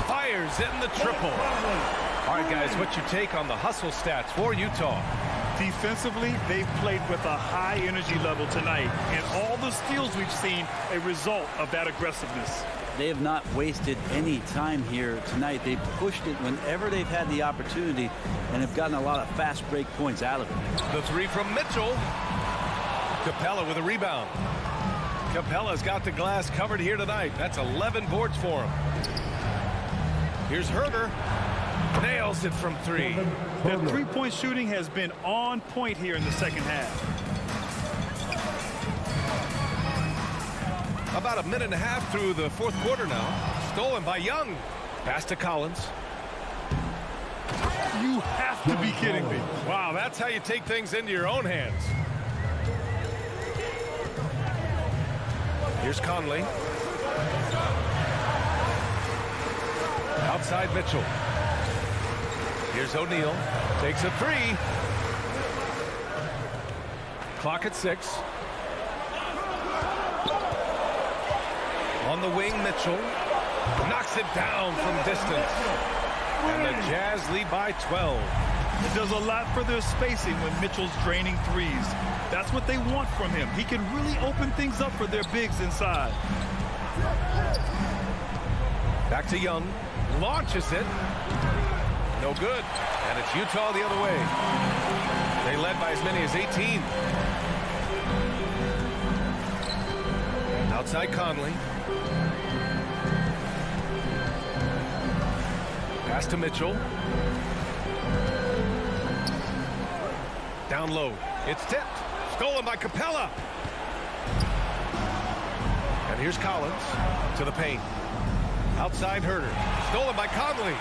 Fires in the triple. All right, guys, what's your take on the hustle stats for Utah? Defensively, they've played with a high energy level tonight. And all the steals we've seen, a result of that aggressiveness. They have not wasted any time here tonight. They've pushed it whenever they've had the opportunity and have gotten a lot of fast break points out of it. The 3 from Mitchell. Capella with a rebound. Capella's got the glass covered here tonight. That's 11 boards for him. Here's Herder. Nails it from 3. Their 3-point shooting has been on point here in the second half. About a minute and a half through the fourth quarter now. Stolen by Young. Pass to Collins. You have to be kidding me. Wow, that's how you take things into your own hands. Here's Conley. Outside Mitchell. Here's O'Neal. Takes a 3. Clock at 6. On the wing, Mitchell. Knocks it down from distance. And the Jazz lead by 12. It does a lot for their spacing when Mitchell's draining threes. That's what they want from him. He can really open things up for their bigs inside. Back to Young. Launches it. No good. And it's Utah the other way. They led by as many as 18. Outside Conley. Pass to Mitchell. Down low. It's tipped. Stolen by Capella. And here's Collins to the paint. Outside Herder. Stolen by Conley.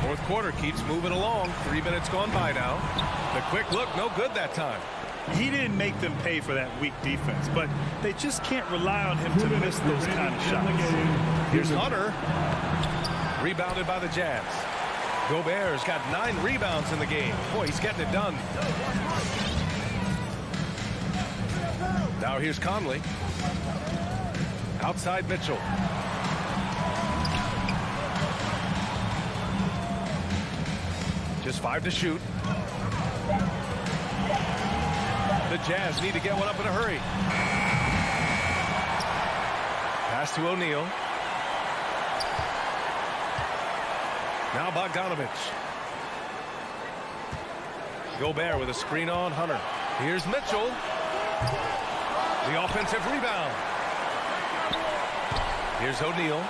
Fourth quarter keeps moving along. 3 minutes gone by now. The quick look, no good that time. He didn't make them pay for that weak defense, but they just can't rely on him to miss those kind of shots. Here's Hunter. Rebounded by the Jazz. Gobert's got 9 rebounds in the game. Boy, he's getting it done. Now here's Conley. Outside Mitchell. Just 5 to shoot. The Jazz need to get one up in a hurry. Pass to O'Neal. Now Bogdanovich. Gobert with a screen on Hunter. Here's Mitchell. The offensive rebound. Here's O'Neal.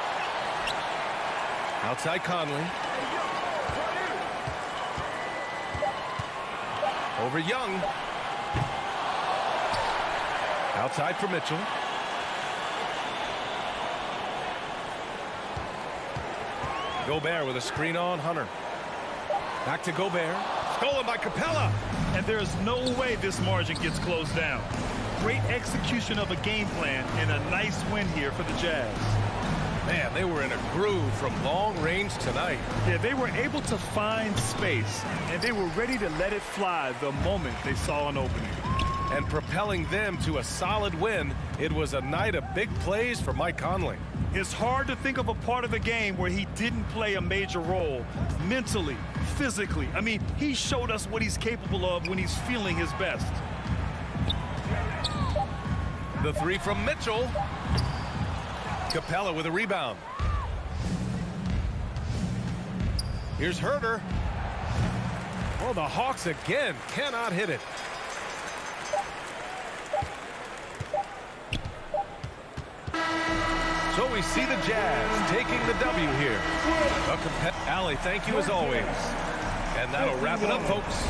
Outside Conley. Over Young. Outside for Mitchell. Gobert with a screen on Hunter. Back to Gobert. Stolen by Capella. And there's no way this margin gets closed down. Great execution of a game plan and a nice win here for the Jazz. Man, they were in a groove from long range tonight. Yeah, they were able to find space, and they were ready to let it fly the moment they saw an opening. And propelling them to a solid win, it was a night of big plays for Mike Conley. It's hard to think of a part of the game where he didn't play a major role mentally, physically. I mean, he showed us what he's capable of when he's feeling his best. The 3 from Mitchell. Capella with a rebound. Here's Herder. Oh, the Hawks again cannot hit it. So we see the Jazz taking the W here. Allie, thank you as always. And that'll wrap it up, folks.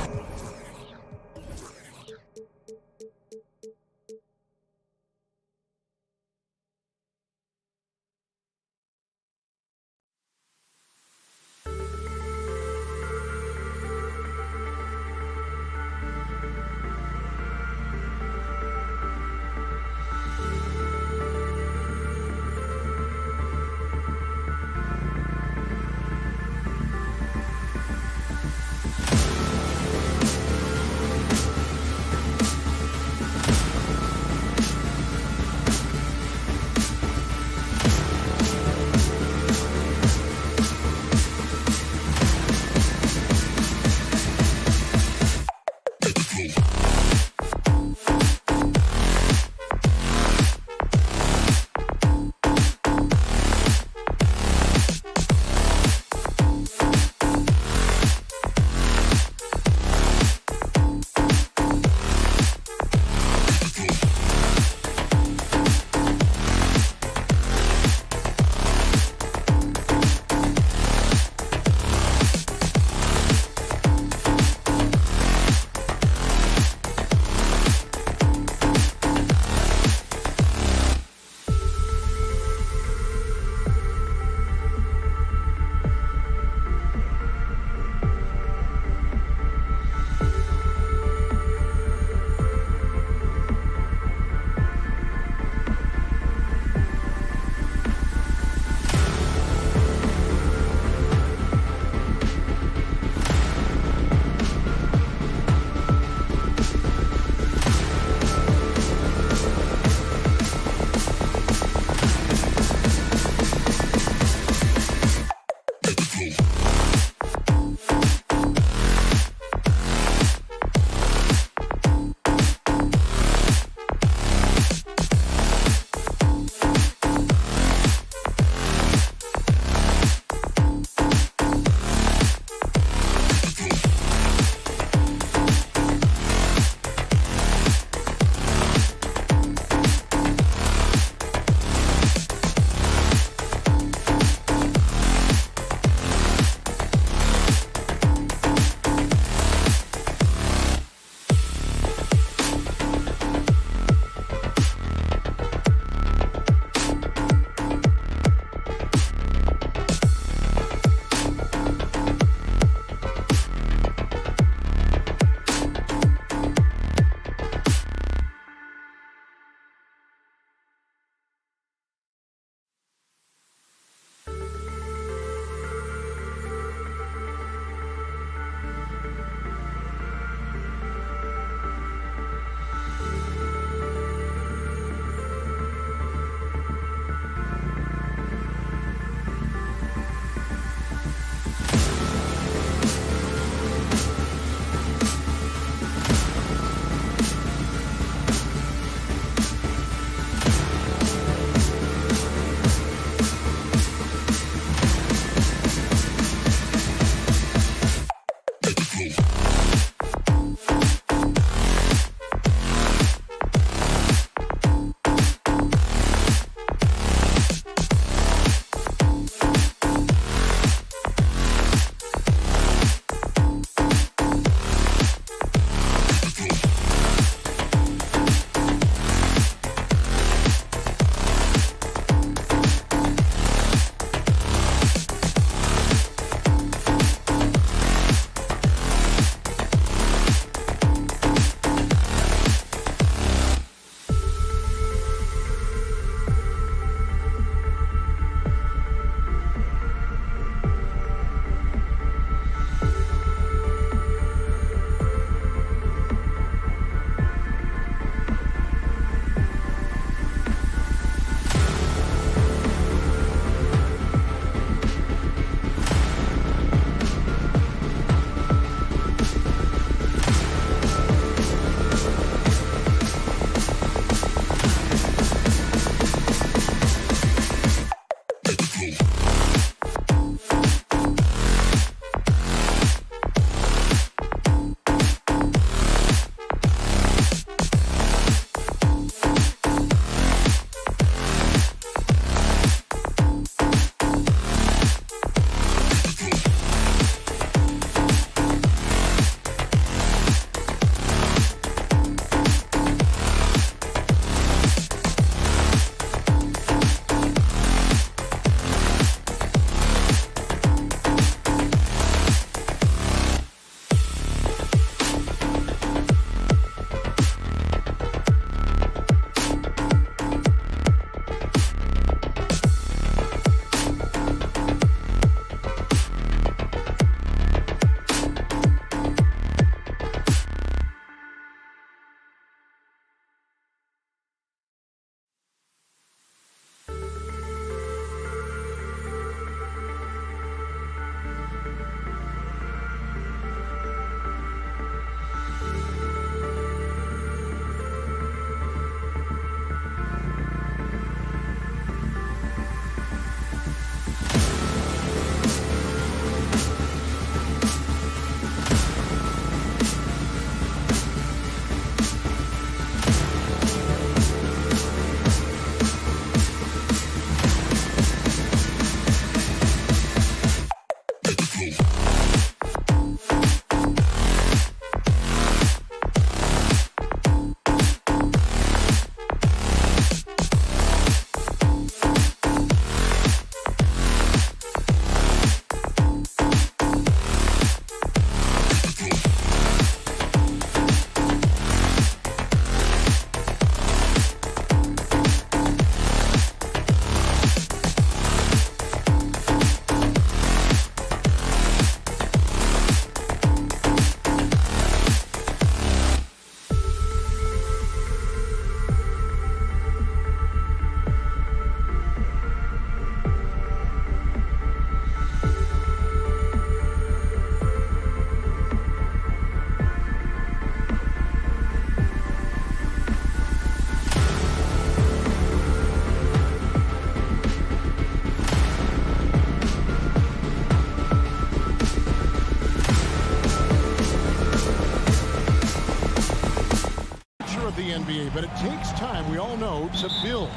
we all know, to build.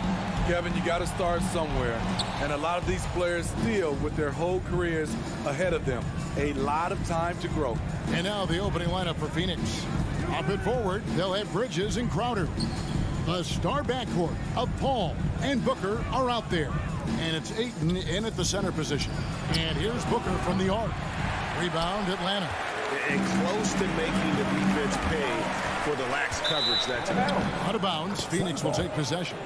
Kevin, you got to start somewhere. And a lot of these players still, with their whole careers ahead of them, a lot of time to grow. And now the opening lineup for Phoenix. Up and forward, they'll have Bridges and Crowder. The star backcourt of Paul and Booker are out there. And it's Ayton in at the center position. And here's Booker from the arc. Rebound, Atlanta. And close to making the defense pay for the lax coverage that time. Out of bounds, Phoenix will take possession.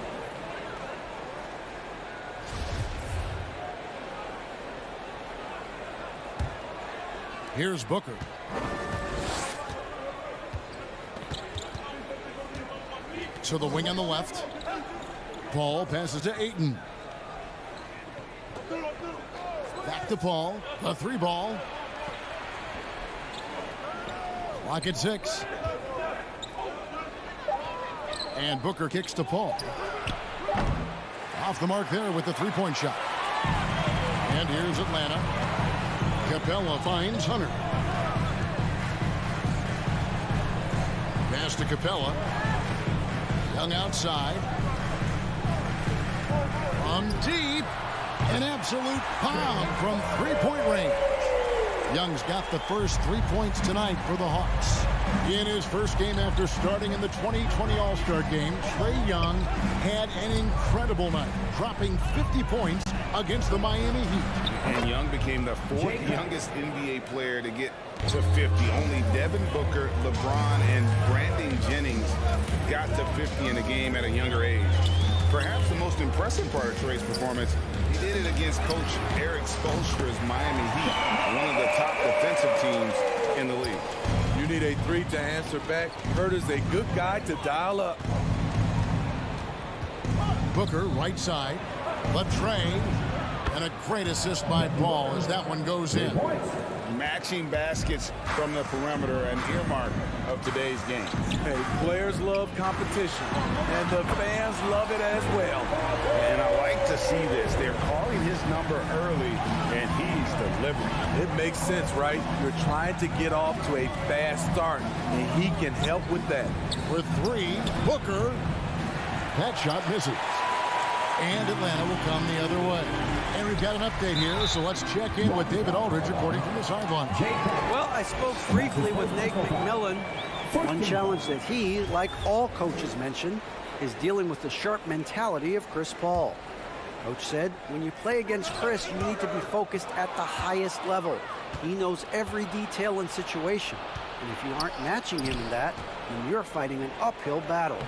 Here's Booker. To the wing on the left. Paul passes to Ayton. Back to Paul. The 3-ball. Clock at 6. And Booker kicks to Paul. Off the mark there with the 3-point shot. And here's Atlanta. Capella finds Hunter. Pass to Capella. Young outside. From deep. An absolute bomb from 3-point range. Young's got the first 3 points tonight for the Hawks. In his first game after starting in the 2020 All-Star Game, Trae Young had an incredible night, dropping 50 points against the Miami Heat. And Young became the 4th youngest NBA player to get to 50. Only Devin Booker, LeBron, and Brandon Jennings got to 50 in a game at a younger age. Perhaps the most impressive part of Trae's performance, he did it against Coach Eric Spoelstra's Miami Heat, one of the top defensive teams in the league. You need a 3 to answer back. Herder's a good guy to dial up. Booker, right side. But Trae, and a great assist by Paul as that one goes in. Matching baskets from the perimeter, an earmark of today's game. Hey, players love competition, and the fans love it as well. And I like to see this. They're calling his number early, and he's delivering. It makes sense, right? You're trying to get off to a fast start, and he can help with that. For 3, Booker. That shot misses. And Atlanta will come the other way. And we've got an update here, so let's check in with David Aldridge reporting from the sideline. Well, I spoke briefly with Nate McMillan. One challenge that he, like all coaches mention, is dealing with the sharp mentality of Chris Paul. Coach said, when you play against Chris, you need to be focused at the highest level. He knows every detail and situation. And if you aren't matching him in that, then you're fighting an uphill battle.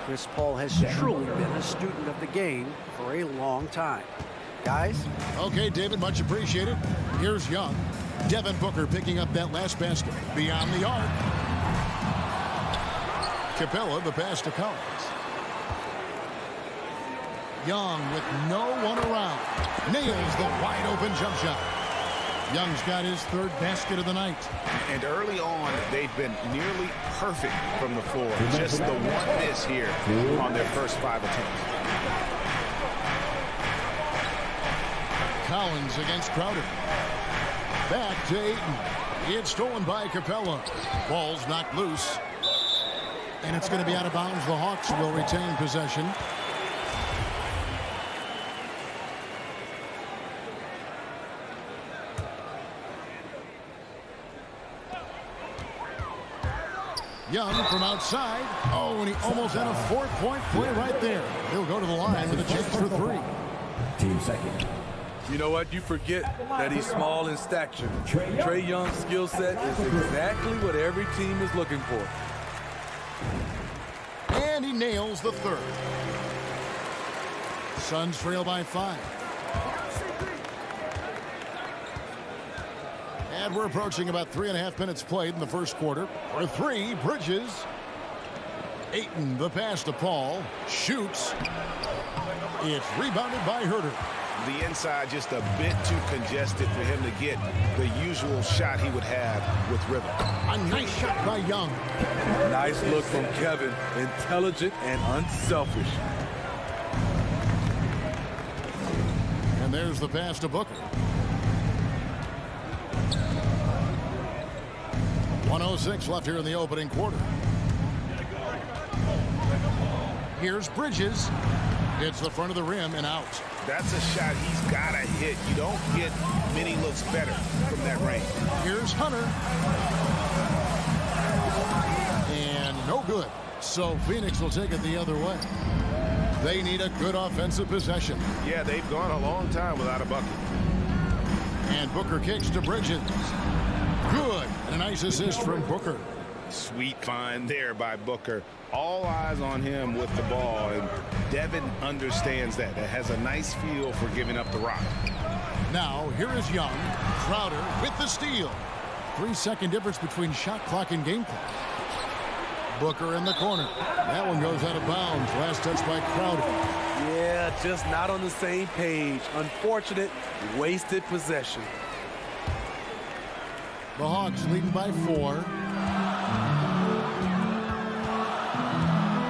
Chris Paul has truly been a student of the game for a long time. Guys? Okay, David, much appreciated. Here's Young. Devin Booker picking up that last basket. Beyond the arc. Capella, the pass to Collins. Young with no one around. Nails the wide open jump shot. Young's got his 3rd basket of the night. And early on, they've been nearly perfect from the floor. Just the one miss here on their first 5 attempts. Collins against Crowder. Back to Ayton. It's stolen by Capella. Ball's knocked loose. And it's going to be out of bounds. The Hawks will retain possession. Young from outside. Oh, and he almost had a 4-point play right there. He'll go to the line with a chance for 3. Team second. You know what? You forget that he's small in stature. Trae Young's skill set is exactly what every team is looking for. And he nails the 3rd. Suns trail by 5. And we're approaching about 3.5 minutes played in the first quarter. For 3, Bridges. Ayton, the pass to Paul. Shoots. It's rebounded by Herder. The inside just a bit too congested for him to get the usual shot he would have with rhythm. A nice shot by Young. Nice look from Kevin. Intelligent and unselfish. And there's the pass to Booker. 1:06 left here in the opening quarter. Here's Bridges. Hits the front of the rim and out. That's a shot he's got to hit. You don't get many looks better from that range. Here's Hunter. And no good. So Phoenix will take it the other way. They need a good offensive possession. Yeah, they've gone a long time without a bucket. And Booker kicks to Bridges. Good. And a nice assist from Booker. Sweet find there by Booker. All eyes on him with the ball, and Devin understands that. That has a nice feel for giving up the rock. Now, here is Young. Crowder with the steal. 3-second difference between shot clock and game clock. Booker in the corner. That one goes out of bounds. Last touch by Crowder. Yeah, just not on the same page. Unfortunate, wasted possession. The Hawks leading by 4.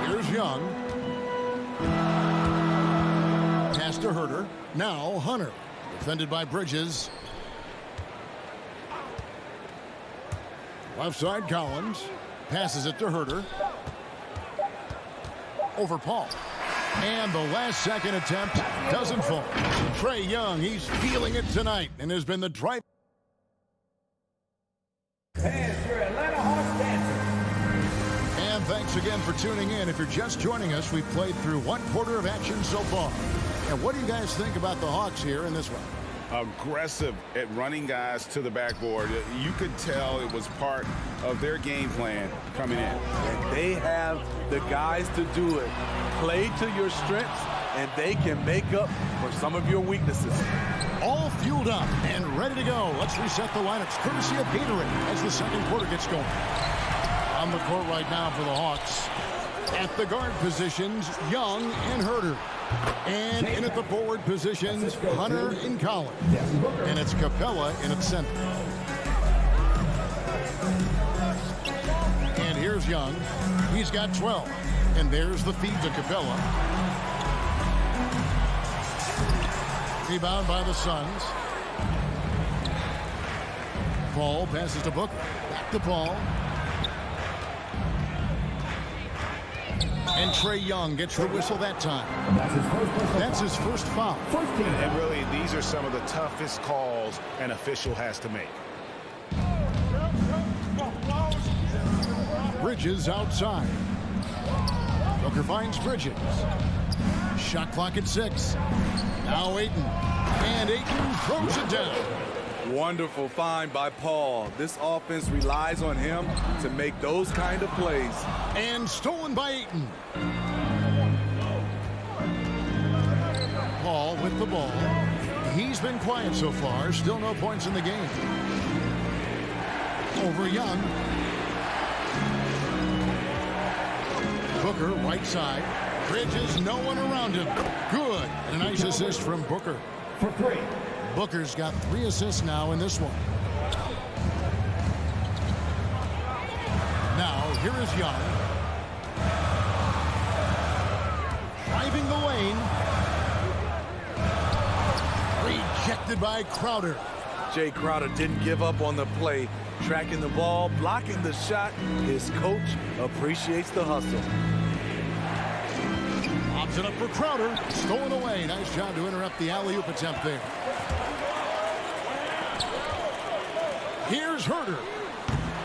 Here's Young. Pass to Herter. Now Hunter. Defended by Bridges. Left side Collins. Passes it to Herter. Over Paul. And the last second attempt doesn't fall. Trae Young, he's feeling it tonight and has been the drive. And thanks again for tuning in. If you're just joining us, we've played through 1 quarter of action so far. And what do you guys think about the Hawks here in this one? Aggressive at running guys to the backboard. You could tell it was part of their game plan coming in. And they have the guys to do it. Play to your strengths, and they can make up for some of your weaknesses. All fueled up and ready to go. Let's reset the lineups courtesy of Gatorade as the second quarter gets going. On the court right now for the Hawks. At the guard positions, Young and Herter. And in at the forward positions, Hunter and Collins. And it's Capella in its center. And here's Young. He's got 12. And there's the feed to Capella. Rebound by the Suns. Paul passes to Booker. Back to Paul. And Trae Young gets the whistle that time. That's his first foul. And really, these are some of the toughest calls an official has to make. Bridges outside. Booker finds Bridges. Shot clock at 6. Now Ayton. And Ayton throws it down. Wonderful find by Paul. This offense relies on him to make those kind of plays. And stolen by Ayton. Paul with the ball. He's been quiet so far. Still no points in the game. Over Young. Booker, right side. Bridges, no one around him. Good. And a nice assist from Booker. For 3. Booker's got 3 assists now in this one. Now, here is Young. Driving the lane. Rejected by Crowder. Jay Crowder didn't give up on the play. Tracking the ball, blocking the shot. His coach appreciates the hustle. Lobs it up for Crowder. Stolen away. Nice job to interrupt the alley-oop attempt there. Here's Herter.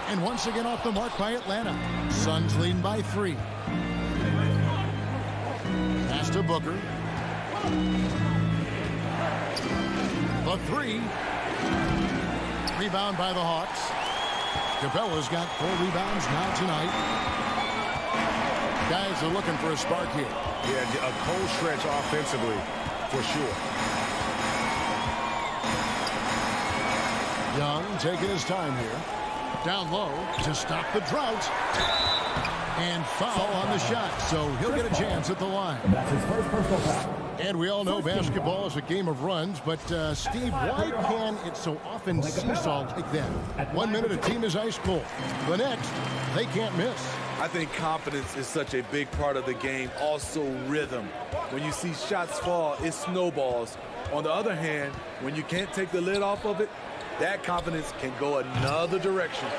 And once again off the mark by Atlanta. Suns leading by 3. Pass to Booker. The 3. Rebound by the Hawks. Capella's got 4 rebounds now tonight. Guys are looking for a spark here. Yeah, a cold stretch offensively, for sure. Young taking his time here. Down low to stop the drought. And foul on the shot, so he'll get a chance at the line. That's his first personal foul. And we all know basketball is a game of runs, but Steve, why can it so often seesaw like that? 1 minute a team is ice cold. The next, they can't miss. I think confidence is such a big part of the game. Also rhythm. When you see shots fall, it snowballs. On the other hand, when you can't take the lid off of it, that confidence can go another direction.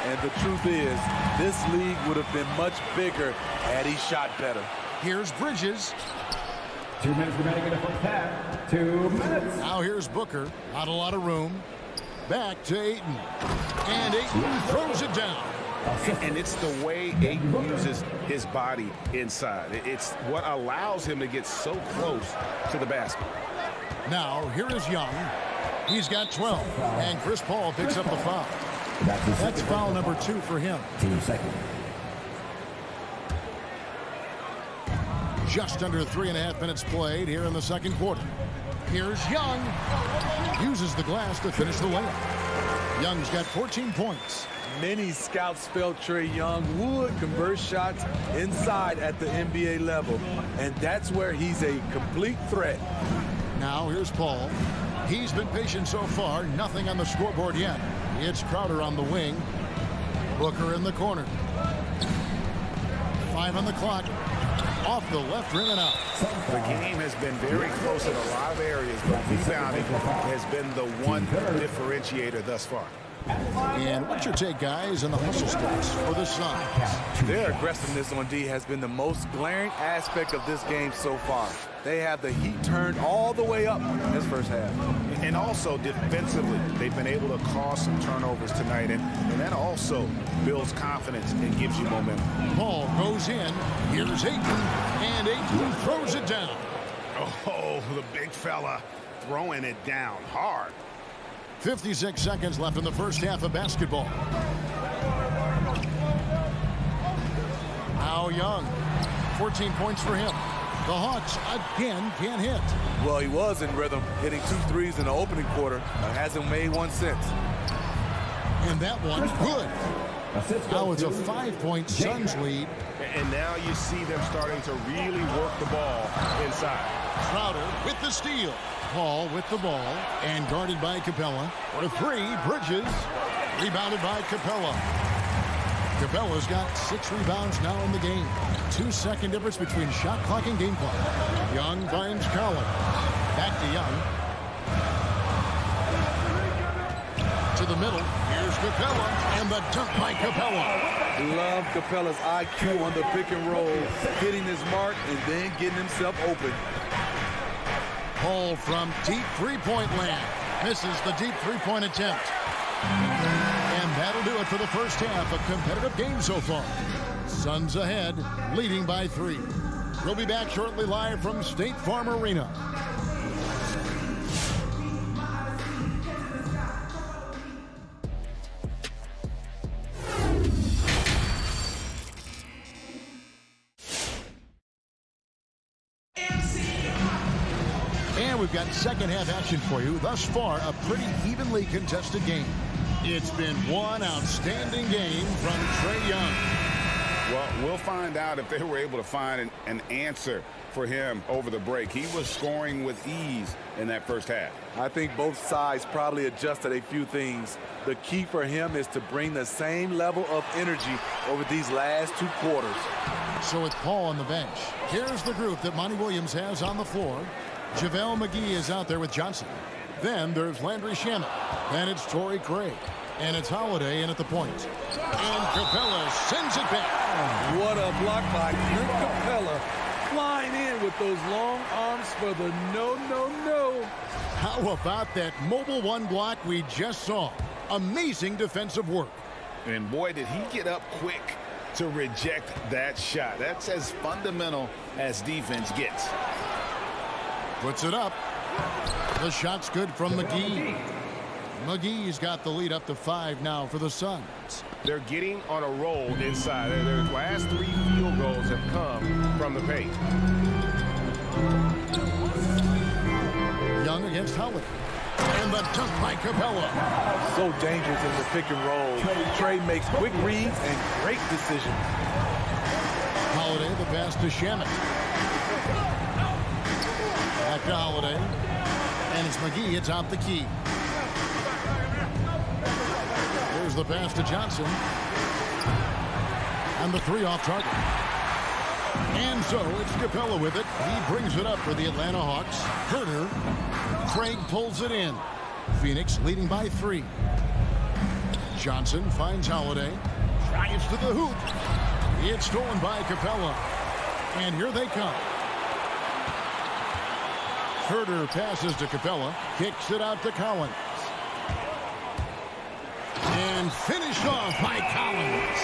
And the truth is, this league would have been much bigger had he shot better. Here's Bridges. 2 minutes remaining in the first half. 2 minutes. Now here's Booker. Not a lot of room. Back to Ayton. And Ayton throws it down. And it's the way Ayton uses his body inside. It's what allows him to get so close to the basket. Now here is Young. He's got 12. And Chris Paul picks up the foul. That's foul number 2 for him. Team second. Just under 3.5 minutes played here in the second quarter. Here's Young. Uses the glass to finish the layup. Young's got 14 points. Many scouts felt Trae Young would convert shots inside at the NBA level, and that's where he's a complete threat. Now here's Paul. He's been patient so far. Nothing on the scoreboard yet. It's Crowder on the wing. Booker in the corner. 5 on the clock. Off the left rim and out. The game has been very close in a lot of areas, but rebounding has been the one differentiator thus far. And what's your take, guys, on the hustle stats for the Suns? Their aggressiveness on D has been the most glaring aspect of this game so far. They have the heat turned all the way up in this first half. And also defensively, they've been able to cause some turnovers tonight, and that also builds confidence and gives you momentum. Paul goes in. Here's Ayton, and Ayton throws it down. Oh, the big fella throwing it down hard. 56 seconds left in the first half of basketball. Now Young. 14 points for him. The Hawks again can't hit. Well, he was in rhythm, hitting 2 threes in the opening quarter, but hasn't made one since. And that one, good. Now it's a 5-point Suns lead. And now you see them starting to really work the ball inside. Crowder with the steal. Paul with the ball and guarded by Capella. For 3, Bridges. Rebounded by Capella. Capella's got 6 rebounds now in the game. 2-second difference between shot clock and game clock. Young finds Collins. Back to Young. To the middle. Here's Capella. And the dunk by Capella. Love Capella's IQ on the pick and roll, hitting his mark and then getting himself open. Paul from deep three-point land. Misses the deep three-point attempt. And that'll do it for the first half. A competitive game so far. Suns ahead, leading by 3. We'll be back shortly live from State Farm Arena. And we've got second half action for you. Thus far, a pretty evenly contested game. It's been one outstanding game from Trae Young. Well, we'll find out if they were able to find an answer for him over the break. He was scoring with ease in that first half. I think both sides probably adjusted a few things. The key for him is to bring the same level of energy over these last 2 quarters. So with Paul on the bench, here's the group that Monty Williams has on the floor. JaVale McGee is out there with Johnson. Then there's Landry Shamet. Then it's Torrey Craig. And it's Holiday in at the point. And Capella sends it back. What a block by Clint Capella. Flying in with those long arms for the no. How about that mobile 1 block we just saw? Amazing defensive work. And boy, did he get up quick to reject that shot. That's as fundamental as defense gets. Puts it up. The shot's good from McGee. McGee's got the lead up to 5 now for the Suns. They're getting on a roll inside. Their last 3 field goals have come from the paint. Young against Howard. And the dunk by Capella. So dangerous in the pick and roll. Trae makes quick reads and great decisions. Holiday, the pass to Shamet. Back to Holiday. And it's McGee atop the key. Here's the pass to Johnson. And the 3 off target. And so it's Capella with it. He brings it up for the Atlanta Hawks. Herter. Craig pulls it in. Phoenix leading by 3. Johnson finds Holiday. Drives to the hoop. It's stolen by Capella. And here they come. Herder passes to Capella. Kicks it out to Collins. And finished off by Collins.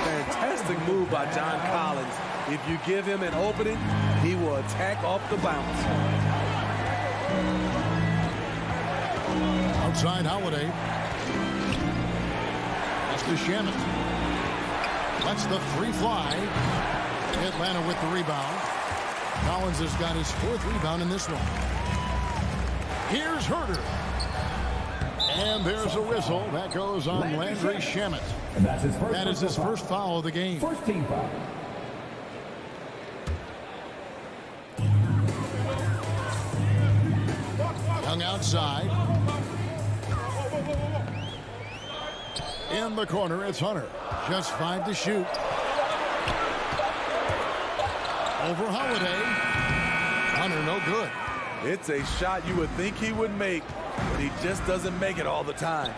Fantastic move by John Collins. If you give him an opening, he will attack off the bounce. Outside Holiday. It's to Shamet. Lets the three fly. Atlanta with the rebound. Collins has got his 4th rebound in this one. Here's Herder. And there's a whistle. That goes on Landry Shamet. That is his first foul of the game. First team foul. Young outside. In the corner, it's Hunter. Just 5 to shoot. Over Holiday. Hunter, no good. It's a shot you would think he would make, but he just doesn't make it all the time.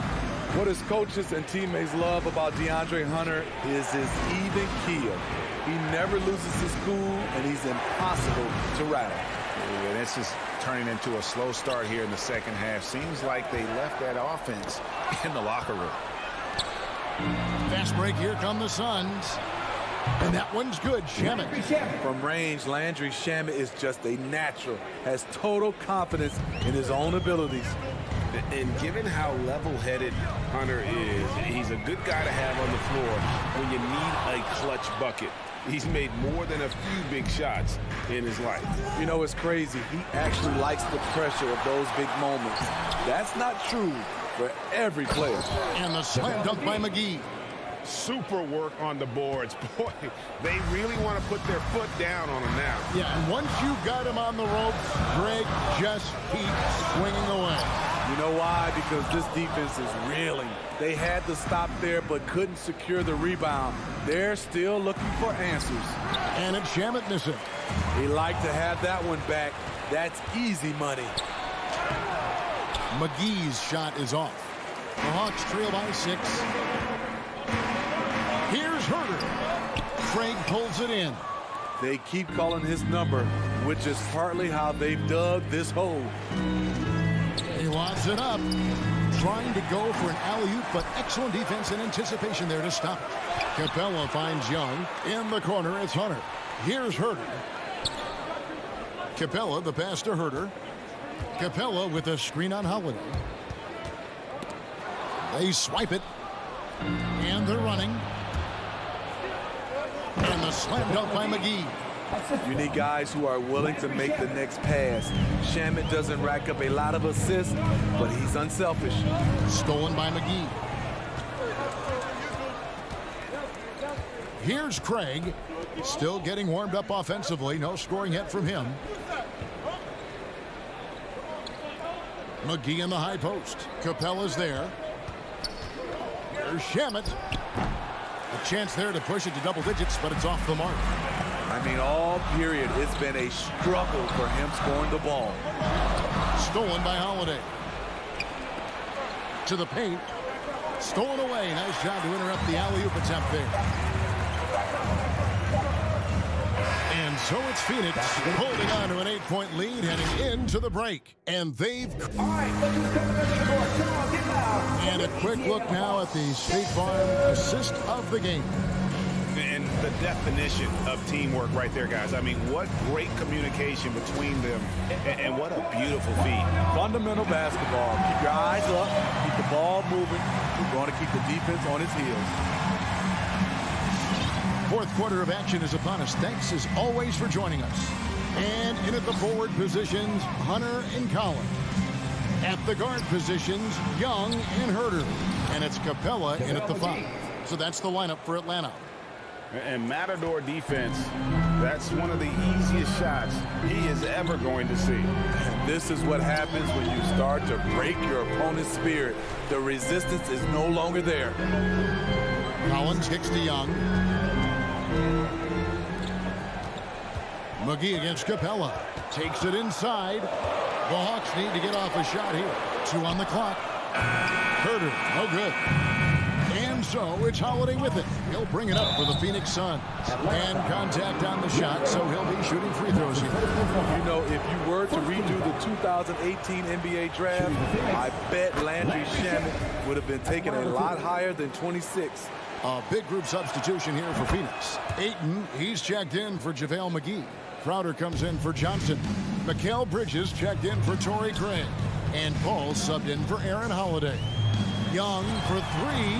What his coaches and teammates love about DeAndre Hunter is his even keel. He never loses his cool, and he's impossible to rattle. Yeah, this is turning into a slow start here in the second half. Seems like they left that offense in the locker room. Fast break. Here come the Suns. And that one's good. Shamet. From range, Landry Shamet is just a natural, has total confidence in his own abilities. And given how level-headed Hunter is, he's a good guy to have on the floor when you need a clutch bucket. He's made more than a few big shots in his life. You know, it's crazy. He actually likes the pressure of those big moments. That's not true for every player. And the slam dunk by McGee. Super work on the boards. Boy, they really want to put their foot down on him now. Yeah, and once you've got him on the ropes, Greg just keeps swinging away. You know why? Because this defense is reeling. They had to stop there but couldn't secure the rebound. They're still looking for answers. And it's Shamet missing. He liked to have that one back. That's easy money. McGee's shot is off. The Hawks trail by 6. Here's Herder. Craig pulls it in. They keep calling his number, which is partly how they've dug this hole. He wants it up. Trying to go for an alley-oop, but excellent defense and anticipation there to stop it. Capella finds Young. In the corner, it's Hunter. Here's Herder. Capella, the pass to Herder. Capella with a screen on Holiday. They swipe it. And they're running. And the slam dunk by McGee. You need guys who are willing to make the next pass. Shamet doesn't rack up a lot of assists, but he's unselfish. Stolen by McGee. Here's Craig. Still getting warmed up offensively. No scoring yet from him. McGee in the high post. Capella's there. There's Shamet. A chance there to push it to double digits, but it's off the mark. I mean, all period, it's been a struggle for him scoring the ball. Stolen by Holiday. To the paint. Stolen away. Nice job to interrupt the alley-oop attempt there. And so it's Phoenix holding on to an 8-point lead heading into the break. And they've... And a quick look now at the State Farm assist of the game. And the definition of teamwork right there, guys. I mean, what great communication between them, and what a beautiful feat. Fundamental basketball. Keep your eyes up, keep the ball moving. We're going to keep the defense on its heels. Fourth quarter of action is upon us. Thanks as always for joining us. And in at the forward positions, Hunter and Collins. At the guard positions, Young and Herder. And it's Capella in at the 5. So that's the lineup for Atlanta. And Matador defense, that's one of the easiest shots he is ever going to see. And this is what happens when you start to break your opponent's spirit. The resistance is no longer there. Collins kicks to Young. McGee against Capella. Takes it inside. The Hawks need to get off a shot here. 2 on the clock. Herder, no good. And And so it's Holiday with it. He'll bring it up for the Phoenix Suns. And contact on the shot, so he'll be shooting free throws here. You know, if you were to redo the 2018 NBA draft, I bet Landry Shamet would have been taken a lot higher than 26. A big group substitution here for Phoenix. Ayton, he's checked in for JaVale McGee. Crowder comes in for Johnson. Mikal Bridges checked in for Torrey Craig. And Paul subbed in for Aaron Holiday. Young for three.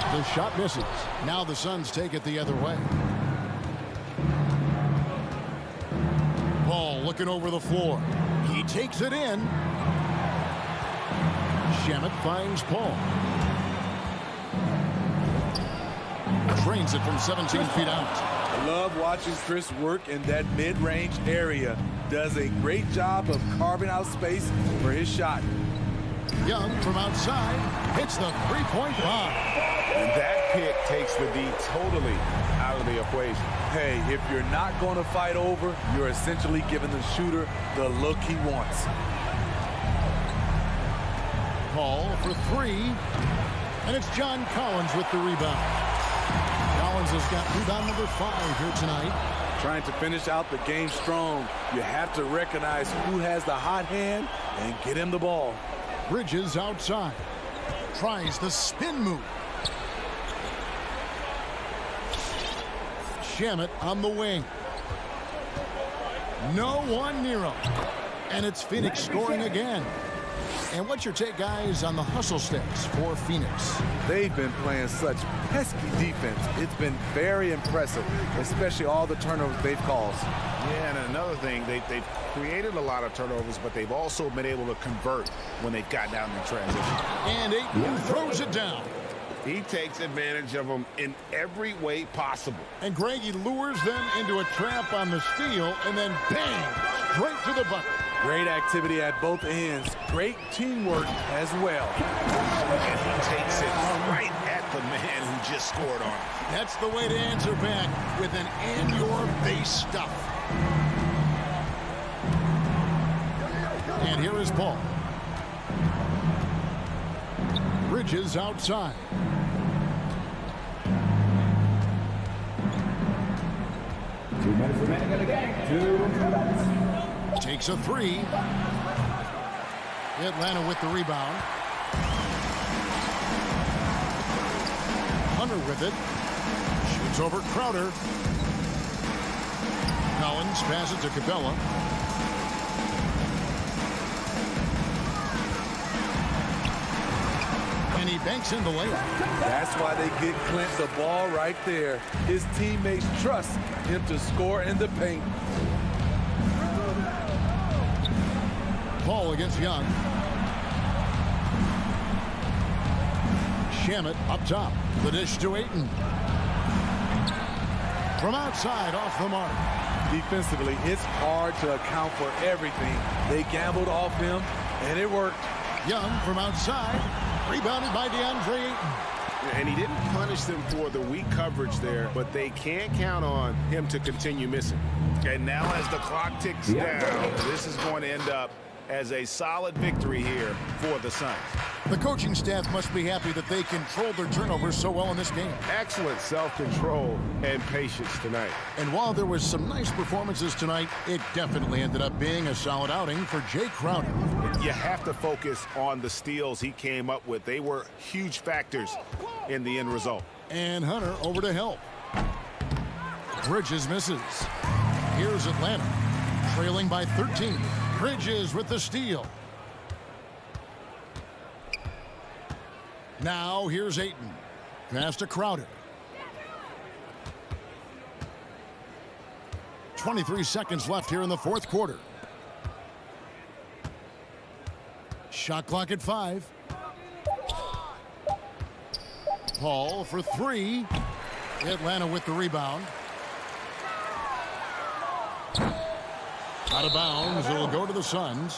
The shot misses. Now the Suns take it the other way. Paul looking over the floor. He takes it in. Shamet finds Paul. Drains it from 17 feet out. I love watching Chris work in that mid-range area. Does a great job of carving out space for his shot. Young from outside hits the three-point bomb. And that pick takes the D totally out of the equation. Hey, if you're not going to fight over, you're essentially giving the shooter the look he wants. Paul for three. And it's John Collins with the rebound. Collins has got rebound number 5 here tonight. Trying to finish out the game strong, you have to recognize who has the hot hand and get him the ball. Bridges outside. Tries the spin move. Shamet on the wing. No one near him. And it's Phoenix scoring again. And what's your take, guys, on the hustle sticks for Phoenix? They've been playing such pesky defense. It's been very impressive, especially all the turnovers they've caused. Yeah, and another thing, they've created a lot of turnovers, but they've also been able to convert when they've gotten down in transition. And Ayton throws it down. He takes advantage of them in every way possible. And Greg, he lures them into a trap on the steal, and then bang, straight to the bucket. Great activity at both ends. Great teamwork as well. And he takes it right at the man who just scored on him. That's the way to answer back with an in-your-face stuff. And here is Paul. Bridges outside. Takes a three. Atlanta with the rebound. Hunter with it. Shoots over Crowder. Collins passes to Capella. And he banks in the layup. That's why they get Clint the ball right there. His teammates trust him to score in the paint. Paul against Young. Shamet up top. The dish to Ayton. From outside, off the mark. Defensively, it's hard to account for everything. They gambled off him, and it worked. Young from outside. Rebounded by DeAndre Ayton. And he didn't punish them for the weak coverage there, but they can't count on him to continue missing. And now as the clock ticks down, this is going to end up as a solid victory here for the Suns. The coaching staff must be happy that they controlled their turnovers so well in this game. Excellent self-control and patience tonight. And while there was some nice performances tonight, it definitely ended up being a solid outing for Jay Crowder. You have to focus on the steals he came up with. They were huge factors in the end result. And Hunter over to help. Bridges misses. Here's Atlanta, trailing by 13. Bridges with the steal. Now here's Ayton. Pass to Crowder. 23 seconds left here in the fourth quarter. Shot clock at 5. Paul for 3. Atlanta with the rebound. Out of bounds. It'll go to the Suns.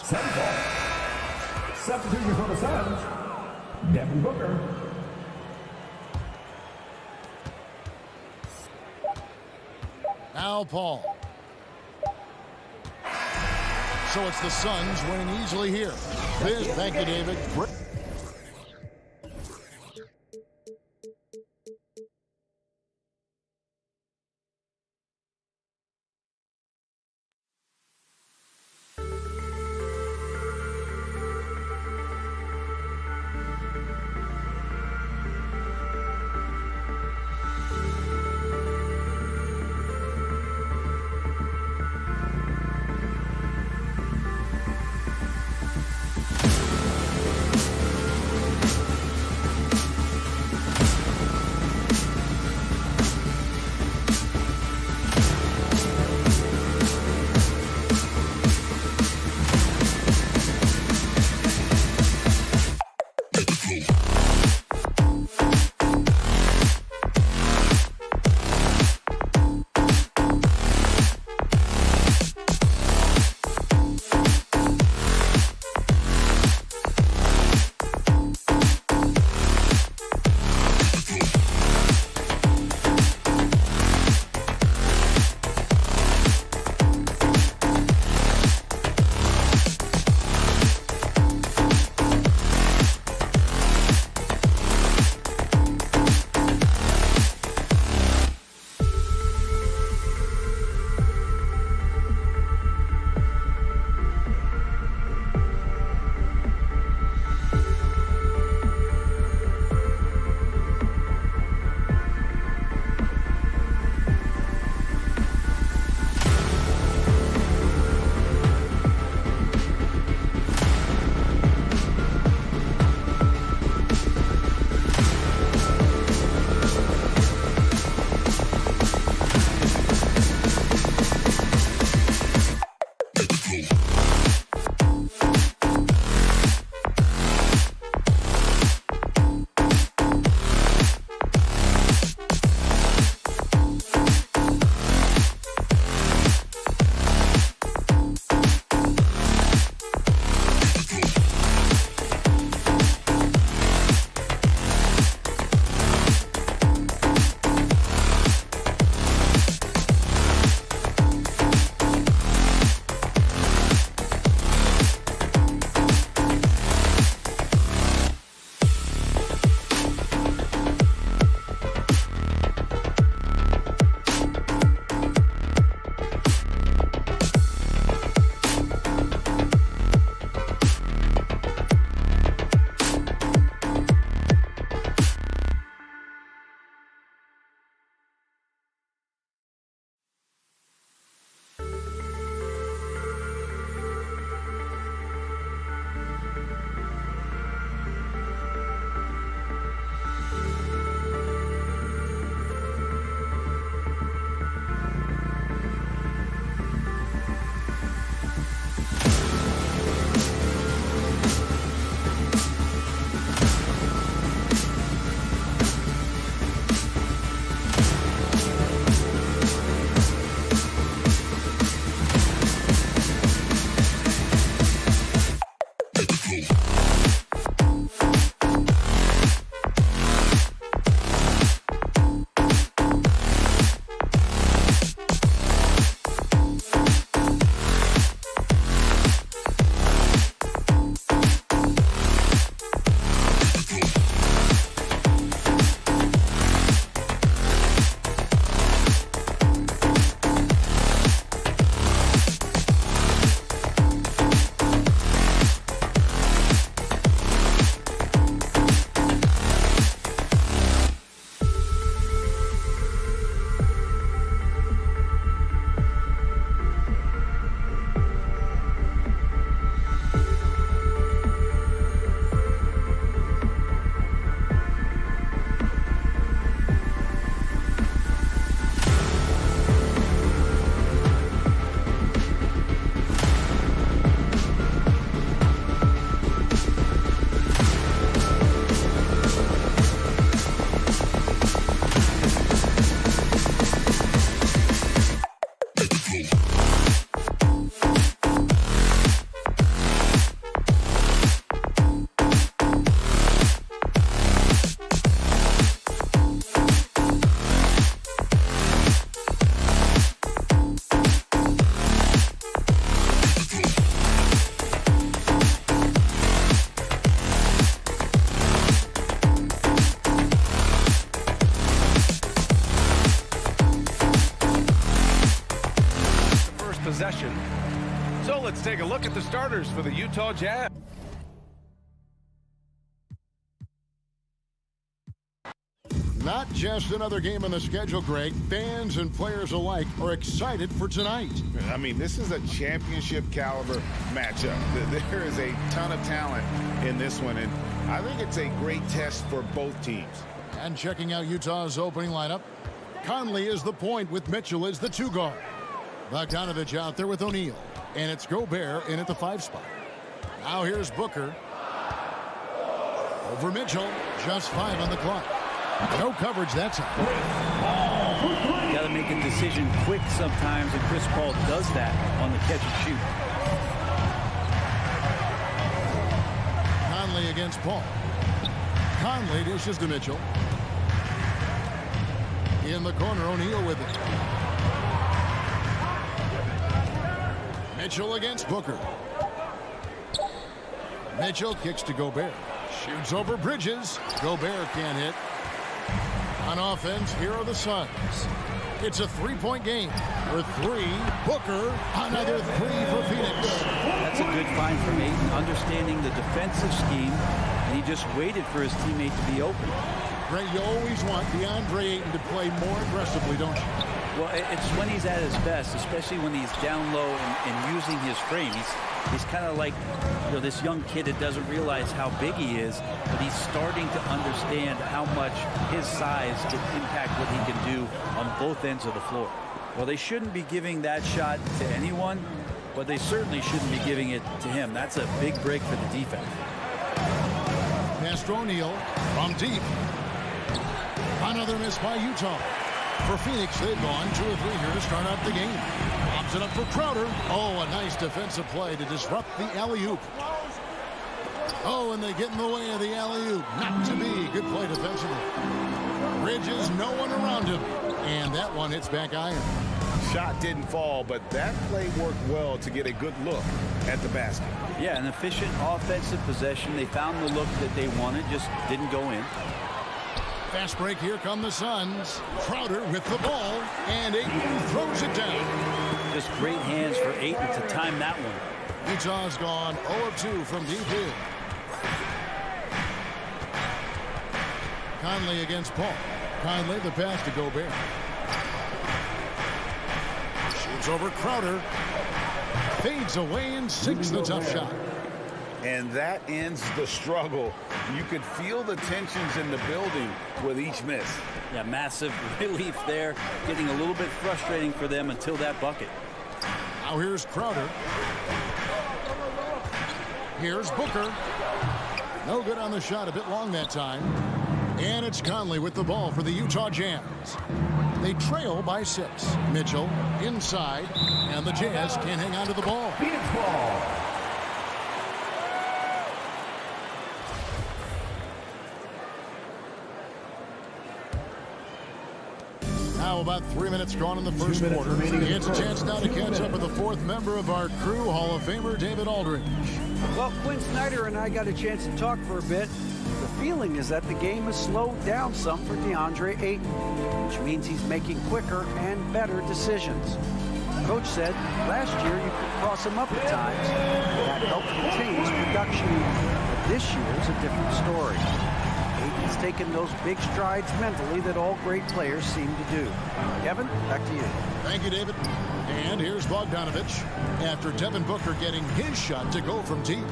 Substitution for the Suns, Devin Booker. Now Paul. So it's the Suns winning easily here. Thank you, David. possession. So let's take a look at the starters for the Utah Jazz. Not just another game on the schedule, Greg. Fans and players alike are excited for tonight. I mean, this is a championship caliber matchup. There is a ton of talent in this one, and I think it's a great test for both teams. And checking out Utah's opening lineup, Conley is the point with Mitchell as the 2 guard. Bogdanovich out there with O'Neal, and it's Gobert in at the 5 spot. Now here's Booker. Over Mitchell, just 5 on the clock. No coverage that time. You got to make a decision quick sometimes, and Chris Paul does that on the catch and shoot. Conley against Paul. Conley dishes to Mitchell. In the corner, O'Neal with it. Mitchell against Booker. Mitchell kicks to Gobert. Shoots over Bridges. Gobert can't hit. On offense, here are the Suns. It's a 3-point game. For 3, Booker, another 3 for Phoenix. That's a good find from Ayton, understanding the defensive scheme, and he just waited for his teammate to be open. Greg, you always want DeAndre Ayton to play more aggressively, don't you? Well, it's when he's at his best, especially when he's down low and using his frame. He's kind of like, you know, this young kid that doesn't realize how big he is, but he's starting to understand how much his size can impact what he can do on both ends of the floor. Well, they shouldn't be giving that shot to anyone, but they certainly shouldn't be giving it to him. That's a big break for the defense. Pass to O'Neal from deep. Another miss by Utah. For Phoenix, they've gone 2 of 3 here to start out the game. Lobs it up for Crowder. Oh, a nice defensive play to disrupt the alley-oop. Oh, and they get in the way of the alley-oop. Not to be. Good play defensively. Bridges, no one around him. And that one hits back iron. Shot didn't fall, but that play worked well to get a good look at the basket. Yeah, an efficient offensive possession. They found the look that they wanted, just didn't go in. Fast break, here come the Suns. Crowder with the ball, and Ayton throws it down. Just great hands for Ayton to time that one. Utah's gone 0 of 2 from deep here. Conley against Paul. Conley the pass to Gobert. Shoots over Crowder. Fades away and sinks the tough shot. And that ends the struggle. You could feel the tensions in the building with each miss. Yeah, massive relief there. Getting a little bit frustrating for them until that bucket. Now here's Crowder. Here's Booker. No good on the shot, a bit long that time. And it's Conley with the ball for the Utah Jazz. They trail by 6. Mitchell inside, and the Jazz can't hang on to the ball. Phoenix ball. Now about 3 minutes gone in the first quarter. It's a chance now to catch up with the 4th member of our crew, Hall of Famer David Aldridge. Well, Quinn Snyder and I got a chance to talk for a bit. The feeling is that the game has slowed down some for DeAndre Ayton, which means he's making quicker and better decisions. Coach said last year you could cross him up at times. That helped contain his production. But this year is a different story. Ayton's taken those big strides mentally that all great players seem to do. Kevin, back to you. Thank you, David. And here's Bogdanovich after Devin Booker getting his shot to go from deep.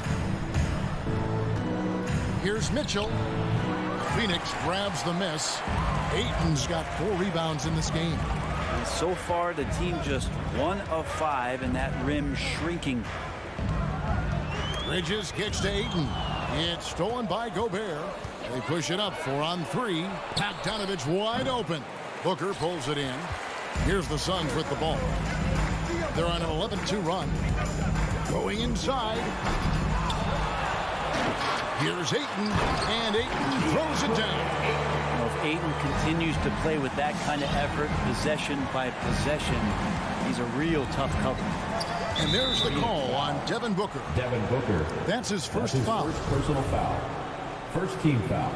Here's Mitchell. Phoenix grabs the miss. Ayton's got 4 rebounds in this game. And so far, the team just 1 of 5, and that rim shrinking. Bridges kicks to Ayton. It's stolen by Gobert. They push it up 4 on 3. Bogdanovich wide open. Booker pulls it in. Here's the Suns with the ball. They're on an 11-2 run. Going inside. Here's Ayton, and Ayton throws it down. You know, if Ayton continues to play with that kind of effort, possession by possession, he's a real tough cover. And there's the call on Devin Booker. Devin Booker. That's his first foul. First personal foul. First team foul.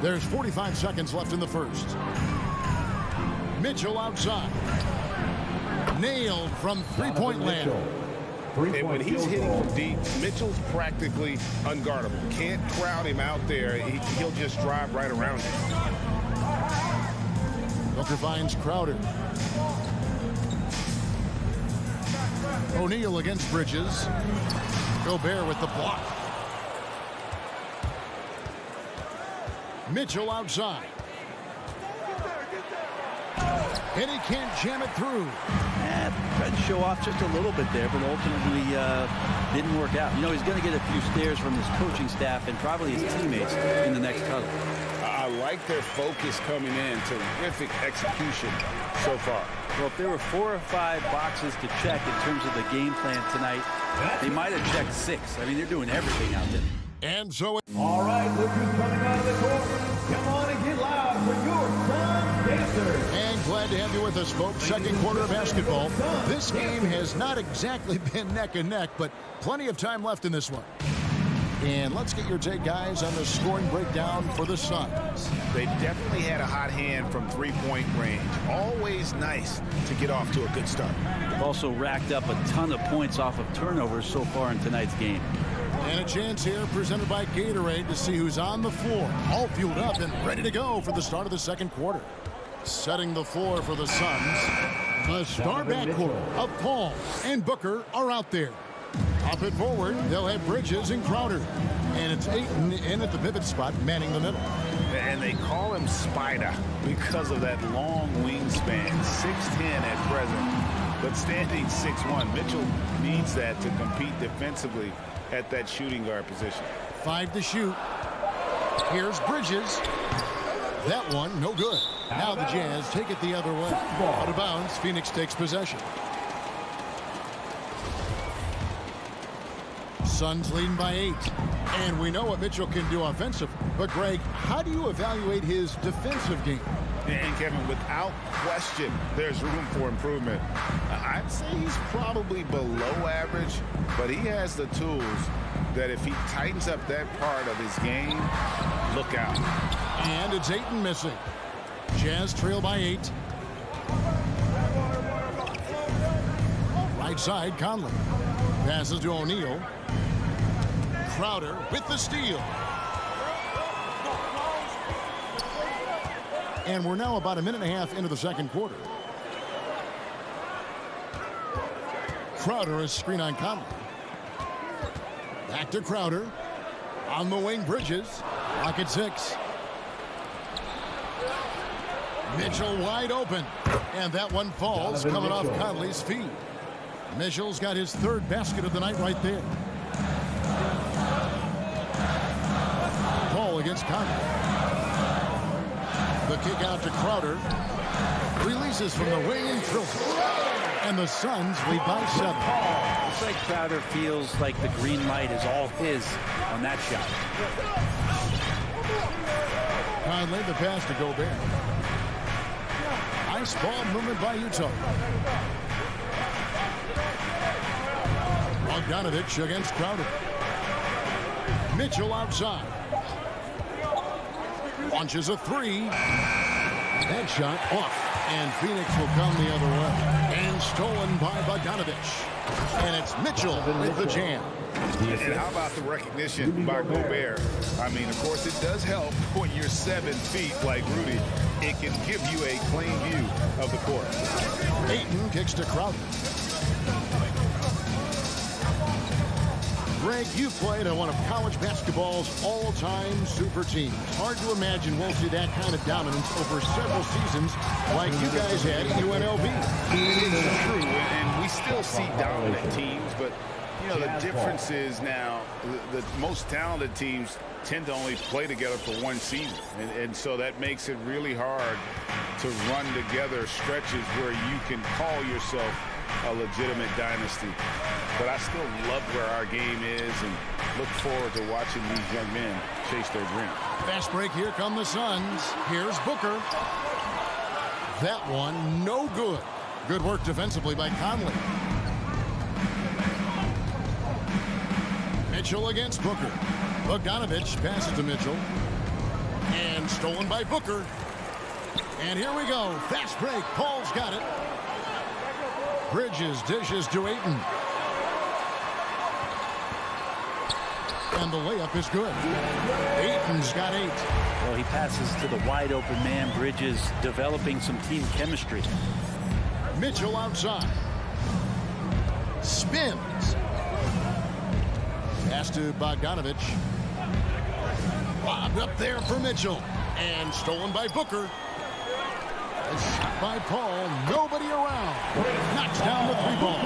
There's 45 seconds left in the first. Mitchell outside. Nailed from three-point land. And when he's hitting from deep, Mitchell's practically unguardable. Can't crowd him out there. He'll just drive right around him. Booker finds Crowder. O'Neal against Bridges. Gobert with the block. Mitchell outside. And he can't jam it through. Tried to show off just a little bit there, but ultimately didn't work out. You know, he's going to get a few stares from his coaching staff and probably his teammates in the next huddle. I like their focus coming in. Terrific execution so far. Well, if there were 4 or 5 boxes to check in terms of the game plan tonight, they might have checked 6. I mean, they're doing everything out there. And so all right, look who's coming out of the court. Come on and get loud for your Suns Dancers. And glad to have you with us, folks. Second quarter of basketball. This game has not exactly been neck and neck, but plenty of time left in this one. And let's get your take, guys, on the scoring breakdown for the Suns. They definitely had a hot hand from three-point range. Always nice to get off to a good start. Also racked up a ton of points off of turnovers so far in tonight's game. And a chance here presented by Gatorade to see who's on the floor. All fueled up and ready to go for the start of the second quarter. Setting the floor for the Suns. The star backcourt of Paul and Booker are out there. Up and forward, they'll have Bridges and Crowder. And it's Ayton in at the pivot spot, manning the middle. And they call him Spider because of that long wingspan, 6'10" at present, but standing 6'1". Mitchell needs that to compete defensively at that shooting guard position. 5 to shoot. Here's Bridges. That one, no good. Now the Jazz take it the other way. Out of bounds, Phoenix takes possession. Suns leading by 8. And we know what Mitchell can do offensively. But, Greg, how do you evaluate his defensive game? And, Kevin, without question, there's room for improvement. I'd say he's probably below average, but he has the tools that if he tightens up that part of his game, look out. And it's Ayton missing. Jazz trail by 8. Right side, Conley. Passes to O'Neal. Crowder with the steal. And we're now about a minute and a half into the second quarter. Crowder is screen on Conley. Back to Crowder. On the wing, Bridges. Pocket 6. Mitchell wide open. And that one falls coming off Conley's feet. Mitchell's got his 3rd basket of the night right there. Paul against Conley. The kick out to Crowder. Releases from the wing and drills it. And the Suns lead by 7. It's like Crowder feels like the green light is all his on that shot. Conley, the pass to Gobert. Nice ball movement by Utah. Bogdanovich against Crowder. Mitchell outside. Launches a 3. That shot off. And Phoenix will come the other way. And stolen by Bogdanovich. And it's Mitchell with the jam. And how about the recognition by Gobert? I mean, of course, it does help when you're 7 feet like Rudy. It can give you a clean view of the court. Ayton kicks to Crowder. Greg, you played on one of college basketball's all-time super teams. Hard to imagine we'll see that kind of dominance over several seasons like you guys had at UNLV. It's true, and we still see dominant teams, but you know, the difference is now the most talented teams tend to only play together for one season. And so that makes it really hard to run together stretches where you can call yourself a legitimate dynasty. But I still love where our game is and look forward to watching these young men chase their dream. Fast break, here come the Suns. Here's Booker. That one, no good. Good work defensively by Conley. Mitchell against Booker. Bogdanovich passes to Mitchell. And stolen by Booker. And here we go. Fast break. Paul's got it. Bridges dishes to Ayton. And the layup is good. Ayton's got 8. Well, he passes to the wide open man. Bridges developing some team chemistry. Mitchell outside. Spins. Pass to Bogdanovich. Lobbed up there for Mitchell. And stolen by Booker. A shot by Paul. Nobody around. Knocks down the 3-ball.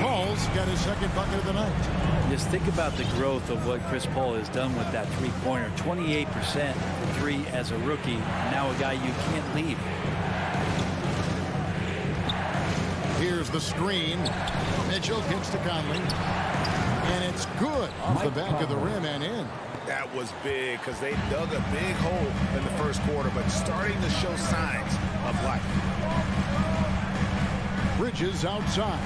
Paul's got his 2nd bucket of the night. Just think about the growth of what Chris Paul has done with that 3-pointer. 28% for 3 as a rookie. Now a guy you can't leave. Here's the screen. Mitchell kicks to Conley. And it's good off the back of the rim and in. That was big because they dug a big hole in the first quarter, but starting to show signs of life. Bridges outside.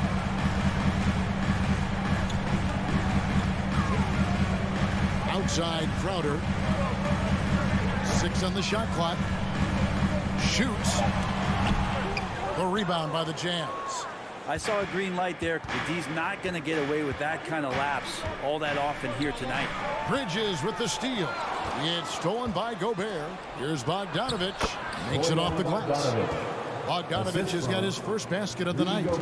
Outside Crowder. 6 on the shot clock. Shoots. The rebound by the Jazz. I saw a green light there. He's not going to get away with that kind of lapse all that often here tonight. Bridges with the steal. It's stolen by Gobert. Here's Bogdanovich. Makes it off the glass. Bogdanovich has got his first basket of the night. And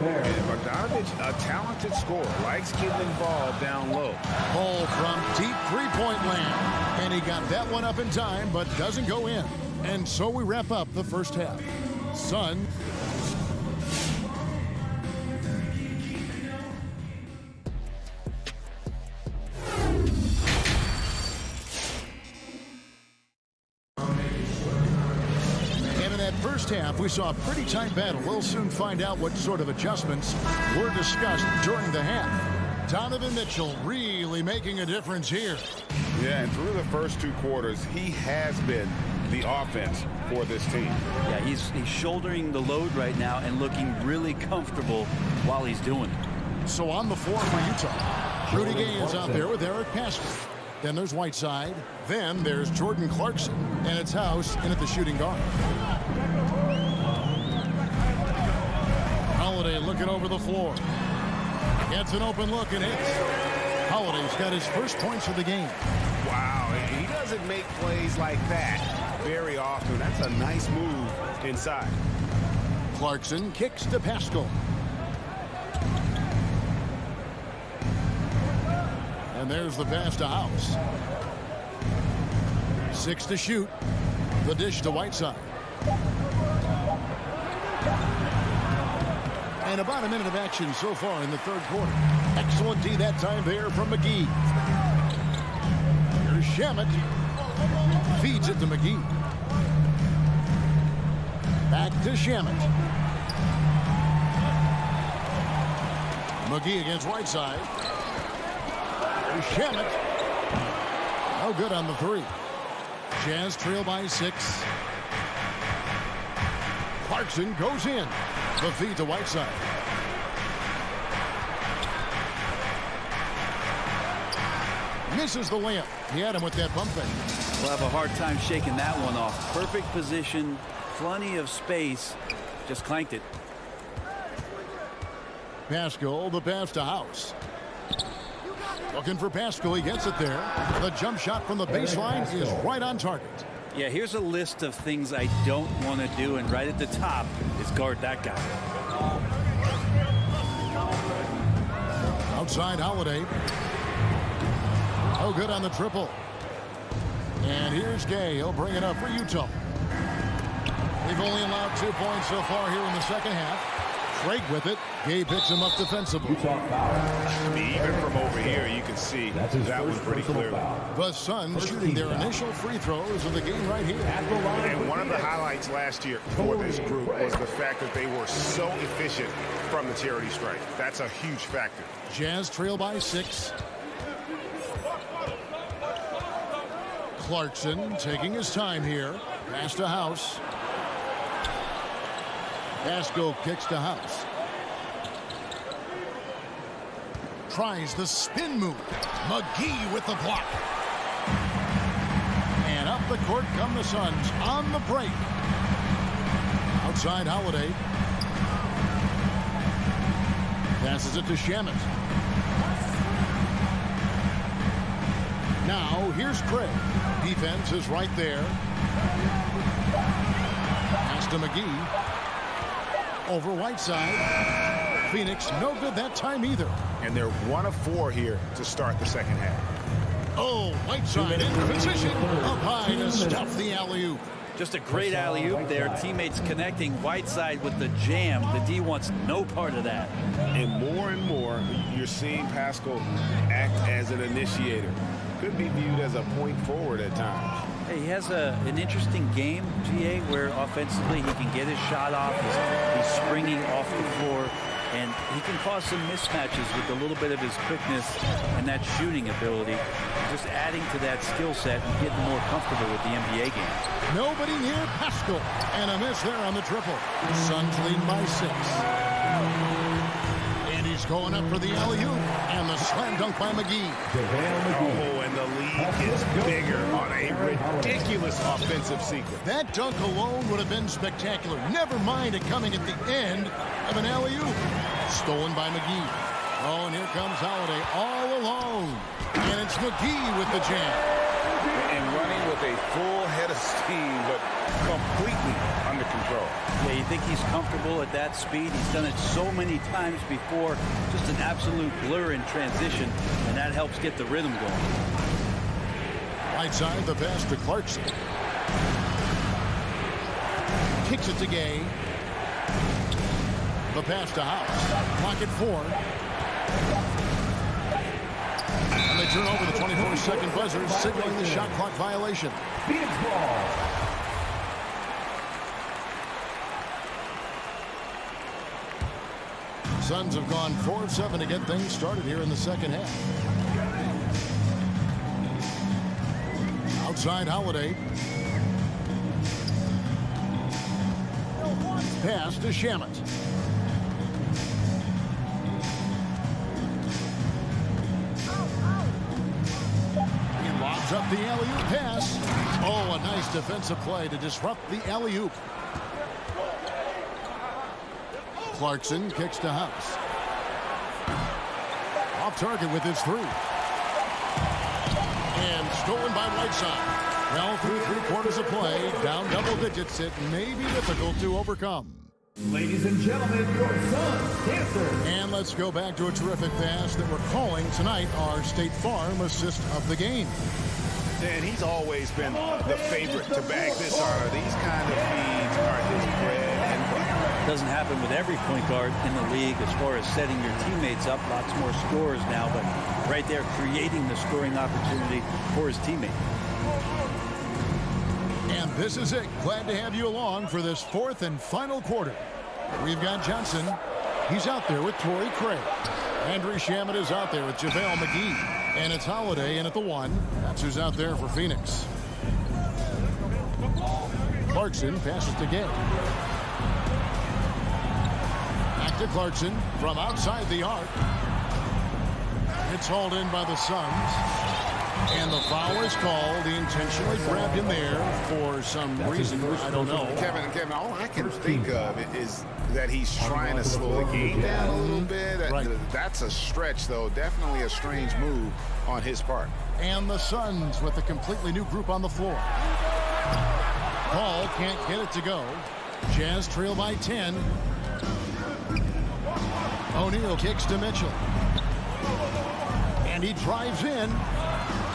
Bogdanovich, a talented scorer, likes getting the ball down low. Ball from deep three-point land. And he got that one up in time, but doesn't go in. And so we wrap up the first half. Sun. First half, we saw a pretty tight battle. We'll soon find out what sort of adjustments were discussed during the half. Donovan Mitchell really making a difference here. Yeah, and through the first 2 quarters, he has been the offense for this team. Yeah, he's shouldering the load right now and looking really comfortable while he's doing it. So on the floor for Utah, Rudy Gay is out there with Eric Pascal. Then there's Whiteside. Then there's Jordan Clarkson. And it's House in at the shooting guard. Holiday looking over the floor. Gets an open look and hits. Holiday's got his first points of the game. Wow, he doesn't make plays like that very often. That's a nice move inside. Clarkson kicks to Pascal. And there's the pass to House. 6 to shoot. The dish to Whiteside. And about a minute of action so far in the third quarter. Excellent D that time there from McGee. Here's Shamet. Feeds it to McGee. Back to Shamet. McGee against Whiteside. Here's Shamet. No good on the 3. Jazz trail by 6. Clarkson goes in. The feed to Whiteside. Misses the layup. He had him with that bump fake. We'll have a hard time shaking that one off. Perfect position, plenty of space. Just clanked it. Pascal, the pass to House. Looking for Pascal. He gets it there. The jump shot from the baseline is right on target. Yeah, here's a list of things I don't want to do, and right at the top is guard that guy. Outside Holiday. Oh, good on the triple. And here's Gay. He'll bring it up for Utah. They've only allowed 2 points so far here in the second half. Craig with it. Gay picks him up defensively. Even from over here, you can see that was pretty clear. The Suns shooting their initial free throws of the game right here. And one of the highlights last year for this group was the fact that they were so efficient from the charity stripe. That's a huge factor. Jazz trail by 6. Clarkson taking his time here. Pass to House. Pascal kicks to House. Tries the spin move. McGee with the block. And up the court come the Suns on the break. Outside Holiday. Passes it to Shamet. Now here's Craig. Defense is right there. Pass to McGee. Over Whiteside. Phoenix no good that time either. And they're 1 of 4 here to start the second half. Oh, Whiteside in position. Up high to stuff the alley-oop. Just a great alley-oop there. Teammates connecting. Whiteside with the jam. The D wants no part of that. And more, you're seeing Pascal act as an initiator. Could be viewed as a point forward at times. Hey, he has an interesting game, GA, where offensively he can get his shot off. He's springing off the floor, and he can cause some mismatches with a little bit of his quickness and that shooting ability. Just adding to that skill set and getting more comfortable with the NBA game. Nobody near Pascal, and a miss there on the triple. Suns leading by 6. And he's going up for the alley-oop, and the slam dunk by McGee. Oh, and the lead gets bigger on a ridiculous offensive sequence. That dunk alone would have been spectacular. Never mind it coming at the end of an alley-oop. Stolen by McGee. Oh, and here comes Holiday all alone. And it's McGee with the jam. and running with a full head of steam, but completely under control. Yeah, you think he's comfortable at that speed. He's done it so many times before. Just an absolute blur in transition, and that helps get the rhythm going. Right side, the pass to Clarkson. Kicks it to Gay. The pass to House. Clock at 4. And they turn over the 24-second buzzer, signaling the shot clock violation. Phoenix ball. Suns have gone 4 of 7 to get things started here in the second half. Outside Holiday. Pass to Shamet. He lobs up the alley-oop pass. Oh, a nice defensive play to disrupt the alley-oop. Clarkson kicks to House. Off target with his 3. And stolen by Whiteside. Well, through 3 quarters of play, down double digits, it may be difficult to overcome. Ladies and gentlemen, your Suns dancer. And let's go back to a terrific pass that we're calling tonight our State Farm assist of the game. And he's always been the favorite to bag this honor. These kind of feeds are his bread and butter. Doesn't happen with every point guard in the league as far as setting your teammates up. Lots more scorers now, but right there creating the scoring opportunity for his teammate. And this is it. Glad to have you along for this 4th and final quarter. We've got Johnson. He's out there with Torrey Craig. Andrew Shamet is out there with JaVale McGee. And it's Holiday in at the 1. That's who's out there for Phoenix. Clarkson passes to Gay. Back to Clarkson from outside the arc. It's hauled in by the Suns. And the foul is called. He intentionally grabbed him there for some reason. I don't know. Kevin, all I can think of is that he's trying to slow the game down a little bit. That's a stretch, though. Definitely a strange move on his part. And the Suns with a completely new group on the floor. Paul can't get it to go. Jazz trail by 10. O'Neal kicks to Mitchell. And he drives in.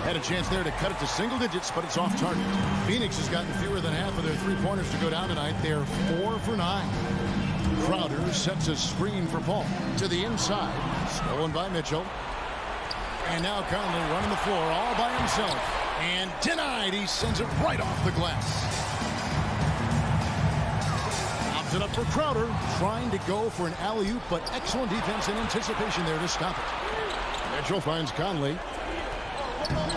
Had a chance there to cut it to single digits, but it's off target. Phoenix has gotten fewer than half of their 3-pointers to go down tonight. They're 4 for 9. Crowder sets a screen for Paul to the inside. Stolen by Mitchell. And now Conley running the floor all by himself. And denied. He sends it right off the glass. Pops it up for Crowder. Trying to go for an alley-oop, but excellent defense and anticipation there to stop it. Mitchell finds Conley.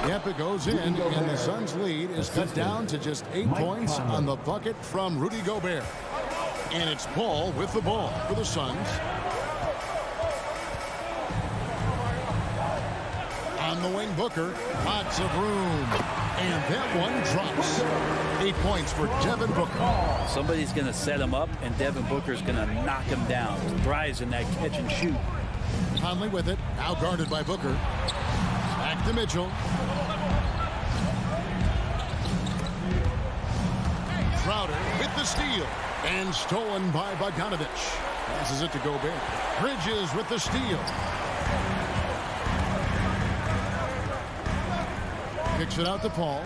Yep, it goes in, and the Suns' lead is cut down to just 8 points on the bucket from Rudy Gobert. And it's Paul with the ball for the Suns. On the wing, Booker. Lots of room. And that one drops. 8 points for Devin Booker. Somebody's going to set him up, and Devin Booker's going to knock him down. Thrives in that catch and shoot. Conley with it. Now guarded by Booker. Back to Mitchell. Crowder with the steal. And stolen by Bogdanovich. Passes it to Gobert. Bridges with the steal. Kicks it out to Paul.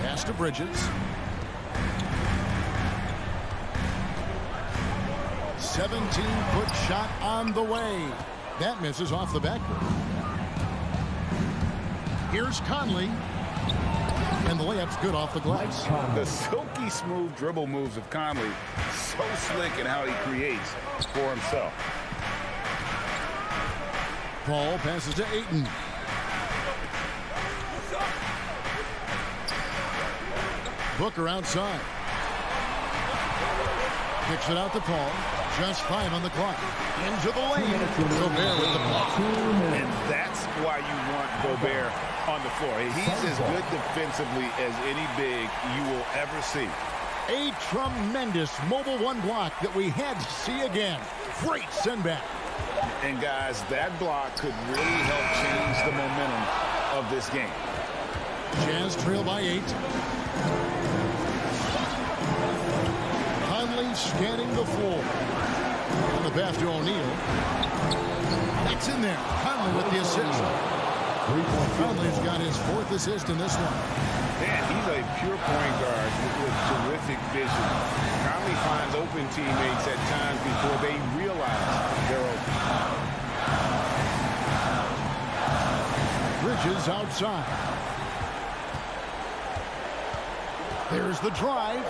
Pass to Bridges. 17-foot shot on the way. That misses off the backboard. Here's Conley. And the layup's good off the glass. The silky smooth dribble moves of Conley. So slick in how he creates for himself. Paul passes to Ayton. Booker outside. Kicks it out to Paul. Just 5 on the clock. Into the lane. Gobert with the block. And that's why you want Gobert on the floor. He's as good defensively as any big you will ever see. A tremendous mobile 1 block that we had to see again. Great send back. And guys, that block could really help change the momentum of this game. Jazz trail by 8. Conley scanning the floor. On the pass to O'Neal. It's in there. Conley with the assist. Conley's got his 4th assist in this one. Man, he's a pure point guard with terrific vision. Conley finds open teammates at times before they realize they're open. Bridges outside. There's the drive.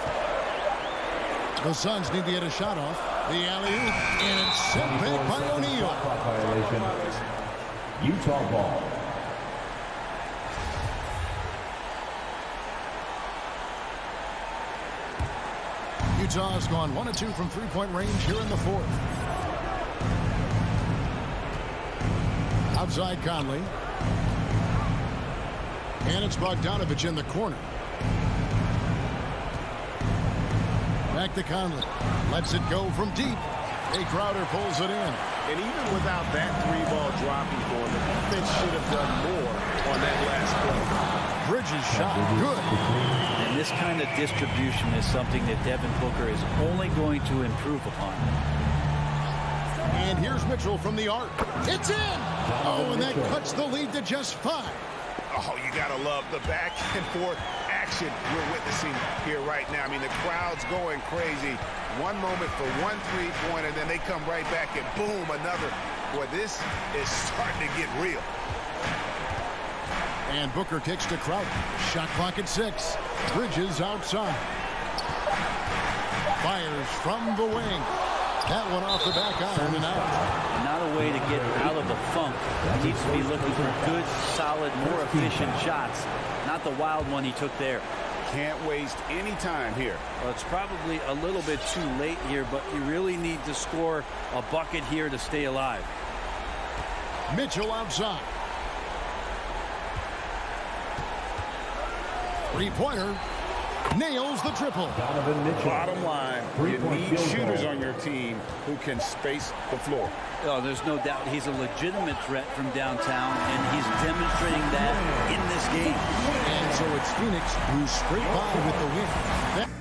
The Suns need to get a shot off. The alley-oop, and it's sent back by O'Neal. Utah ball. Utah's gone 1 of 2 from three-point range here in the 4th. Outside Conley. And it's Bogdanovich in the corner. Back to Conley. Lets it go from deep. A Crowder pulls it in. And even without that 3-ball dropping for him, the defense should have done more on that last play. Bridges shot good. And this kind of distribution is something that Devin Booker is only going to improve upon. And here's Mitchell from the arc. It's in! Oh, and that cuts the lead to just 5. Oh, you got to love the back and forth action we're witnessing here right now. I mean, the crowd's going crazy. One moment for one three-pointer, then they come right back and boom, another. Boy, this is starting to get real. And Booker kicks to Crowder. Shot clock at 6. Bridges outside. Fires from the wing. That one off the back iron and out. Not a way to get out of the funk. He needs to be looking for good, solid, more efficient shots. Not the wild one he took there. Can't waste any time here. Well, it's probably a little bit too late here, but you really need to score a bucket here to stay alive. Mitchell outside. Three-pointer. Nails the triple. Bottom line, you need shooters on your team who can space the floor. Oh, there's no doubt he's a legitimate threat from downtown, and he's demonstrating that in this game. And so it's Phoenix who's straight by with the win.